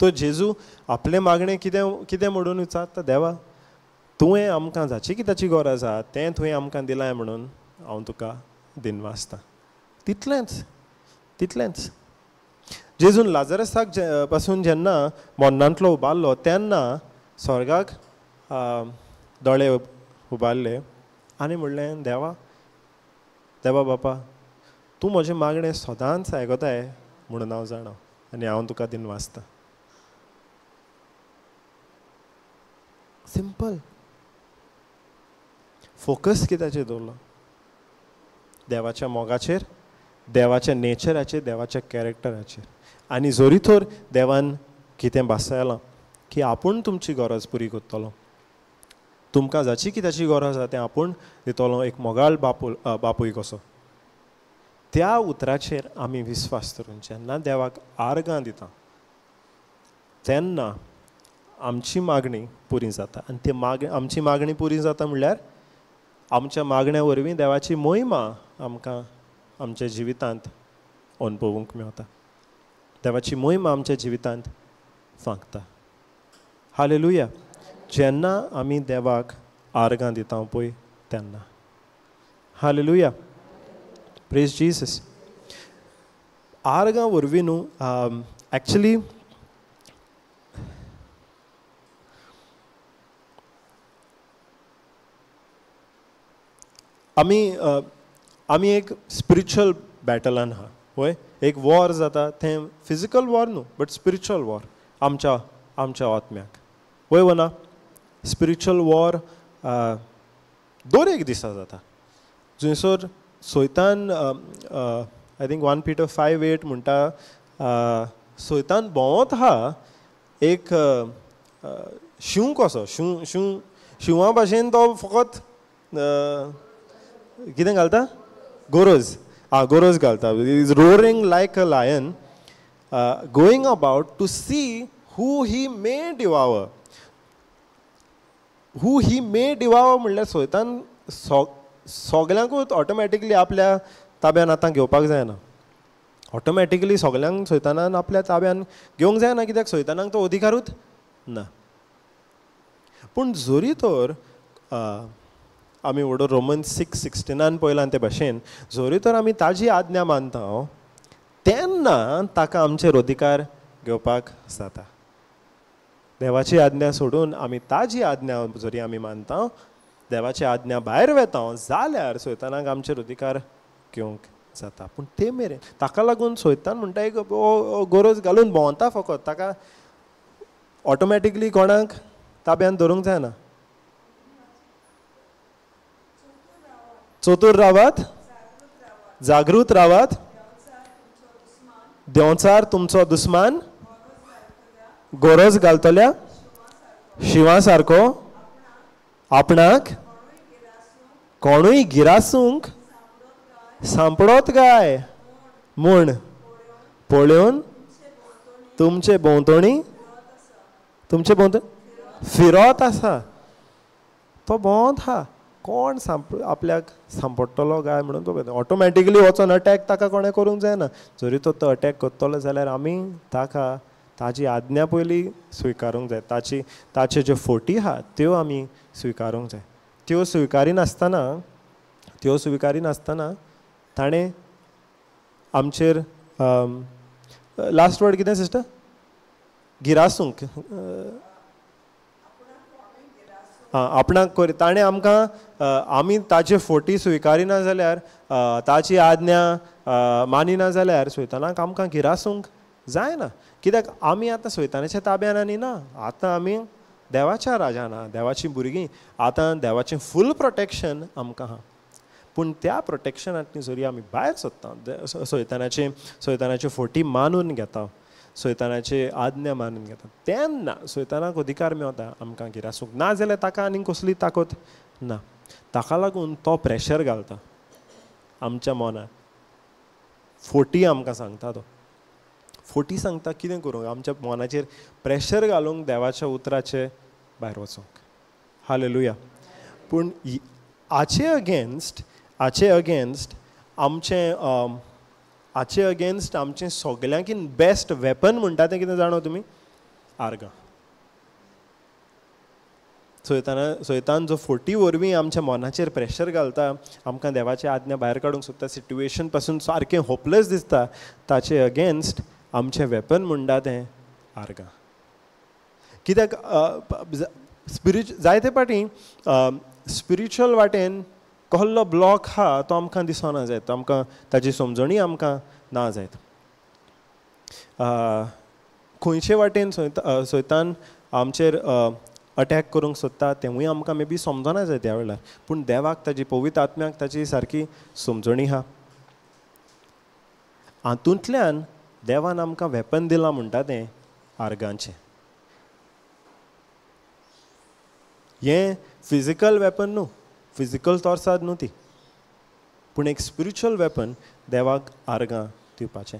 तो जेजू आपले मागणें कितें म्हणून विचारता, देवा तुवें आमकां जाची कित्याची गरज आहा तें तुवें आमकां दिलाय म्हणून हांव तुका दिनवासतां. तितलेंच. जेजून लाजरसाक पासून जेन्ना मोन्नांतलो उबारलो तेन्ना स्वर्गाक दोळे उबारले आनी म्हणलें देवा देवा बापा तूं म्हजें मागणें सदांच आयकताय म्हणून हांव जाणा आनी हांव तुका दिन वाचतां. सिंपल. फोकस कित्याचेर दवरलो? देवाच्या मोगाचेर, देवाच्या नेचराचेर, देवाच्या कॅरेक्टराचेर. आनी जोरी तर देवान कितें बासयलां की आपूण तुमची गरज पुरी करतलो, तुमकां जाची कित्याची गरज आसा तें आपूण दितलो, एक मोगाळ बापूय कसो. त्या उतराचेर आमी विस्वास धरून जेन्ना देवाक आर्गां दिता तेन्ना आमची मागणी पुरी जाता. आनी ती आमची मागणी पुरी जाता म्हणल्यार आमच्या मागण्या वरवीं देवाची मोहिमा आमकां आमच्या जिवितांत अणभवूंक मेळटा. देवाची मोहिमा आमच्या जिवितांत सांगता. हालेलुया. जेन्ना आमी देवाक आर्गां दिता पळय तेन्ना. हालेलुया. Praise Jesus. आर्गां वरवीं न्हू एक्चुली आमी एक स्पिरिच्युअल बॅटलान आहा वय. एक वॉर जाता तें फिजिकल वॉर न्हू बट स्पिरिच्युअल वॉर आमच्या आत्म्याक वय वना. स्पिरिच्युअल वॉर दर एक दिसा जाता जंयसर सैतान आय थिंक 1 Peter 5:8 म्हणटा सैतान भोंवत आहा एक शिव कसो. शिवा भाशेन तो फकत कितें घालता? गोरोज. गोरोज घालता. Is roaring like a lion going about to see who he may devour. Who he may devour म्हणल्यार सैतान सगल्यांकूच ऑटोमॅटिकली आपल्या ताब्यान आतां घेवपाक जायना. ऑटोमॅटिकली सगल्यांक सैतानान आपल्या ताब्यान घेवंक जायना कित्याक सैतानाक तो अधिकारूच ना. पूण जोरी तर आमी वडो रोमन 6:16 पळयलां ते भाशेन जोरी तर आमी ताजी आज्ञा मानता तेन्ना ताका आमचेर अधिकार घेवपाक जाता. देवाची आज्ञा सोडून आमी ताजी आज्ञा जरी आमी मानता, देवाची आज्ञा भायर वेता जाल्यार सैतानाक आमचेर अधिकार घेवंक जाता. पूण ते मेरेन ताका लागून सैतान म्हणटा एक गरज घालून भोंवता फकत. ताका ऑटोमॅटिकली कोणाक ताब्यान धरूंक जायना. चतूर रावात, जागृत रावात, देंवचार तुमचो दुस्मान गरज घालतल्या शिवा सारको आपणाक कोणूय गिरासूंक सांपडोत काय म्हूण पळोवन तुमचे भोंवतणी फिरत आसा. तो भोंवत आहा कोण आपल्याक सांपडटलो काय म्हणून तो ऑटोमॅटिकली वचोन अटॅक ताका कोणें करूंक जायना. जरी तो अटॅक करतलो जाल्यार आमी ताका ताजी आज्ञा पयली स्विकारूंक जाय. ताचे ज्यो फोटी आहा त्यो आमी स्विकारूंक जाय. त्यो स्विकारिनासतना ताणें आमचेर लास्ट वर्ड कितें सिस्टर? गिरासूंक आपणाक कर. ताणें आमकां आमी ताचे फोटी स्विकारिना जाल्यार ताची आज्ञा मानिना जाल्यार सैतानाक आमकां गिरासूंक जायना. कित्याक आमी आतां सैतानाच्या ताब्यान आनी ना. आतां आमी देवाच्या राजान आहा, देवाची भुरगीं. आतां देवाचें फूल प्रोटेक्शन आमकां आहा. पूण त्या प्रोटेक्शनांतली जरी आमी भायर सरता सैतानाचे फोटी मानून घेता, सैतानाचे आज्ञा मानून घेता, तेन्ना सैतानाक अधिकार मेळटा आमकां गिरासूंक. ना जाल्यार ताका आनीक कसली ताकद ना. ताका लागून तो प्रेशर घालता आमच्या मनार. फोटी आमकां सांगता तो. फोटी सांगता कितें करूंक? आमच्या मनाचेर प्रेशर घालूंक देवाच्या उतराचे भायर वचूंक. हालेलुया. पूण हाचे अगेन्स्ट आमचें सगल्यांकीन बेस्ट वेपन म्हणटा तें कितें जाणो तुमी? आर्गां. सैतान जो फोटी वरवीं आमच्या मनाचेर प्रेशर घालता, आमकां देवाची आज्ञा भायर काडूंक सोदता, सिट्युएशन पासून सारकें होपलेस दिसता, ताचे अगेन्स्ट आमचें वेपन म्हणटा तें आर्गां. कित्याक जायते पाटी स्पिरिच्युअल वाटेन कसलो ब्लॉक हा तो आमकां दिसना जायत, आमकां ताची समजणी आमकां ना जायत. खंयचे वाटेन सैतान आमचेर अटॅक करूंक सोदता तेवूय आमकां मे बी समजना जाय त्या वेळार, पूण देवाक ताची पवित्र आत्म्याक ताची सारकी समजणी आहा. हातूंतल्यान देवान आमकां वेपन दिलां म्हणटा तें आर्गांचें. हें फिजिकल वेपन न्हू, फिजिकल तोरसाद न्हू ती, पूण एक स्पिरिच्युअल वेपन देवाक आर्गां दिवपाचें.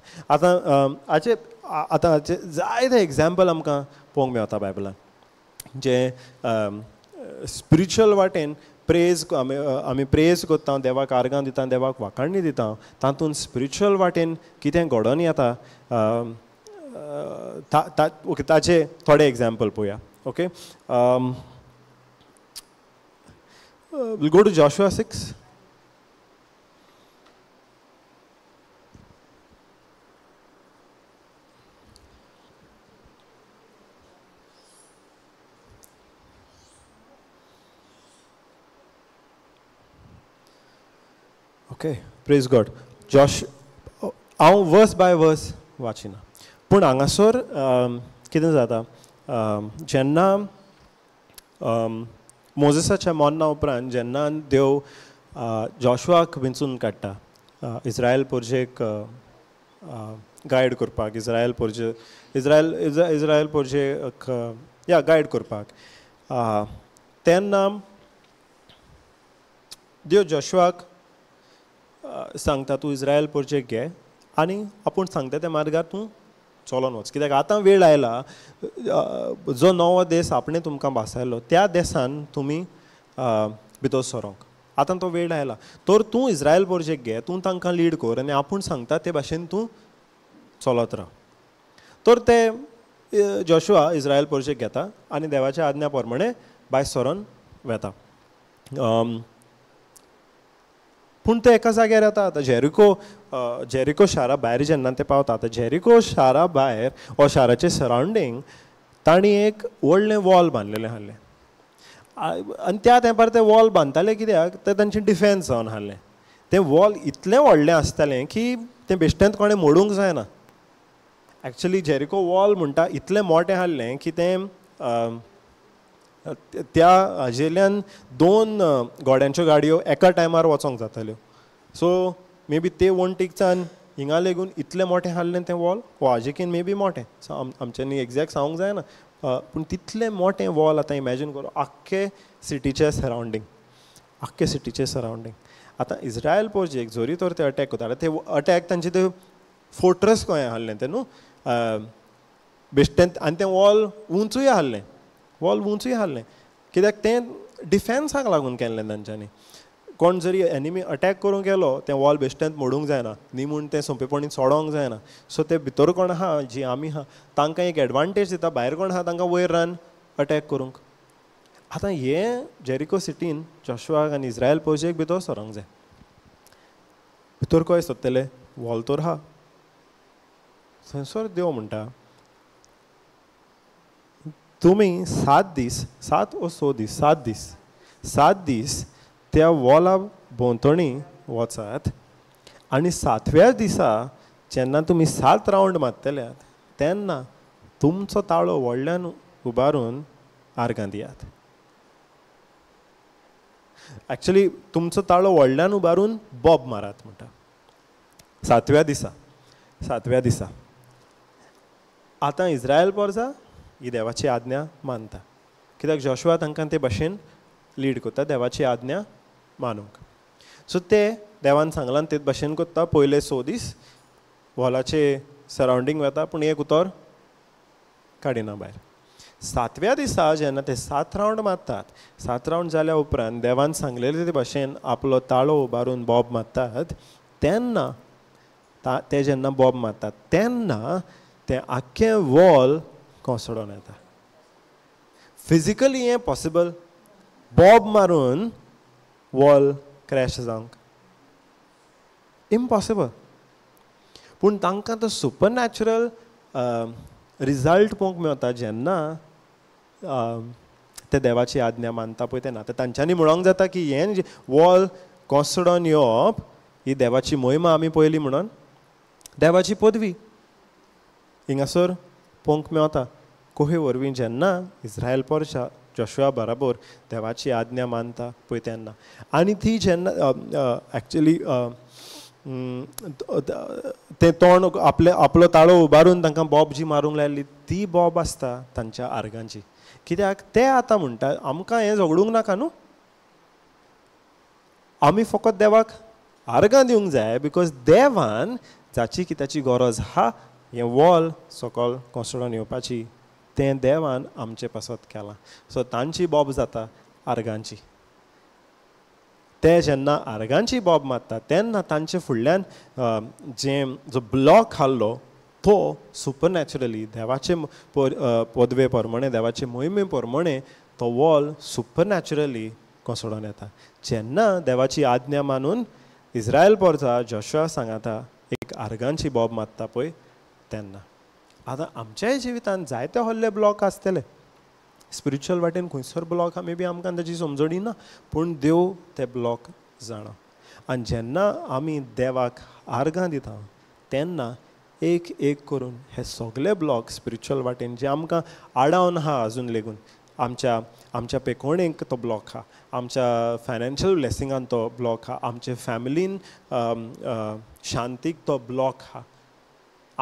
आतां जायते एग्जाम्पल आमकां पळोवंक मेवता बायबलान, जे स्पिरिच्युअल वाटेन प्रेज आमी प्रेज करता, देवाक आर्गां दिता, देवाक वाखाणणी दिता, तातूंत स्पिरिच्युअल वाटेन कितें घडोवन येता ओके ताचे थोडे एग्जाम्पल पळोवया. Okay, we'll go to Joshua 6. Okay, praise God. हांव वर्स बाय वर्स वाचिना, पूण हांगासर कितें जाता, जेन्ना मोजेसाच्या मरना उपरांत जेन्ना देव जॉशुआक वेंचून काडटा इस्रायल पोरजेक गायड करपाक, इस्रायल पोरजेक गायड करपाक, तेन्ना देव जॉशुआक सांगता तूं इस्रायल पोरजेक घे आनी आपूण सांगता त्या मार्गार तूं चलोन वच, कित्याक आतां वेळ आयला जो नवो देश आपणें तुमकां भासायलो त्या देशान तुमी भितर सरोंक. आतां तो वेळ आयला, तर तूं इस्रायल पोरजेक घे, तूं तांकां लीड कर आनी आपूण सांगता ते भाशेन तूं चलत राव. तर ते जॉशुआ इस्रायल पोरजेक घेता आनी देवाच्या आज्ञा प्रमाणे भायर सरोन वेता. पूण ते एका जाग्यार येता. आतां जेरिको शारा भायर जेन्ना ते पावता, आतां जेरिको शारा भायर वा शाराचे सरावंडींग तांणी एक व्हडलें वॉल बांदलेलें आसलें, आनी त्या तेंपार ते वॉल बांदताले कित्याक ते तांचें डिफेन्स जावन आसलें. तें वॉल इतलें व्हडलें आसतालें की तें बेश्टेंत कोणें मोडूंक जायना. एक्चुली जेरिको वॉल म्हणटा इतलें मोटें आसलें की तें त्या हाजेल्यान 2 घोड्यांच्यो गाडयो एका टायमार वचोंक जाताल्यो. सो मे बी ते वणटीकच्यान हिंगा लेगून इतलें मोटें आसलें तें वॉल, वा हाजेकीन मे बी मोटें, आमच्यांनी एग्जॅक्ट सांगूंक जायना, पूण तितलें मोटें वॉल. आतां इमॅजीन करूं आख्खे सिटीचें सरावंडींग. आतां इस्रायल पोरजेक जोरी तर ते अटॅक करता, ते अटॅक तांचें तें फोर्ट्रस खंय आसलें तें न्हू बेश्टेंत, आनी तें वॉल उंचूय आसलें, कित्याक तें डिफेन्साक लागून केल्लें तांच्यांनी. कोण जरी एनिमी अटॅक करूंक गेलो तें वॉल बेश्टेंत मोडूंक जायना न्ही म्हूण तें सोंपेपणी सोडोंक जायना. सो ते भितर कोण आहा जी आमी आहा तांकां एक एडवांटेज दिता, भायर कोण आहा तांकां वयर रावन अटॅक करूंक. आतां हे जेरिको सिटीन जॉशुआक आनी इस्रायल पोरजेक भितर सरोंक जाय. भितर खंय सोदतले, वॉल तर आहा. थंयसर देव म्हणटा तुमी 7 दीस त्या वॉला भोंवतणी वचात आनी 7व्या दिसा जेन्ना तुमी 7 रावंड मारतल्यात तेन्ना तुमचो ताळो व्हडल्यान उबारून आर्गां दियात. एक्चुली तुमचो ताळो व्हडल्यान उबारून बॉब मारात म्हणटा 7व्या दिसा. आतां इस्रायल पोरजा ही देवाची आज्ञा मानता, कित्याक जॉशुआ तांकां ते भाशेन लीड करता देवाची आज्ञा मानूंक. सो ते देवान सांगलां ते भाशेन करता. पयले 6 दीस वॉलाचे सरावंडींग वता, पूण एक उतर काडिना भायर. 7व्या दिसा जेन्ना ते 7 रावंड मारतात, 7 रावंड जाल्या उपरांत देवान सांगलेले ते भाशेन आपलो ताळो उबारून बॉब मारतात, तेन्ना ते जेन्ना बॉब मारतात तेन्ना तें आख्खें वॉल कोसळोन येता. फिजिकली हें पॉसिबल, बॉब मारून वॉल क्रॅश जावंक इम्पॉसिबल. पूण तांकां तो सुपरनॅचरल रिजल्ट पळोवंक मेवता जेन्ना ते देवाची आज्ञा मानता पळय तेन्ना. तांच्यांनी म्हणोंक जाता की हें वॉल कोसडोन येवप ही देवाची मोहिमा आमी पळयली म्हणून देवाची पदवी हिंगासर पळोवंक मेवता कोहे वरवीं जेन्ना इस्रायल परचा जोशुआ बराबर देवाची आज्ञा मानता पळय तेन्ना आनी ती जेन्ना एक्चुली ते तोंड आपलो ताळो उबारून तांकां बॉब जी मारूंक लायली ती बॉब आसता तांच्या आर्गांची कित्याक ते आतां म्हणटा आमकां हें झगडूंक नाका न्हू आमी फकत देवाक आर्गां दिवंक जाय बिकॉज देवान जाची कित्याची गरज आहा हें वॉल सकयल कोसळून येवपाची तें देवान आमचे पासत केलां सो तांची बॉब जाता आर्गांची ते जेन्ना आर्गांची बॉब मारता तेन्ना तांचे फुडल्यान जो ब्लॉक आहलो तो सुपरनॅचुरली देवाचे पदवे प्रमाणे देवाचे मोहिमे प्रमाणे तो वॉल सुपरनॅचुरली कोसळून येता जेन्ना देवाची आज्ञा मानून इस्रायल परचा जोशुआ सांगाता एक आर्गांची बॉब मारता पळय तेन्ना आतां आमच्याय जिवितांत जायते व्हडले ब्लॉक आसतले स्पिरिच्युअल वाटेन खंयसर ब्लॉक आहा मे बी आमकां ताची समजणी ना पूण देव ते ब्लॉक जाणा आनी जेन्ना आमी देवाक आर्गां दिता तेन्ना एक एक करून हे सगळे ब्लॉक स्पिरिच्युअल वाटेन जे आमकां आडावन आहा आजून लेगून आमच्या पेकोणेक तो ब्लॉक आहा आमच्या फायनान्शियल ब्लेसिंगान तो ब्लॉक आहा आमचे फॅमिलीन शांतीक तो ब्लॉक आहा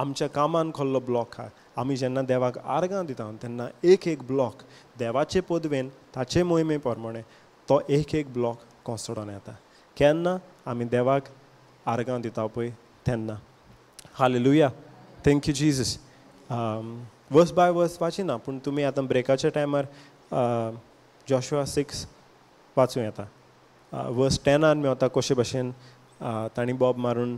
आमच्या कामान कसलो ब्लॉक आहा आमी जेन्ना देवाक आर्गां दिता तेन्ना एक एक ब्लॉक देवाचे पदवेन ताचे मोहिमे प्रमाणे तो एक एक ब्लॉक कोसळून येता केन्ना आमी देवाक आर्गां दिता पळय तेन्ना हालेलुया थँक्यू जीजस वर्स बाय वर्स वाचिना पूण तुमी आतां ब्रेकाच्या टायमार जोशुआ 6 वाचूं येता वर्स 10 मेवता कशे भशेन तांणी बॉब मारून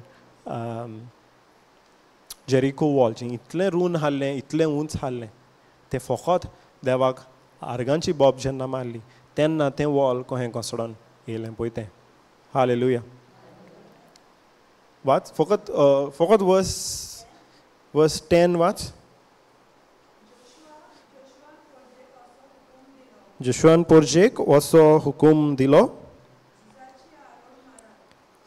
जेरिको वॉल जें इतलें रून हाल्लें इतलें उंच हाल्लें तें फकत देवाक आर्गांची बॉब जेन्ना मारली तेन्ना तें वॉल कहें कोसळोन येयलें पळय तें हालेलुया वाच फकत वर्स 10 वाच जोशुआन पोरजेक असो हुकूम दिलो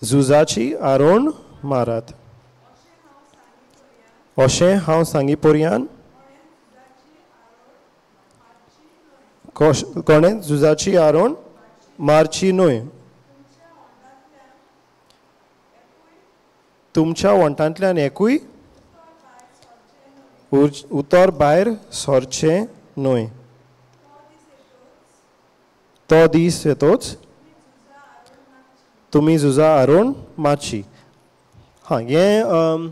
झुजाची आरोण मारात अशें हांव सांगी पर्यान कोणें झुजाची आरोण मारची न्हय तुमच्या वंटांतल्यान एकूय उतर भायर सरचें न्हय तो दीस येतोच तुमी झुजा आरोण मारची हां हें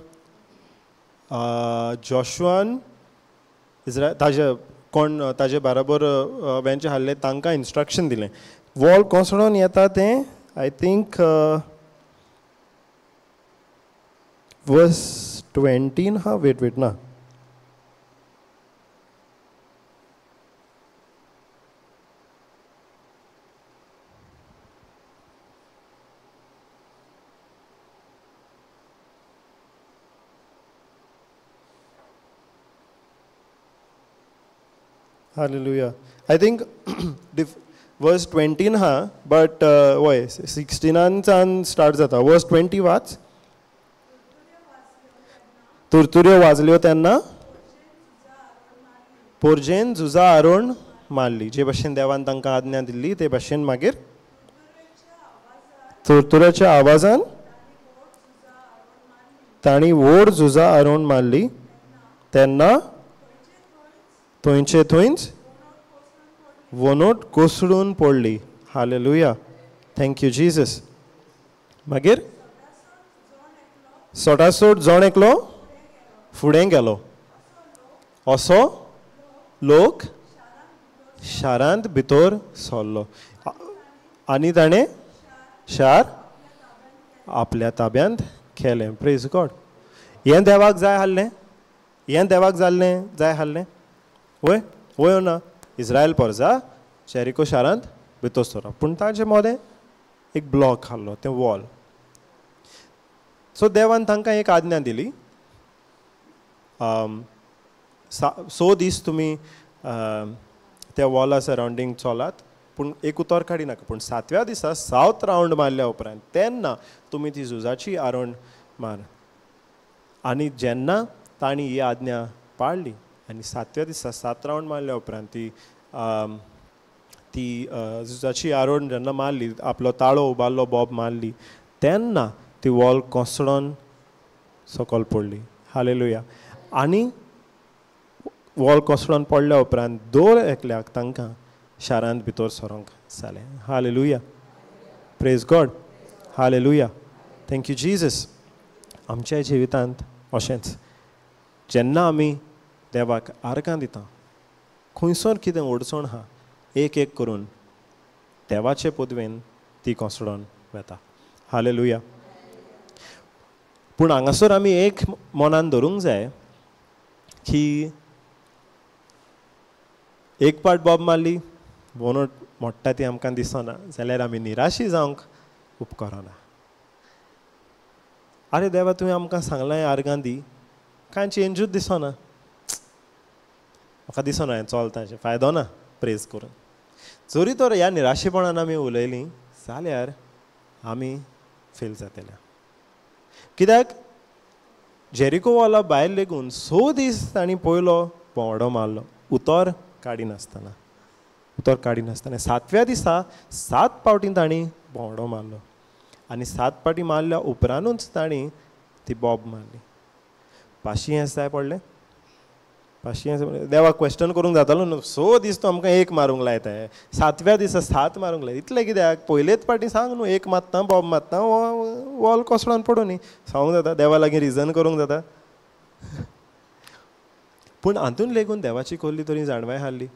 जोशुआन ताजे कोण ताजे बराबर वेंचे हाडले तांकां इन्स्ट्रक्शन दिलें वॉल कोसळोन येता तें आय थिंक वर्स 20 हा वेट ना Hallelujah. I think verse 20 ha, but why 16 start जाता. Verse 20 वाच. तुरतुऱ्यो वाजल्यो तेन्ना पोरजेन झुजा आरोण मारली जे भशेन देवान तांकां आज्ञा दिल्ली ते भशेन मागीर तुरतुऱ्याच्या आवाजान तांणी व्हड झुजा आरोण मारली तेन्ना थंयचे थंयच वोनोट कोसळून पडली हालेलुया थँक्यू जीसस मागीर सोटासोट जोण एकलो फुडें गेलो असो लोक शारांत भितर सरलो आनी ताणें शार आपल्या ताब्यांत केलें प्रेज गॉड हें देवाक जाय आहलें हें देवाक जाल्लें जाय आहलें वय वय ना इस्रायल परजा जेरिको शारांत भितर सरप पूण ताचे मदें एक ब्लॉक आहलो तें वॉल सो देवान तांकां एक आज्ञा दिली 6 दीस तुमी त्या वॉला सरावंडींग चलात पूण एक उतर काडी नाका. पूण 7व्या दिसा 7 रावंड मारल्या उपरांत तेन्ना तुमी ती झुजाची आरोण मार. आनी जेन्ना तांणी ही आज्ञा पाळली आनी 7व्या दिसा 7 रावंड मारल्या उपरांत ती झुजाची आरोण जेन्ना मारली, आपलो ताळो उबारलो, बॉब मारली, तेन्ना ती वॉल कोसळोन सकयल पडली. हालेलुया. आनी वॉल कोसळोन पडल्या उपरांत 2 एकल्याक तांकां शारांत भितर सरोंक जालें. Hallelujah. Praise God. Hallelujah. Thank you Jesus. आमच्या जिवितांत अशेंच जेन्ना आमी देवाक आर्गां दिता, खंयसर कितें अडचण आहा, एक एक करून देवाचे पदवेन ती कोसळोन वता. हालेलुया. पूण हांगासर आमी एक मनान धरूंक जाय की एक पाट बॉब मारली म्हणून मोडटा ती आमकां दिसना जाल्यार आमी निराशी जावंक उपकारना. आरे देवा, तुवें आमकां सांगलां आर्गां दी, कांय चेंजूच दिसना. म्हाका दिसना हें चलता, फायदो ना प्रेज करून. जरी तर ह्या निराशेपणान आमी उलयलीं जाल्यार आमी फेल जातले. कित्याक जेरिको वॉला भायर लेगून 6 दीस तांणी पयलो भोंवडो मारलो उतर काडिनासतना. 7व्या दिसा 7 पावटी तांणी भोंवडो मारलो आनी 7 पावटी मारल्या उपरांतूच तांणी ती बॉब मारली. पाशियेंस जाय पडलें. पाशियेंस देवाक क्वेश्चन करूंक जातालो न्हू. 6 दीस तूं आमकां एक मारूंक लायता, 7व्या दिसा 7 मारूंक लाय. इतलें कित्याक? पयलेच पाटी सांग न्हू, एक मारता बॉब मारता वॉल कोसळोन पडूं न्ही. सांगूंक जाता देवा लागीं रिजन करूंक जाता. पूण हातून लेगून देवाची कसली तरी जाणवाय हाडली.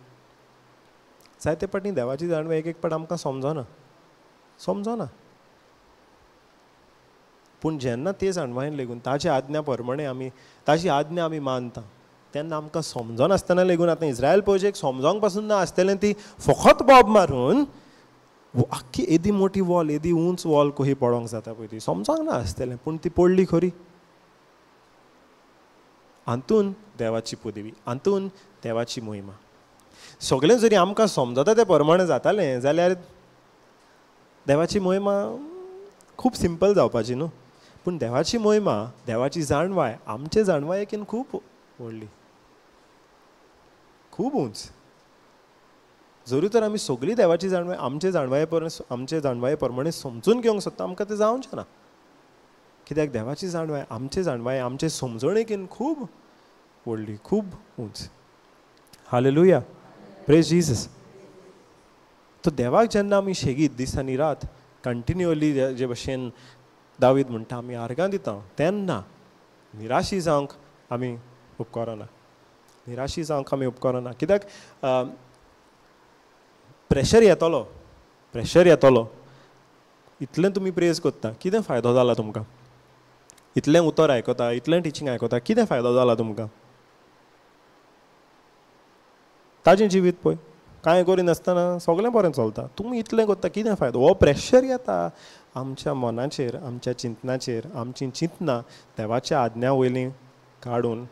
जायते पाटी देवाची जाणवाय एक पाट आमकां समजना. पूण जेन्ना ते जाणवायेन लेगून ताची आज्ञा प्रमाणे ताची आज्ञा आमी मानता तेन्ना आमकां समजनासतना लेगून आतां इस्रायल पयशेक समजोंक पासून ना आसतलें ती फकत बॉब मारून आख्खी येदी मोठी वॉल, येदी उंच वॉल कशी पडोंक जाता पळय ती समजोंक ना आसतलें. पूण ती पडली खरी. हातून देवाची पदवी, हातून देवाची मोहिमा. सगळें जरी आमकां समजता ते प्रमाणे जातालें जाल्यार देवाची मोहिमा खूब सिंपल जावपाची न्हू. पूण देवाची मोहिमा, देवाची जाणवाय आमचे जाणवायेकीन खूब व्हडली, खूब उंच. जरी तर आमी सगळी देवाची जाणवाय आमचे जाणवाये प्रमाणे समजून घेवंक सोदता, आमकां तें जावचें ना. कित्याक देवाची जाणवाय आमचे समजणेकीन खूब व्हडली, खूब उंच. हालेलुया. Praise Jesus. तो देवाक जेन्ना आमी शेगीत दीस आनी रात कंटिन्युअली जे भशेन दावीद म्हणटा आमी आर्गां दिता, तेन्ना निराशी जावंक आमी उपकारना. कित्याक प्रेशर येतलो. इतलें तुमी प्रेज कोत्ता, कितें फायदो जाला तुमकां? इतलें उतर आयकता, इतलें टिचींग आयकता, कितें फायदो जाला तुमकां? ताजें जिवीत पळय, कांय करिनासतना सगळें बरें चलता. तुमी इतलें कोत्ता, कितें फायदो? हो प्रेशर येता आमच्या मनाचेर, आमच्या चिंतनाचेर. आमचीं चिंतनां देवाच्या आज्ञा वयलीं काडून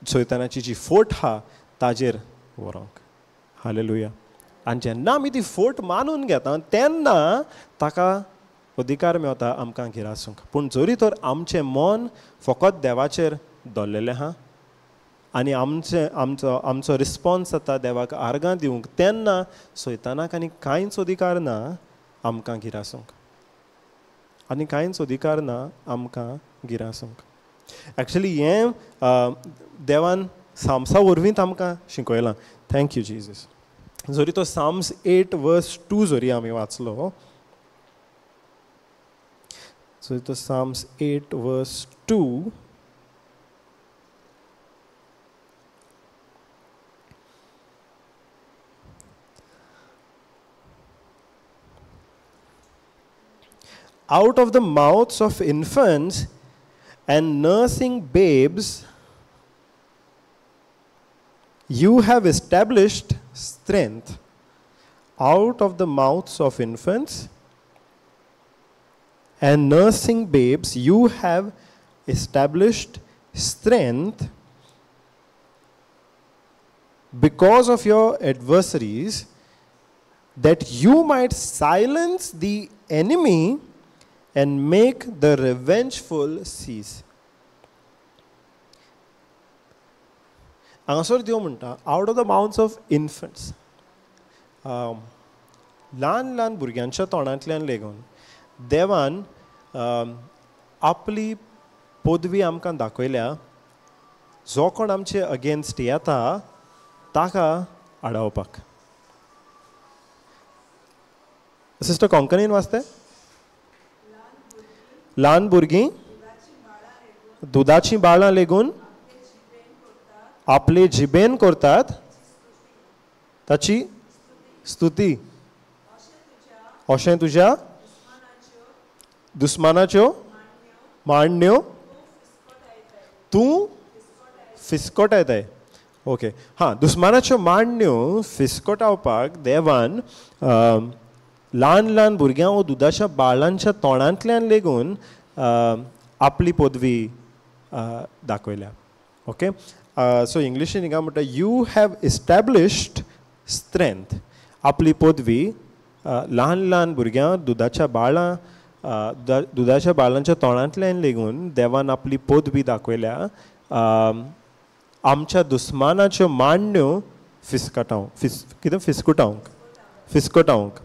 शैतानाची जी फोट आहा ताजेर व्हरोंक. हालेलुया. आनी जेन्ना आमी ती फोट मानून घेता तेन्ना ताका अधिकार मेळटा आमकां गिरासूंक. पूण जरी तर आमचें मन फकत देवाचेर दवरलेलें आहा आनी आमचो रिस्पॉन्स जाता देवाक आर्गां दिवंक, तेन्ना शैतानाक आनी कांयच अधिकार ना आमकां गिरासूंक. एक्चुली हें देवान साम्सा वरवींच आमकां शिकयलां. Thank you Jesus. जरी तो साम्स 8:2 जरी आमी वाचलो, जरी तो Sam's 8:2 out of the mouths of infants and nursing babes you have established strength. Out of the mouths of infants and nursing babes you have established strength because of your adversaries, that you might silence the enemy and make the revengeful cease. हांगासर देव म्हणटा out of the mouths of infants, ल्हान ल्हान भुरग्यांच्या तोंडांतल्यान lagoon देवान आपली पदवी आमकां दाखयल्या. जो कोण आमचे अगेन्स्ट येता ताका आडावपाक. सिस्टर कोंकणीन वाचते. ल्हान भुरगीं दुदाची बाळां लेगून आपले जिबेन करतात ताची स्तुती. अशें तुज्या दुस्मानाच्यो मांडण्यो तूं फिस्कोटायताय. ओके, हां, दुस्मानाच्यो मांडण्यो फिस्कोटावपाक देवान ल्हान ल्हान भुरग्यां वो दुदाच्या बाळांच्या तोंडांतल्यान लेगून आपली पदवी दाखयल्या. ओके, सो इंग्लिशीन हिंगा म्हणटा यू हॅव इस्टॅब्लिश्ड स्ट्रेंथ. आपली पदवी ल्हान ल्हान भुरग्यां दुदाच्या बाळांच्या तोंडांतल्यान लेगून देवान आपली पदवी दाखयल्या. आमच्या दुस्मानाच्यो मांडण्यो फिस्कोटावंक.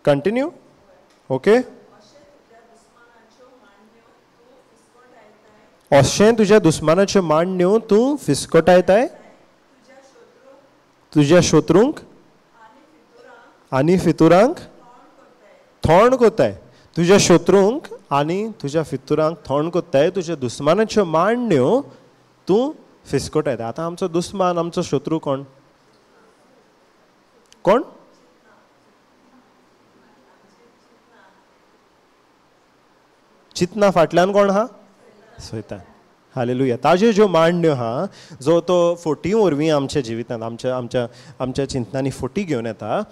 कंटिन्यू. ओके, अशें तुज्या दुस्मानाच्यो मांडण्यो तूं फिस्कोटायताय तुज्या शत्रूंक आनी फितुरांक थोंड कोत्ताय. तुज्या शत्रूंक आनी तुज्या फितुरांक थोंड कोत्ताय. तुज्या दुस्मानाच्यो मांडण्यो तूं फिस्कोटायता. आतां आमचो दुस्मान, आमचो शत्रू कोण? कोण? चिंतना फाटल्यान कोण आहा? सैतान. हालेलुया. ताज्यो ज्यो मांडण्यो आहा, जो तो फोटी वरवीं आमच्या जिवितांत आमच्या चिंतनांनी फोटी घेवन येता,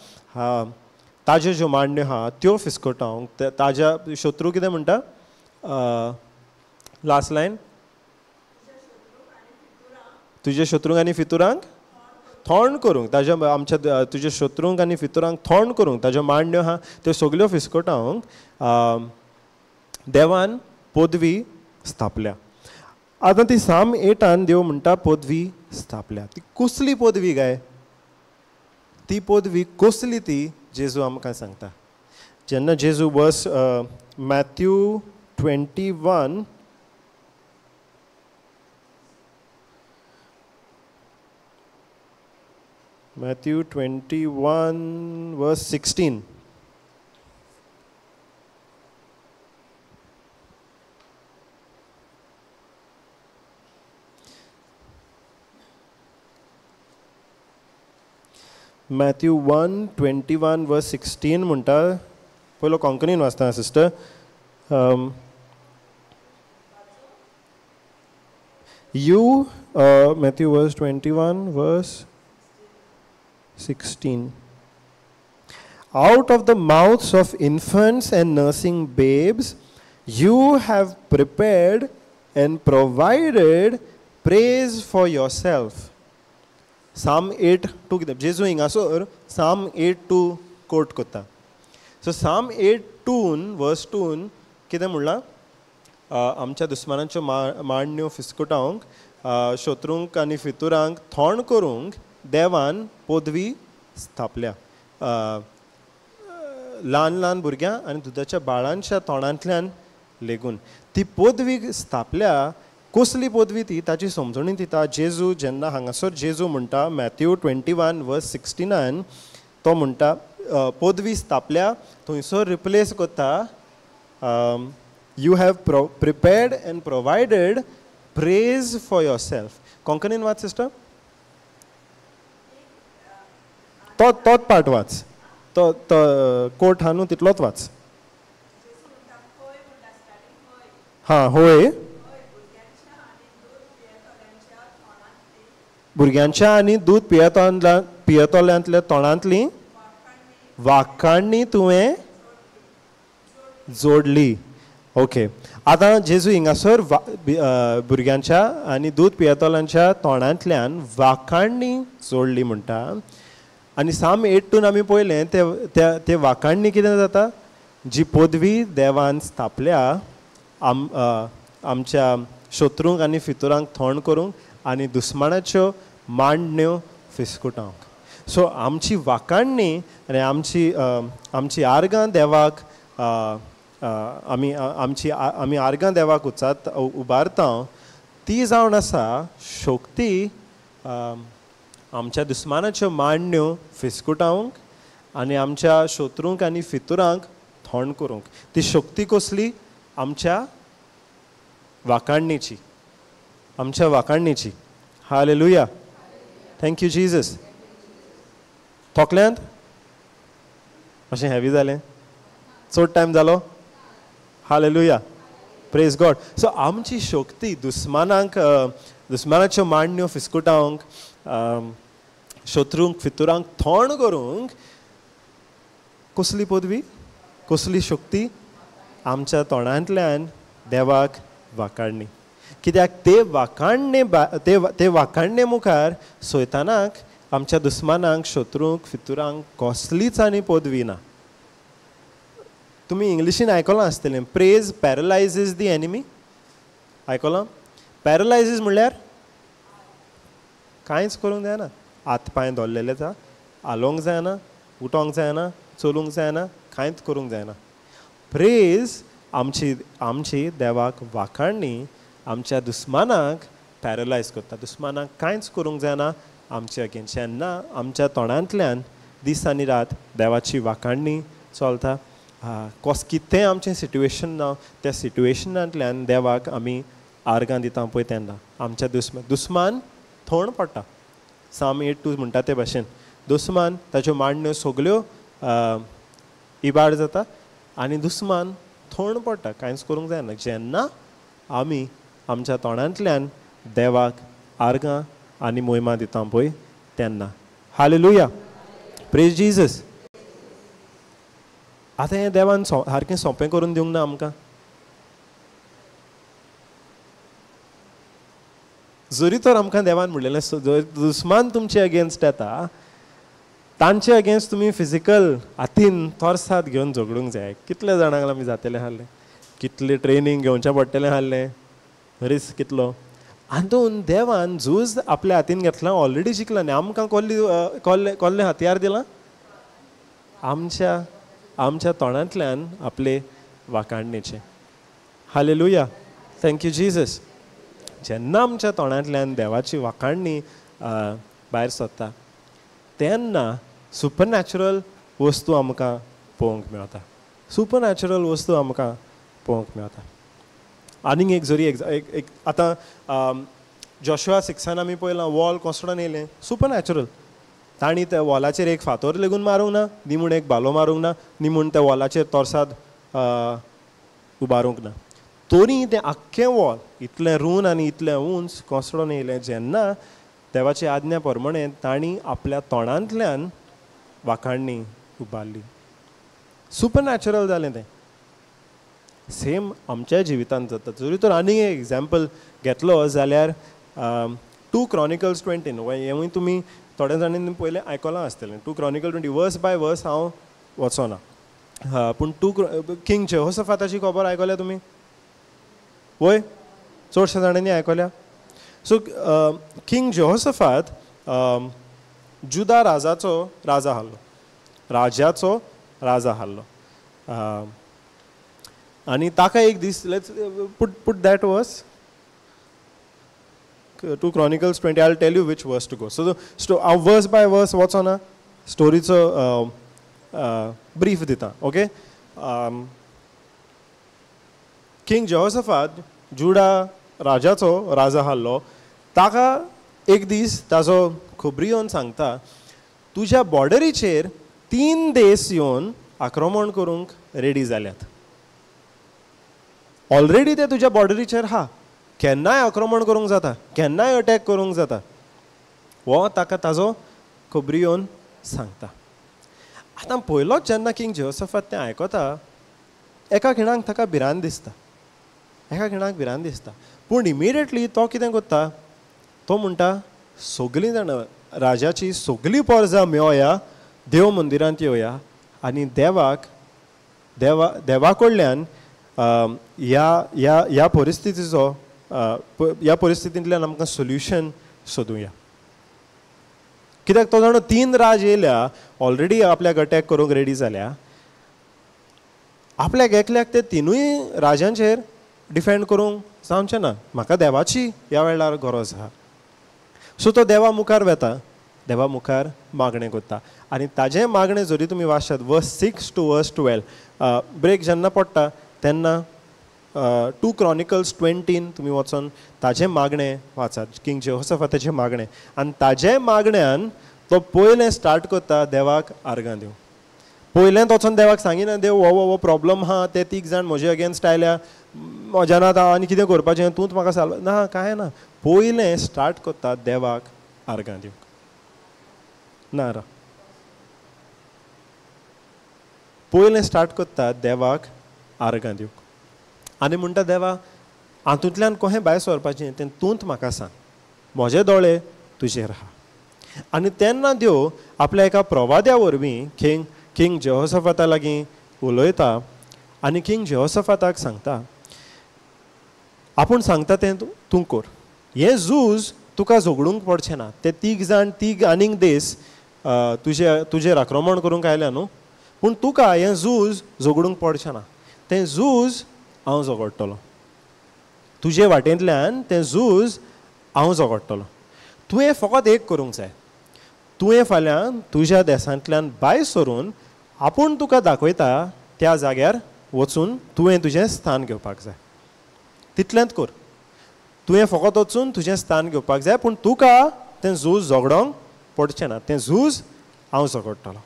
ताज्यो ज्यो मांडण्यो आहा त्यो फिस्कोटावंक ताज्या शत्रू कितें म्हणटा? लास्ट लायन, तुज्या शत्रूंक आनी फितुरांक थोंड करूंक. तुज्या शत्रूंक आनी फितुरांक थोंड करूंक ताज्यो मांडण्यो आहा त्यो सगल्यो फिस्कोटावंक देवान पदवी स्थापल्या. आतां ती साम 8 देव म्हणटा पदवी स्थापल्या. ती कसली पदवी काय? ती पदवी कसली ती जेजू आमकां सांगता. जेन्ना जेजू वर्स मॅथ्यू 21 verse 16. Matthew 1:21 verse 16 म्हणटा. पयलो कोंकणीन वाचता sister. Matthew verse 21 verse 16. Out of the mouths of infants and nursing babes you have prepared and provided praise for yourself. Psalm 8:2 कितें जेजू हिंगासर Psalm 8:2 कोट कोत्ता. सो Psalm 8:2 verse 2 कितें म्हणलां? आमच्या दुस्मानाच्यो मांडण्यो फिस्कोटावंक, शत्रूंक आनी फितुरांक थोंड करूंक देवान पदवी स्थापल्या. ल्हान ल्हान भुरग्यां आनी दुदाच्या बाळांच्या तोंडांतल्यान लेगून ती पदवी स्थापल्या. कसली पदवी ती ताची समजणी दिता जेजू. जेन्ना हांगासर जेजू म्हणटा मॅथ्यू 21 verse 16 तो म्हणटा पदवी स्थापल्या, थंयसर रिप्लेस कोत्ता you have prepared and provided praise for your self. कोंकणीन वाच सिस्टर. तोच पार्ट वाच. तो कोट हा न्हू तितलोच वाच. हां, होय. भुरग्यांच्या आनी दूद पियेतोल्यांतल्या तोंडांतली वाखाणणी तुवें जोडली. ओके, आतां जेजू हिंगासर भुरग्यांच्या आनी दूद पियेतोल्यांच्या तोंडांतल्यान वाखाणणी जोडली म्हणटा. आनी साम 8:2 आमी पळयलें ते वाखाणणी कितें जाता, जी पदवी देवान स्थापल्या आमच्या शत्रूंक आनी फितुरांक थोंड करूंक आनी दुस्मानाच्यो मांडण्यो फिसकुटावंक. सो आमची वाखाणणी आनी आमची आर्गां देवाक आमी आर्गां देवाक उबारता, ती जावन आसा शक्ती आमच्या दुस्मानाच्यो मांडण्यो फिसकुटावंक आनी आमच्या शत्रूंक आनी फितुरांक थोंड करूंक. ती शक्ती कसली? आमच्या वाखाणणीची, आमच्या वाखाणणीची. Hallelujah, thank you Jesus. थोकल्यांत अशें हेवी जालें, चड टायम जालो. Hallelujah, praise God. सो आमची शक्ती दुस्मानाच्यो मांडण्यो फिसकुटावंक, शत्रूंक फितुरांक थोंड करूंक कसली पदवी, कसली शक्ती? आमच्या तोंडांतल्यान देवाक वाखाणणी. कित्याक ते वाखाणणे मुखार सैतानाक, आमच्या दुस्मानांक, शत्रूंक फितुरांक कसलीच आनी पदवी ना. तुमी इंग्लिशीन आयकलां आसतलें, प्रेज पॅरलायजीस दी एनिमी. आयकलां? पॅरलायजीस म्हणल्यार कांयच करूंक जायना. हात पांय दवरलेले आसा, हालोवंक जायना, उठोंक जायना, चलूंक जायना, कांयच करूंक जायना. प्रेज आमची देवाक वाखाणणी आमच्या दुस्मानाक पॅरलायज करता. दुस्मानाक कांयच करूंक जायना आमचे अगेन्स्ट. जेन्ना आमच्या तोंडांतल्यान दीस आनी रात देवाची वाखाणणी चलता, कितें आमचें सिट्युएशन ना, त्या सिट्युएशनांतल्यान देवाक आमी आर्गां दिता पळय, तेन्ना आमच्या दुस्मान थोंड पडटा. साम 8:2 म्हणटा ते भाशेन दुस्मान ताच्यो मांडण्यो सगल्यो इबाड जाता आनी दुस्मान थोंड पडटा, कांयच करूंक जायना जेन्ना आमी आमच्या तोंडांतल्यान देवाक आर्गां आनी मोहिमा दिता पळय तेन्ना. Hallelujah, praise Jesus. आतां हें देवान सारकें सोंपें करून दिवंक ना आमकां. जरी तर आमकां देवान म्हणलेलें दुस्मान तुमचे अगेन्स्ट येता, तांचे अगेन्स्ट तुमी फिजिकल हातीन तोर्सात घेवन झगडूंक जाय. कितले जाणांक आमी जातले आहले, कितले ट्रेनींग घेवचें पडटलें आहलें, रिस्क कितलो. आंतून देवान झूज आपल्या हातीन घेतलां, ऑलरेडी जिखलां न्ही. आमकां कोल्ले हथियार दिलां? आमच्या तोंडांतल्यान आपले वाखाणणेचे. Hallelujah, thank you Jesus. जेन्ना आमच्या तोंडांतल्यान देवाची वाखाणणी भायर सरता तेन्ना सुपरनॅचरल वस्तू आमकां पळोवंक मेळटा. सुपरनॅचरल वस्तू आमकां पळोवंक मेळटा. आनीक एक जरी एक आतां जोशुआ 6 आमी पळयलां, वॉल कोसडोन येयलें, सुपरनॅचरल. तांणी त्या वॉलाचेर एक फातर लेगून मारूंक ना, नी म्हूण एक बालो मारूंक ना, नी म्हूण त्या वॉलाचेर तोर्साद उबारूंक ना. तोरी तें आख्खें वॉल इतलें रूंद आनी इतलें उंच कोसडोन येयलें. जेन्ना देवाची आज्ञा प्रमाणें तांणी आपल्या तोंडांतल्यान वाखाणणी उबारली. सुपरनॅचरल जालें तें. सेम आमच्या जिवितांत जाता. जरी तर आनीक एक एग्जाम्पल घेतलो जाल्यार 2 Chronicles 20 हेंवूय तुमी थोड्या जाणांनी पयलें आयकलां आसतलें. 2 Chronicles 20 वर्स बाय वर्स हांव वचोना, पूण किंग जेहोशाफाताची खबर आयकल्या तुमी? वय, चडश्या जाणांनी आयकल्या. सो किंग जेहोशाफात जुदा राजाचो राजा आहलो. आनी ताका एक दीस, लेट्स पुट दॅट वर्स 2 Chronicles 20. I'll tell you which verse to go. So verse by verse वचोना, स्टोरीचो ब्रीफ दिता. ओके, किंग जेहोशाफात जुडा राजाचो राजा आहलो. ताका एक दीस ताजो खबरी येवन सांगता, तुज्या बॉर्डरीचेर 3 देश येवन आक्रमण करूंक रेडी जाल्यात. ऑलरेडी ते तुज्या बॉर्डरीचेर हा, केन्नाय आक्रमण करूंक जाता, केन्नाय अटॅक करूंक जाता. हो ताका ताजो खबरी येवन सांगता. आतां पयलोच जेन्ना किंग जेहोशाफात तें आयकता, एका खिणाक ताका भिरांत दिसता, एका खिणाक भिरांत दिसता. पूण इमिडियटली तो कितें करता, तो म्हणटा सगळीं जाणां राजाची सगळीं पोरजां मेळोया, देव मंदिरांत येवया आनी देवा कडल्यान ह्या परिस्थितीचो ह्या परिस्थितींतल्यान आमकां सोल्युशन सोदुया. कित्याक तो जाणो 3 राज येयल्या, ऑलरेडी आपल्या गट्याक करूंक रेडी जाल्या. आपल्याक एकल्याक ते 3 राजांचेर डिफेंड करूंक जावचें ना. म्हाका देवाची ह्या वेळार गरज आहा. सो तो देवा मुखार वेता, देवा मुखार मागणें करता. आनी ताजें मागणें जरी तुमी वाचशात, वर्स 6 to verse 12 ब्रेक जेन्ना पडटा तेन्ना 2 Chronicles 20 तुमी वचून ताजें मागणें वाचात, किंग जेहोशाफाताचें मागणें. आनी ताजे मागण्यान तो पयलें स्टार्ट करता देवाक आर्गां दिवंक. पयलें वचून देवाक सांगिना देव हो प्रॉब्लम आहा, ते 3 जाण म्हजे अगेन्स्ट आयल्या, म्हज्या नात हांव आनी कितें करपाचें, तूंच म्हाका साल्व ना, कांय ना. पयलें स्टार्ट करता देवाक आर्गां दिवंक. ना रा पयलें स्टार्ट करता देवाक आर्गां दिवंक. आनी म्हणटा देवा हातूंतल्यान कशें भायर सरपाचें तें तूंच म्हाका सांग, म्हजे दोळे तुजेर आहा. आनी तेन्ना देव आपल्या एका प्रवाद्या वरवीं किंग जेहोशाफाता लागीं उलयता आनी किंग जेहोशाफाताक सांगता, आपूण सांगता तें तूं कर. हें झूज तुका झगडूंक पडचें ना. ते 3 जाण 3 आनीक दीस तुजेर आक्रमण करूंक आयल्या न्हू, पूण तुका हें झूज झगडूंक पडचें ना. तें झूज हांव झगडटलों. तुजे वाटेंतल्यान तें झूज हांव झगडटलों. तुवें फकत एक करूंक जाय, तुवें फाल्यां तुज्या देशांतल्यान भायर सरून आपूण तुका दाखयता त्या जाग्यार वचून तुवें तुजें स्थान घेवपाक जाय. तितलेंच कर. तुवें फकत वचून तुजें स्थान घेवपाक जाय, पूण तुका तें झूज झगडोंक पडचें ना. तें झूज हांव झगडटलों.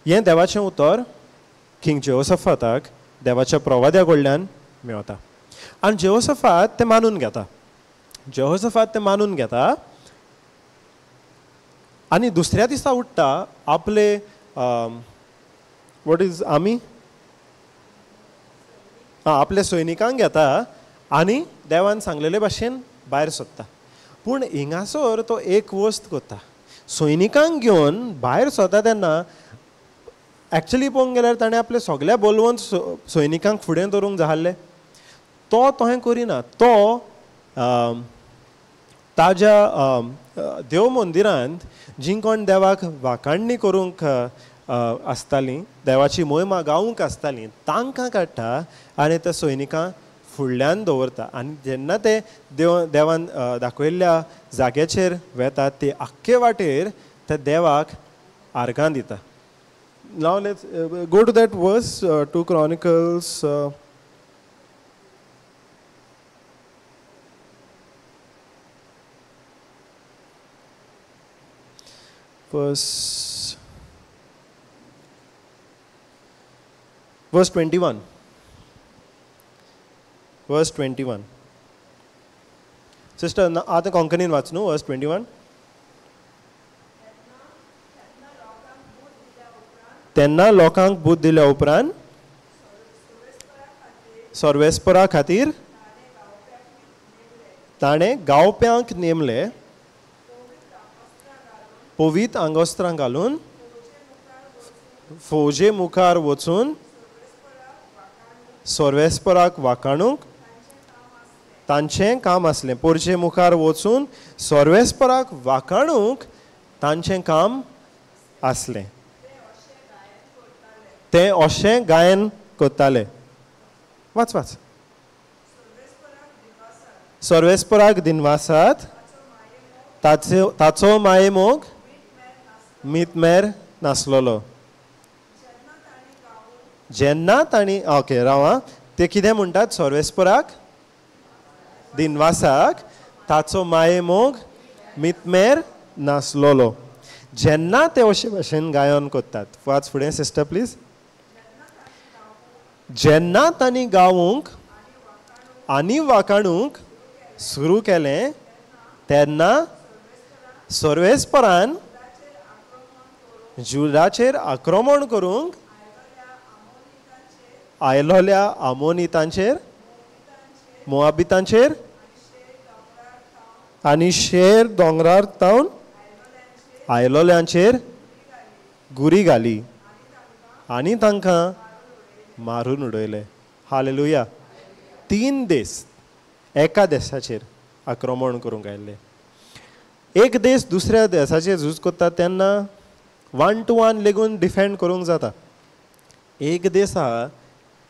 हें देवाचें उतर किंग जेहोशाफाताक देवाच्या प्रवाद्या कडल्यान मेळटा. आनी जेहोशाफात तें मानून घेता. जेहोशाफात तें मानून घेता आनी दुसऱ्या दिसा उठ्ठा आपले वॉट इज आमी आपल्या सैनिकांक घेता आनी देवान सांगलेले भाशेन भायर सरता. पूण हिंगासर तो एक वस्त करता. सैनिकांक घेवन भायर सरता तेन्ना एक्चुअली पळोवंक गेल्यार ताणें आपले सगळ्या बलवंत सैनिकांक फुडें दवरूंक जाय आसलें. तो तोहें करिना. तो ताज्या देव मंदिरांत जीं कोण देवाक वाखाणणी करूंक आसतालीं, देवाची महिमा गावूंक आसतालीं, तांकां काडटा आनी त्या सैनिकां फुडल्यान दवरता. आनी जेन्ना ते देवान दाखयल्ल्या जाग्याचेर वेतात ते आख्खे वाटेर त्या देवाक आर्गां दिता. Now let's go to that verse, 2 Chronicles verse 21. Verse 21. Sister, आता कोंकणीन वाच न्हू verse 21. तेन्ना लोकांक बूध दिल्या उपरांत सर्वेस्परा खातीर ताणें गावप्यांक नेमले, पवीत आंगोस्त्रां घालून फौजे मुखार वचून सर्वेस्पराक वाखाणूंक तांचें काम आसलें. पोरचे मुखार वचून सर्वेस्पराक वाखाणूंक तांचें काम आसलें. ते अशें गायन करताले. वाच वाच. सर्वेस्पराक दिनवासात ताचो मायेमोग मितमेर नासलोलो. जेन्ना तांणी ओके रावा ते कितें म्हणटात सर्वेस्पराक दिनवासाक ताचो मायेमोग मितमेर नासलोलो. जेन्ना ते अशे भाशेन गायन करतात. वाच फुडें सिस्टर प्लीज. जेन्ना तांणी गावूंक आनी वाखाणूंक सुरू केलें तेन्ना सर्वेस्परान जुदाचेर आक्रमण करूंक आयलोल्या आमोनितांचेर, मोआबितांचेर आनी शेर दोंगरार तावन आयलोल्यांचेर गुरी घाली आनी तांकां मारून उडयले. हालेलुया. 3 दीस एका देशाचेर आक्रमण करूंक आयिल्ले. एक देश दुसऱ्या देशाचेर झूज करता तेन्ना 1 to 1 लेगून डिफेंड करूंक जाता. एक देश आहा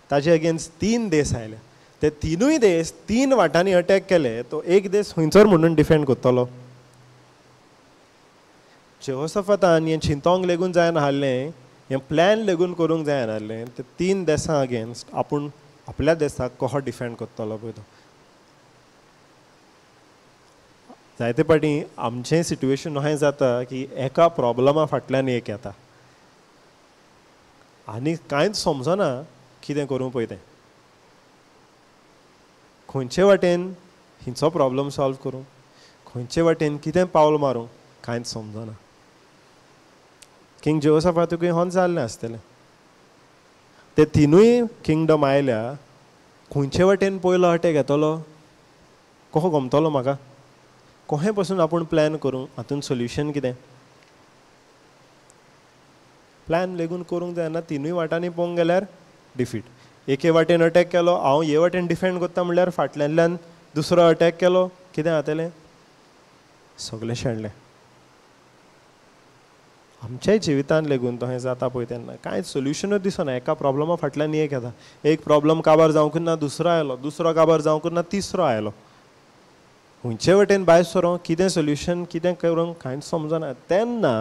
ताजे अगेन्स्ट 3 देश आयले. ते 3य देश 3 वाटांनी अटॅक केले. तो एक देश खंयचोर म्हणून डिफेंड करतलो. जेहोशाफातान हें चिंतोंक लेगून जायना आहलें, हें प्लॅन लेगून करूंक जायना आहलें. ते 3 देशां अगेन्स्ट आपूण आपल्या देशाक कसो डिफेंड करतलो पळय तो. जायते पाटी आमचें सिट्युएशन अशें जाता की एका प्रॉब्लमा फाटल्यान एक येता आनी कांयच समजना कितें करूं पळय तें. खंयचे वाटेन हिंचो प्रॉब्लम सॉल्व करूं, खंयचे वाटेन कितें पावल मारूं कांयच समजना. किंग जेहोशाफाताकूय होच जाल्लें आसतलें. ते 3य किंगडम आयल्या, खंयचे वाटेन पयलो अटॅक येतलो, कसो गमतलो म्हाका, कशें पासून आपूण प्लॅन करूं, हातून सोल्युशन कितें. प्लॅन लेगून करूंक जायना. 3य वाटांनी पळोवंक गेल्यार डिफीट. एके वाटेन अटॅक केलो, हांव हे वाटेन डिफेंड करता म्हणल्यार फाटल्यानल्यान दुसरो अटॅक केलो, कितें जातलें, सगळें शेणलें. आमच्याय जिवितान लेगून तशें जाता पळय तेन्ना कांयच सोल्युशनूच दिसना. एका प्रॉब्लमा फाटल्यान एक येता. एक प्रॉब्लम काबार जावंक ना दुसरो आयलो, दुसरो काबार जावंक ना तिसरो आयलो. खंयचे वटेन भायर सरो, कितें सोल्युशन कितें करूंक कांयच समजना. तेन्ना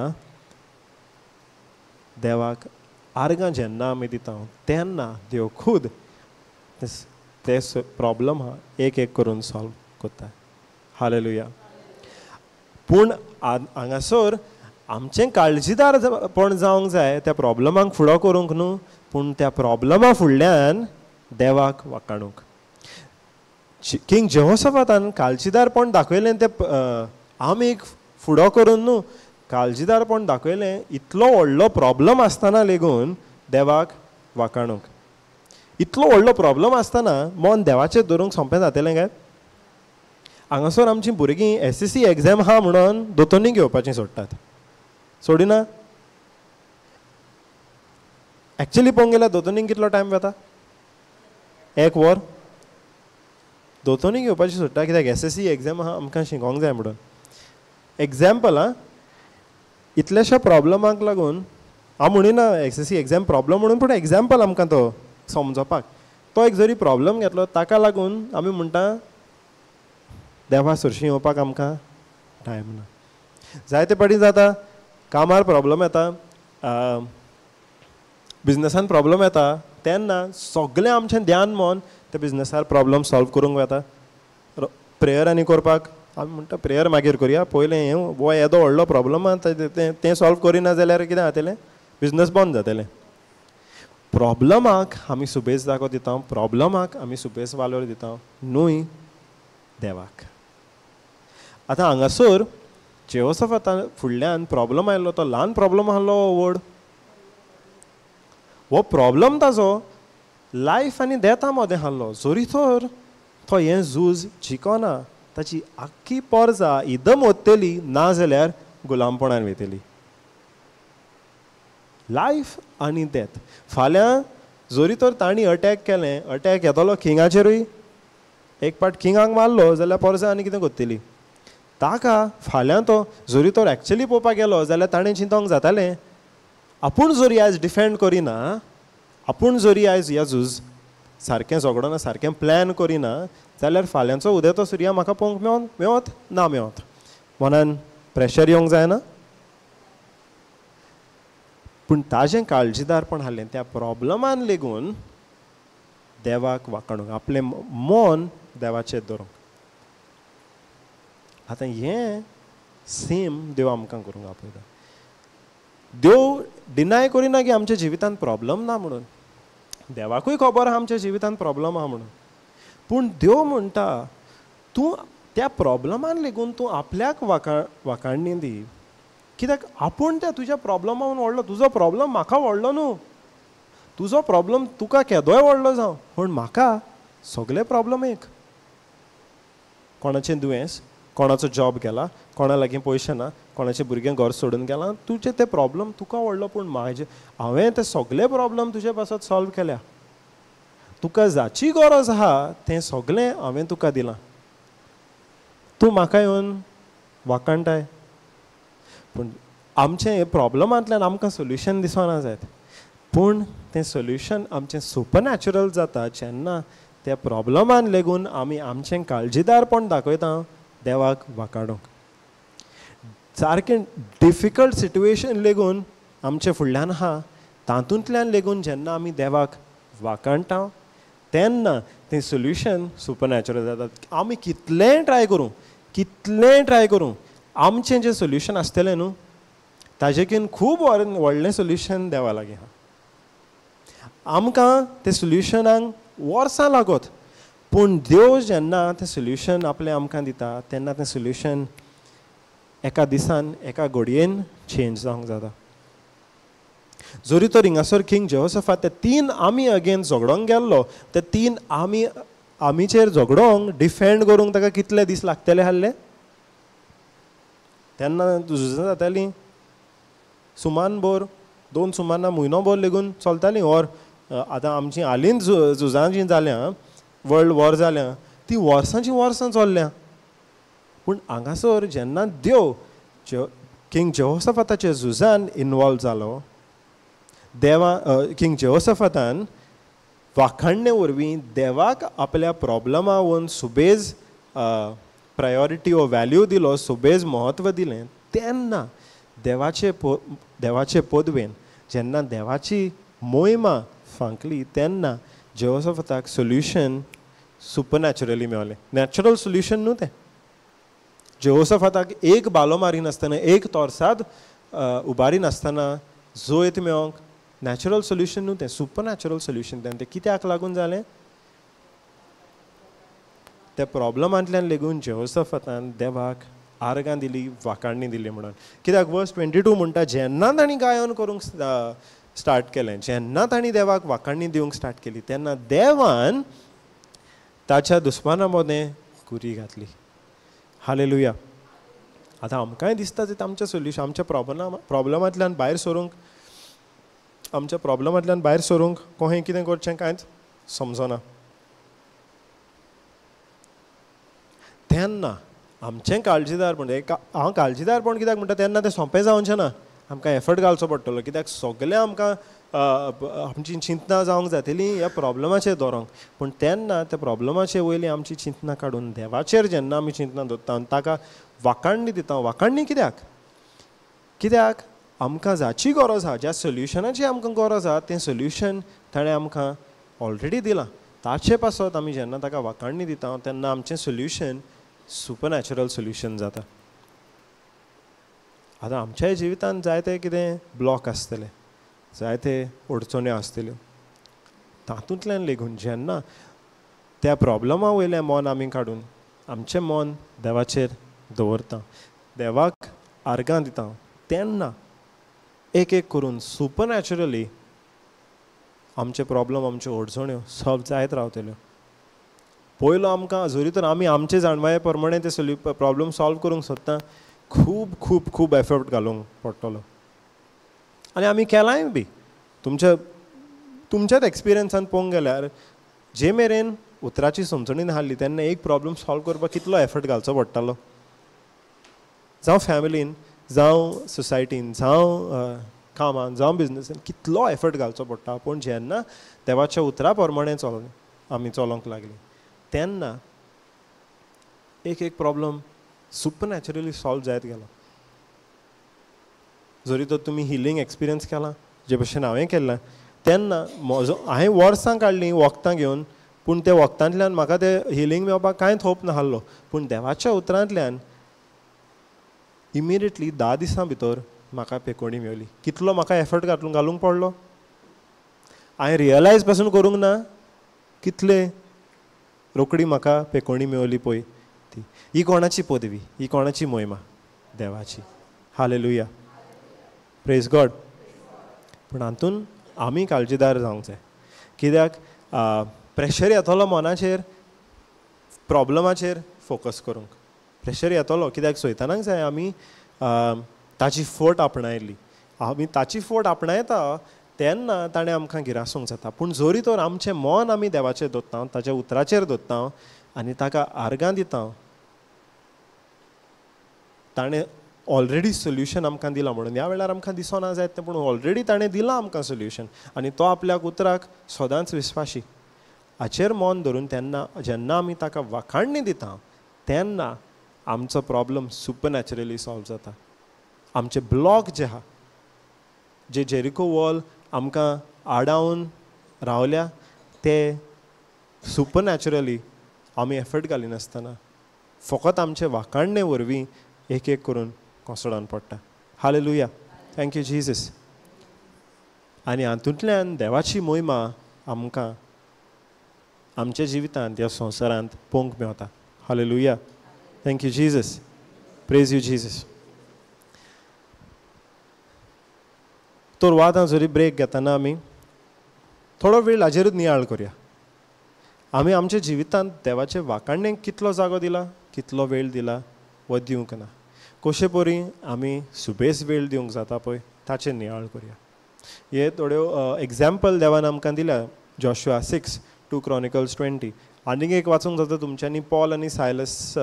देवाक आर्गां जेन्ना आमी दिता तेन्ना देव खूद ते प्रॉब्लम हा एक एक करून सॉल्व करता. हालेलुया. पूण हांगासर आमचें काळजीदारपण जावंक जाय त्या प्रॉब्लमाक फुडो करूंक न्हू, पूण त्या प्रॉब्लमा फुडल्यान देवाक वाखाणूंक. किंग जेहोशाफातान काळजीदारपण दाखयलें ते आमीक फुडो करून न्हू, काळजीदारपण दाखयलें इतलो व्हडलो प्रॉब्लम आसतना लेगून देवाक वाखाणूंक. इतलो व्हडलो प्रॉब्लम आसतना मन देवाचेर धरूंक सोंपें जातलें काय. हांगासर आमचीं भुरगीं SSC एग्जाम आहा म्हणून दोतोरनी घेवपाचीं सोडटात. सोडिना. एक्चुअली पळोवंक गेल्यार दोतोरनीक कितलो टायम वता, 1 वर. दोतोरनी घेवपाची सोडटा कित्याक SSC एग्जाम आहा आमकां शिकोंक जाय म्हणून. एग्जाम्पल आं, इतल्याशा प्रॉब्लमाक लागून हांव म्हणिना SSC एग्जाम प्रॉब्लम म्हणून, पूण एग्जाम्पल आमकां तो समजोपाक. तो एक जरी प्रॉब्लम घेतलो ताका लागून आमी म्हणटा देवा सुरशी येवपाक आमकां टायम ना. जायते पाटी जाता कामार प्रॉब्लम येता, बिजनसान प्रॉब्लम येता, तेन्ना सगळें आमचें ध्यान मन त्या बिजनसार प्रॉब्लम सॉल्व करूंक वता. प्रेयर आनी करपाक आमी म्हणटा प्रेयर मागीर करया, पयलें हें हो येदो व्हडलो प्रॉब्लम आहा तें सॉल्व करिना जाल्यार कितें जातलें, बिजनस बंद जातलें. प्रॉब्लमाक आमी सुबेज जागो दिता, प्रॉब्लमाक आमी सुबेज वालोर दिता, न्हूय देवाक. आतां हांगासर जेहोशाफाता फुडल्यान प्रॉब्लम आयलो, तो ल्हान प्रॉब्लम आहलो व्हड. हो प्रॉब्लम ताजो लायफ आनी डेथा मदें आहलो. जोरी तर तो हें झूज जिखना, ताची आख्खी पोरजा इदम ओत्तली ना जाल्यार गुलामपणान वयतली. लायफ आनी डेथ. फाल्यां जोरी तर तांणी अटॅक केलें, अटॅक येतलो किंगाचेरूय, एक पाट किंगाक मारलो जाल्यार पोरजा आनी कितें करतली. ताका फाल्यां तो जोरी तर एक्चुअली पळोवपाक गेलो जाल्यार ताणें चिंतोंक जातालें आपूण जोरी आयज डिफेंड करिना, आपूण जोरी आयज ह्या झूज सारकें झगडोना, सारकें प्लॅन करिना जाल्यार फाल्यांचो उदेतो सुर्या म्हाका पळोवंक मेवत ना मेवत. मनान प्रेशर येवंक जायना. पूण ताजें काळजीदारपण आहलें त्या प्रॉब्लमान लेगून देवाक वाखाणूंक, आपलें मन देवाचेर धरूंक. आतां हें सेम देव आमकां करूंक आपयता. देव डिनाय करिना की आमच्या जिवितांत प्रॉब्लम ना म्हणून. देवाकूय खबर आहा आमच्या जिवितांत प्रॉब्लम आहा म्हणून. पूण देव म्हणटा तूं त्या प्रॉब्लमान लेगून तूं आपल्याक वाखाणणी दी. कित्याक आपूण त्या तुज्या प्रॉब्लमावन व्हडलो, तुजो प्रॉब्लम म्हाका व्हडलो न्हू. तुजो प्रॉब्लम तुका केदोय व्हडलो जावं पूण म्हाका सगळे प्रॉब्लम एक. कोणाचें दुयेंस, कोणाचो जॉब गेला, कोणा लागीं पयशे ना, कोणाचें भुरगें घर सोडून गेलां, तुजें तें प्रॉब्लम तुका व्हडलो पूण म्हाजे हांवें ते सगळे प्रॉब्लम तुजे पासत सॉल्व केल्या. तुका जाची गरज आहा तें सगळें हांवें तुका दिलां. तूं म्हाका येवन वाकणटाय. पूण आमचे प्रॉब्लमांतल्यान आमकां सोल्युशन दिसना जायत. पूण तें सोल्युशन आमचें सुपरनॅचरल जाता जेन्ना त्या प्रॉब्लमान लेगून आमी आमचें काळजीदारपण दाखयता देवाक वाकाडूंक. सारकें डिफिकल्ट सिट्युएशन लेगून आमचे फुडल्यान आहा तातूंतल्यान लेगून जेन्ना आमी देवाक वाकाणटा तेन्ना तें सोल्युशन सुपरनॅचरल जाता. आमी कितलेंय ट्राय करूं आमचें जें सोल्युशन आसतलें न्हू ताजेकीन खूब व्हडलें सोल्युशन देवा लागीं आहा. आमकां तें सोल्युशनाक वर्सां लागत पूण देव जेन्ना तें सोल्युशन आपलें आमकां दिता तेन्ना तें सोल्युशन एका दिसान एका घडयेन चेंज जावंक जाता. जरी तर हिंगासर किंग जेहोशाफात ते 3 आमी अगेन्स्ट झगडोंक गेल्लो ते 3 आमीचेर झगडोंक डिफेंड करूंक ताका कितले दीस लागतले आहले. तेन्ना झुजां जातालीं सुमान भर 2 सुमाना म्हयनो भर लेगून चलतालीं. ऑर आतां आमची हालींच झुजां जीं जाल्यां वर्ल्ड वॉर जाल्या ती वर्सांची वर्सां चल्ल्या. पूण हांगासर जेन्ना देव किंग जेहोशाफाताच्या झुजान इनवॉल्व जालो किंग जेहोशाफातान वाखाणणे वरवीं देवाक आपल्या प्रॉब्लमा वरून सुबेज प्रायोरिटी वो व्हॅल्यू दिलो, सुबेज म्हत्व दिलें. तेन्ना देवाचे पदवेन जेन्ना देवाची मोहिमा फांकली तेन्ना जेहोशाफाताक सोल्युशन सुपरनॅचरली मेळ्ळें. नॅचरल सोल्युशन न्हू तें. जेहोशाफाताक एक बालो मारिनासतना एक तोरसाद उबारिनासतना जोयत मेळोंक नॅचरल सोल्युशन न्हू तें, सुपरनॅचरल सोल्युशन तें कित्याक लागून जालें. त्या प्रॉब्लमांतल्यान लेगून जेहोशाफातान देवाक आर्गां दिली, वाकाणणी दिली म्हणून. कित्याक वर्स 22 म्हणटा जेन्ना तांणी गायन करूंक स्टार्ट केलें, जेन्ना तांणी देवाक वाकाणणी दिवंक स्टार्ट केली तेन्ना देवान ताच्या दुस्माना मदें कुरी घातली. हालेलुया. आतां आमकांय दिसता ते आमचें सोल्युशन आमच्या प्रॉब्लमांतल्यान भायर सरूंक कोणें कितें करचें कांयच समजना. तेन्ना आमचें काळजीदारपण हांव काळजीदारपण कित्याक म्हणटा तेन्ना तें सोंपें जावचें ना. आमकां एफर्ट घालचो पडटलो कित्याक सगळें आमकां आमची चिंतना जावंक जाय तेली ह्या प्रॉब्लमाचेर दवरूंक. पूण तेन्ना त्या प्रॉब्लमाचे वयली आमची चिंतना काडून देवाचेर जेन्ना आमी चिंतना दवरता आनी ताका वाकाणणी दिता. वाकाणणी कित्याक आमकां जाची गरज आहा, ज्या सोल्युशनाची आमकां गरज आहा तें सोल्युशन ताणें आमकां ऑलरेडी दिलां. ताचे पासत आमी जेन्ना ताका वाकाणणी दिता तेन्ना आमचें सोल्युशन सुपरनॅचरल सोल्युशन जाता. आतां आमच्याय जिवितांत जायते कितें ब्लॉक आसतले, जायते अडचण्यो आसतल्यो. तातूंतल्यान लेगून जेन्ना त्या प्रॉब्लमा वयलें मन आमी काडून आमचें मन देवाचेर दवरता, देवाक आर्गां दिता तेन्ना एक एक करून सुपरनॅचरली आमचे प्रॉब्लम आमच्यो अडचण्यो सॉल्व जायत रावतल्यो. पयलो आमकां जरी तर आमी आमचे जाणवाये प्रमाणे ते प्रॉब्लम सॉल्व करूंक सोदता खूब खूब खूब एफर्ट घालूंक पडटलो. आनी आमी केलांय बी. तुमच्याच एक्सपिरियन्सान पळोवंक गेल्यार जे मेरेन उतराची समजणी नासली तेन्ना एक प्रॉब्लम सॉल्व करपाक कितलो एफर्ट घालचो पडटालो. जावं फॅमिलीन, जावं सोसायटीन, जावं कामान, जावं बिजनसान कितलो एफर्ट घालचो पडटा. पूण जेन्ना देवाच्या उतरा प्रमाणे आमी चलोंक लागली तेन्ना एक एक प्रॉब्लम सुपरनॅचरली सॉल्व जायत गेलो. जरी तर तुमी हिलींग एक्सपिरियन्स केला जे भशेन हांवें केलां तेन्ना हांवें वर्सां काडलीं वखदां घेवन. पूण त्या वखदांतल्यान म्हाका ते हिलींग मेळपाक कांयच होप नासलो. पूण देवाच्या उतरांतल्यान इमिडिएटली 10 दिसां भितर म्हाका पेकोणी मेळ्ळी. कितलो म्हाका एफर्ट घालूंक पडलो हांवें रियलायज पासून करूंक ना कितले रोखडी म्हाका पेकोणी मेळ्ळी पळय ती. ही कोणाची पदवी, ही कोणाची मोहिमा? देवाची. Hallelujah, praise God. पूण हातून आमी काळजीदार जावंक जाय. कित्याक प्रेशर येतलो मनाचेर प्रॉब्लमाचेर फोकस करूंक. प्रेशर येतलो कित्याक सैतानाक जाय आमी ताची फट आपणायली. आमी ताची फट आपणायता तेन्ना ताणें आमकां गिरासूंक जाता. पूण जोरी तर आमचें मन आमी देवाचेर दवरता, ताच्या उतराचेर दवरता आनी ताका आर्गां दिता, ताणें ऑलरेडी सोल्युशन आमकां दिलां म्हणून ह्या वेळार आमकां दिसना जायत तें, पूण ऑलरेडी ताणें दिलां आमकां सोल्युशन आनी तो आपल्याक उतराक सदांच विस्वाशी. हाचेर मन धरून तेन्ना जेन्ना आमी ताका वाखाणणी दिता तेन्ना आमचो प्रॉब्लम सुपरनॅचरली सॉल्व जाता. आमचे ब्लॉक जे आहा, जे जेरिको वॉल आमकां आडावन रावल्या ते सुपरनॅचरली आमी एफर्ट घालिनासतना फकत आमचे वाखाणणे वरवीं एक एक करून कोसळोन पडटा. Hallelujah, thank you Jesus. आनी हातूंतल्यान देवाची मोहिमा आमकां आमच्या जिवितांत ह्या संवसारांत पळोवंक Mewat. Hallelujah, thank you Jesus, praise you Jesus. तर आतां जरी ब्रेक घेतना आमी थोडो वेळ हाजेरूच नियाळ करया. आमी आमच्या जिवितांत देवाचे वाखाणणेक कितलो जागो दिला, कितलो वेळ दिला वा दिवंक ना. कशे परी आमी सुबेज वेळ दिवंक जाता पळय ताचेर नियाळ करया. हे थोड्यो एग्जाम्पल देवान आमकां दिल्या. Joshua 6, 2 Chronicles 20. आनीक एक वाचूंक जाता तुमच्यांनी पॉल आनी सायलस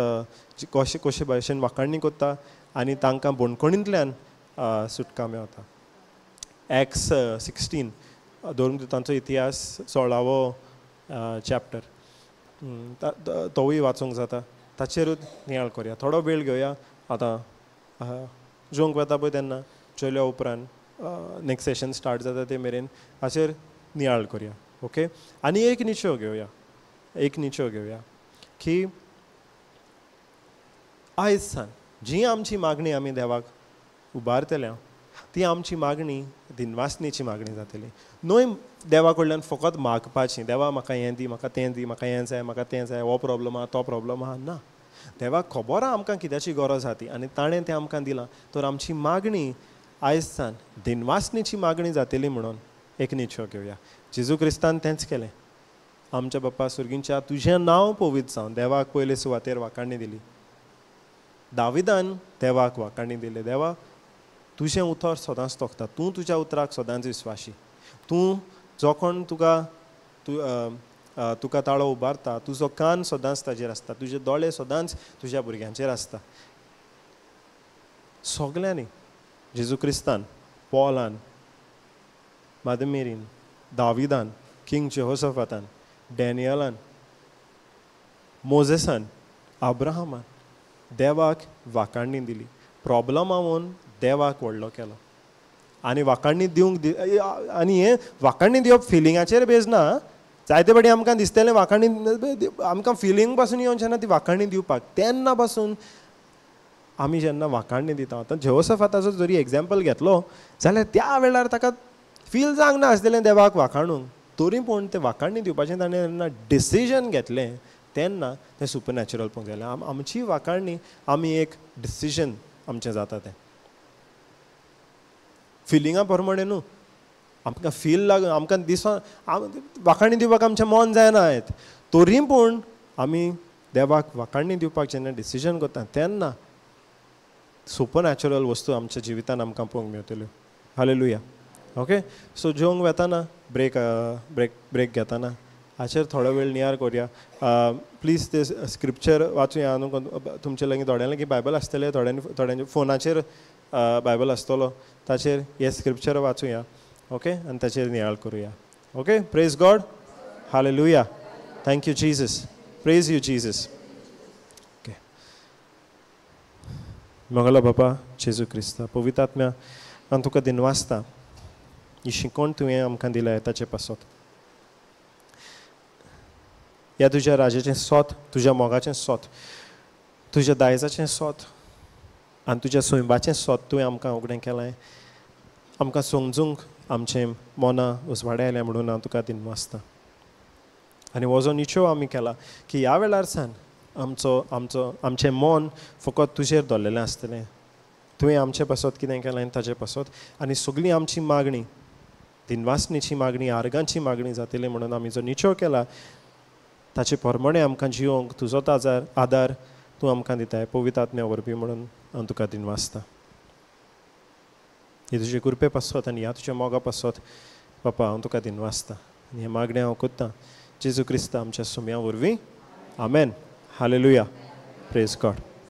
कशे कशे भाशेन वाखाणणी करता आनी तांकां बोणकुणींतल्यान सुटका मेवता. Acts 16 दोरदूतांचो इतिहास 16वो चॅप्टर तोवूय वाचूंक जाता. ताचेरूच नियाळ करया. थोडो वेळ घेवया. आतां जेवंक वता पळय तेन्ना जेवल्या उपरांत नेक्स्ट सेशन स्टार्ट जाता ते मेरेन हाचेर नियाळ करया. ओके. आनी एक निश्चय घेवया की आयज सान जी आमची मागणी आमी देवाक उबारतल्या ती आमची मागणी दिनवासनेची मागणी जातली. न्हय देवा कडल्यान फकत मागपाची, देवा म्हाका हें दी, म्हाका तें दी, म्हाका हें जाय, म्हाका तें जाय, हो प्रॉब्लम आहा, तो प्रॉब्लम आहा. ना, देवाक खबर आहा आमकां कित्याची गरज आहा ती आनी ताणें तें आमकां दिलां. तर आमची मागणी आयज सान दिनवासनेची मागणी जातली म्हणून एक निश्चय घेवया. जेजू क्रिस्तान तेंच केलें. आमच्या बाप्पा सुर्गींच्या तुजें नांव पवित्र जावन देवाक पयले सुवातेर वाखाणणी दिली. दाविदान देवाक वाखाणणी दिली. देवा तुजें उतर सदांच तोखता, तूं तुज्या उतराक सदांच विस्वाशी, तूं जो कोण तुका ताळो उबारता तुजो कान सदांच ताजेर आसता, तुजे दोळे सदांच तुज्या भुरग्यांचेर आसता. सगल्यांनी जेजू क्रिस्तान, पॉलान, मादर मेरीन, दाविदान, किंग जेहोसफातान, डॅनियलान, मोजेसान, अब्राहमान देवाक वाखाणणी दिली. प्रॉब्लम आवन देवाक व्हडलो केलो आनी वाखाणणी दिवंक आनी हें वाखाणणी दिवप फिलिंगाचेर बेज ना. जायते फावटी आमकां दिसतलें वाखाणणी आमकां फिलींग पासून येवचें ना ती वाखाणणी दिवपाक. तेन्ना पासून आमी जेन्ना वाखाणणी दिता, आतां जेहोसफाताचो जरी एग्जाम्पल घेतलो जाल्यार त्या वेळार ताका फील जावंक ना आसलेलें देवाक वाखाणूंक. तरी पूण तें वाखाणणी दिवपाचें ताणें जेन्ना डिसिजन घेतलें तेन्ना तें सुपरनॅचरल पळोवंक जालें. आमची वाखाणणी आमी एक डिसिजन आमचें जाता तें फिलिंगा प्रमाणे न्हू. आमकां फील लागून आमकां दिसोन वाखाणणी दिवपाक आमचें मन जायना आयत. तरी पूण आमी देवाक वाखाणणी दिवपाक जेन्ना डिसिजन करता तेन्ना सुपरनॅचरल वस्तू आमच्या जिवितान आमकां पळोवंक मेवतल्यो. हालेलुया. ओके. सो जेवंक वेताना ब्रेक घेताना हाचेर थोडो वेळ नियाळ करया. प्लीज ते स्क्रिप्चर वाचुया. तुमचे लागीं थोड्यां लागीं बायबल आसतलें, थोड्यांच्या फोनाचेर बायबल आसतलो, ताचेर हे स्क्रिप्चर वाचुया. ओके. आनी ताचेर नियाळ करुया. Okay. Praise God. Hallelujah. Thank you Jesus. Praise you Jesus. Okay. मंगला बापा जेजू क्रिस्ता पवित्र आत्म्या हांव तुका दिनवासता ही शिकोवण तुवें आमकां दिल्या ताचे पासत. ह्या तुज्या राजाचें सोत, तुज्या मोगाचें सोत, तुज्या दायजाचें सोत आनी तुज्या सोयंबाचें सोत तुवें आमकां उगडें केलां. आमकां समजूंक आमचें मनां उजवाड्या आयल्या म्हणून हांव तुका दिनवासता. आनी हो जो निश्चय आमी केला की ह्या वेळार सान आमचें मन फकत तुजेर दवरलेलें आसतलें. तुवें आमचे पासत कितें केलां ताचे पासत आनी सगळी आमची मागणी दिनवासनीची मागणी, आर्गांची मागणी जातली म्हणून आमी जो निचो केला ताचे प्रमाणे आमकां जिवंक तुजोच आदार तूं आमकां दिताय पवित्र आत्म्या वरवीं म्हणून हांव तुका दिनवासता. ही तुजे कृपे पासत आनी ह्या तुज्या मोगा पासत बापा हांव तुका दिनवासता आनी हे मागणें हांव कोत्तां जेजू क्रिस्त आमच्या सुम्या वरवीं. आमेन. हालेलुया. Praise God.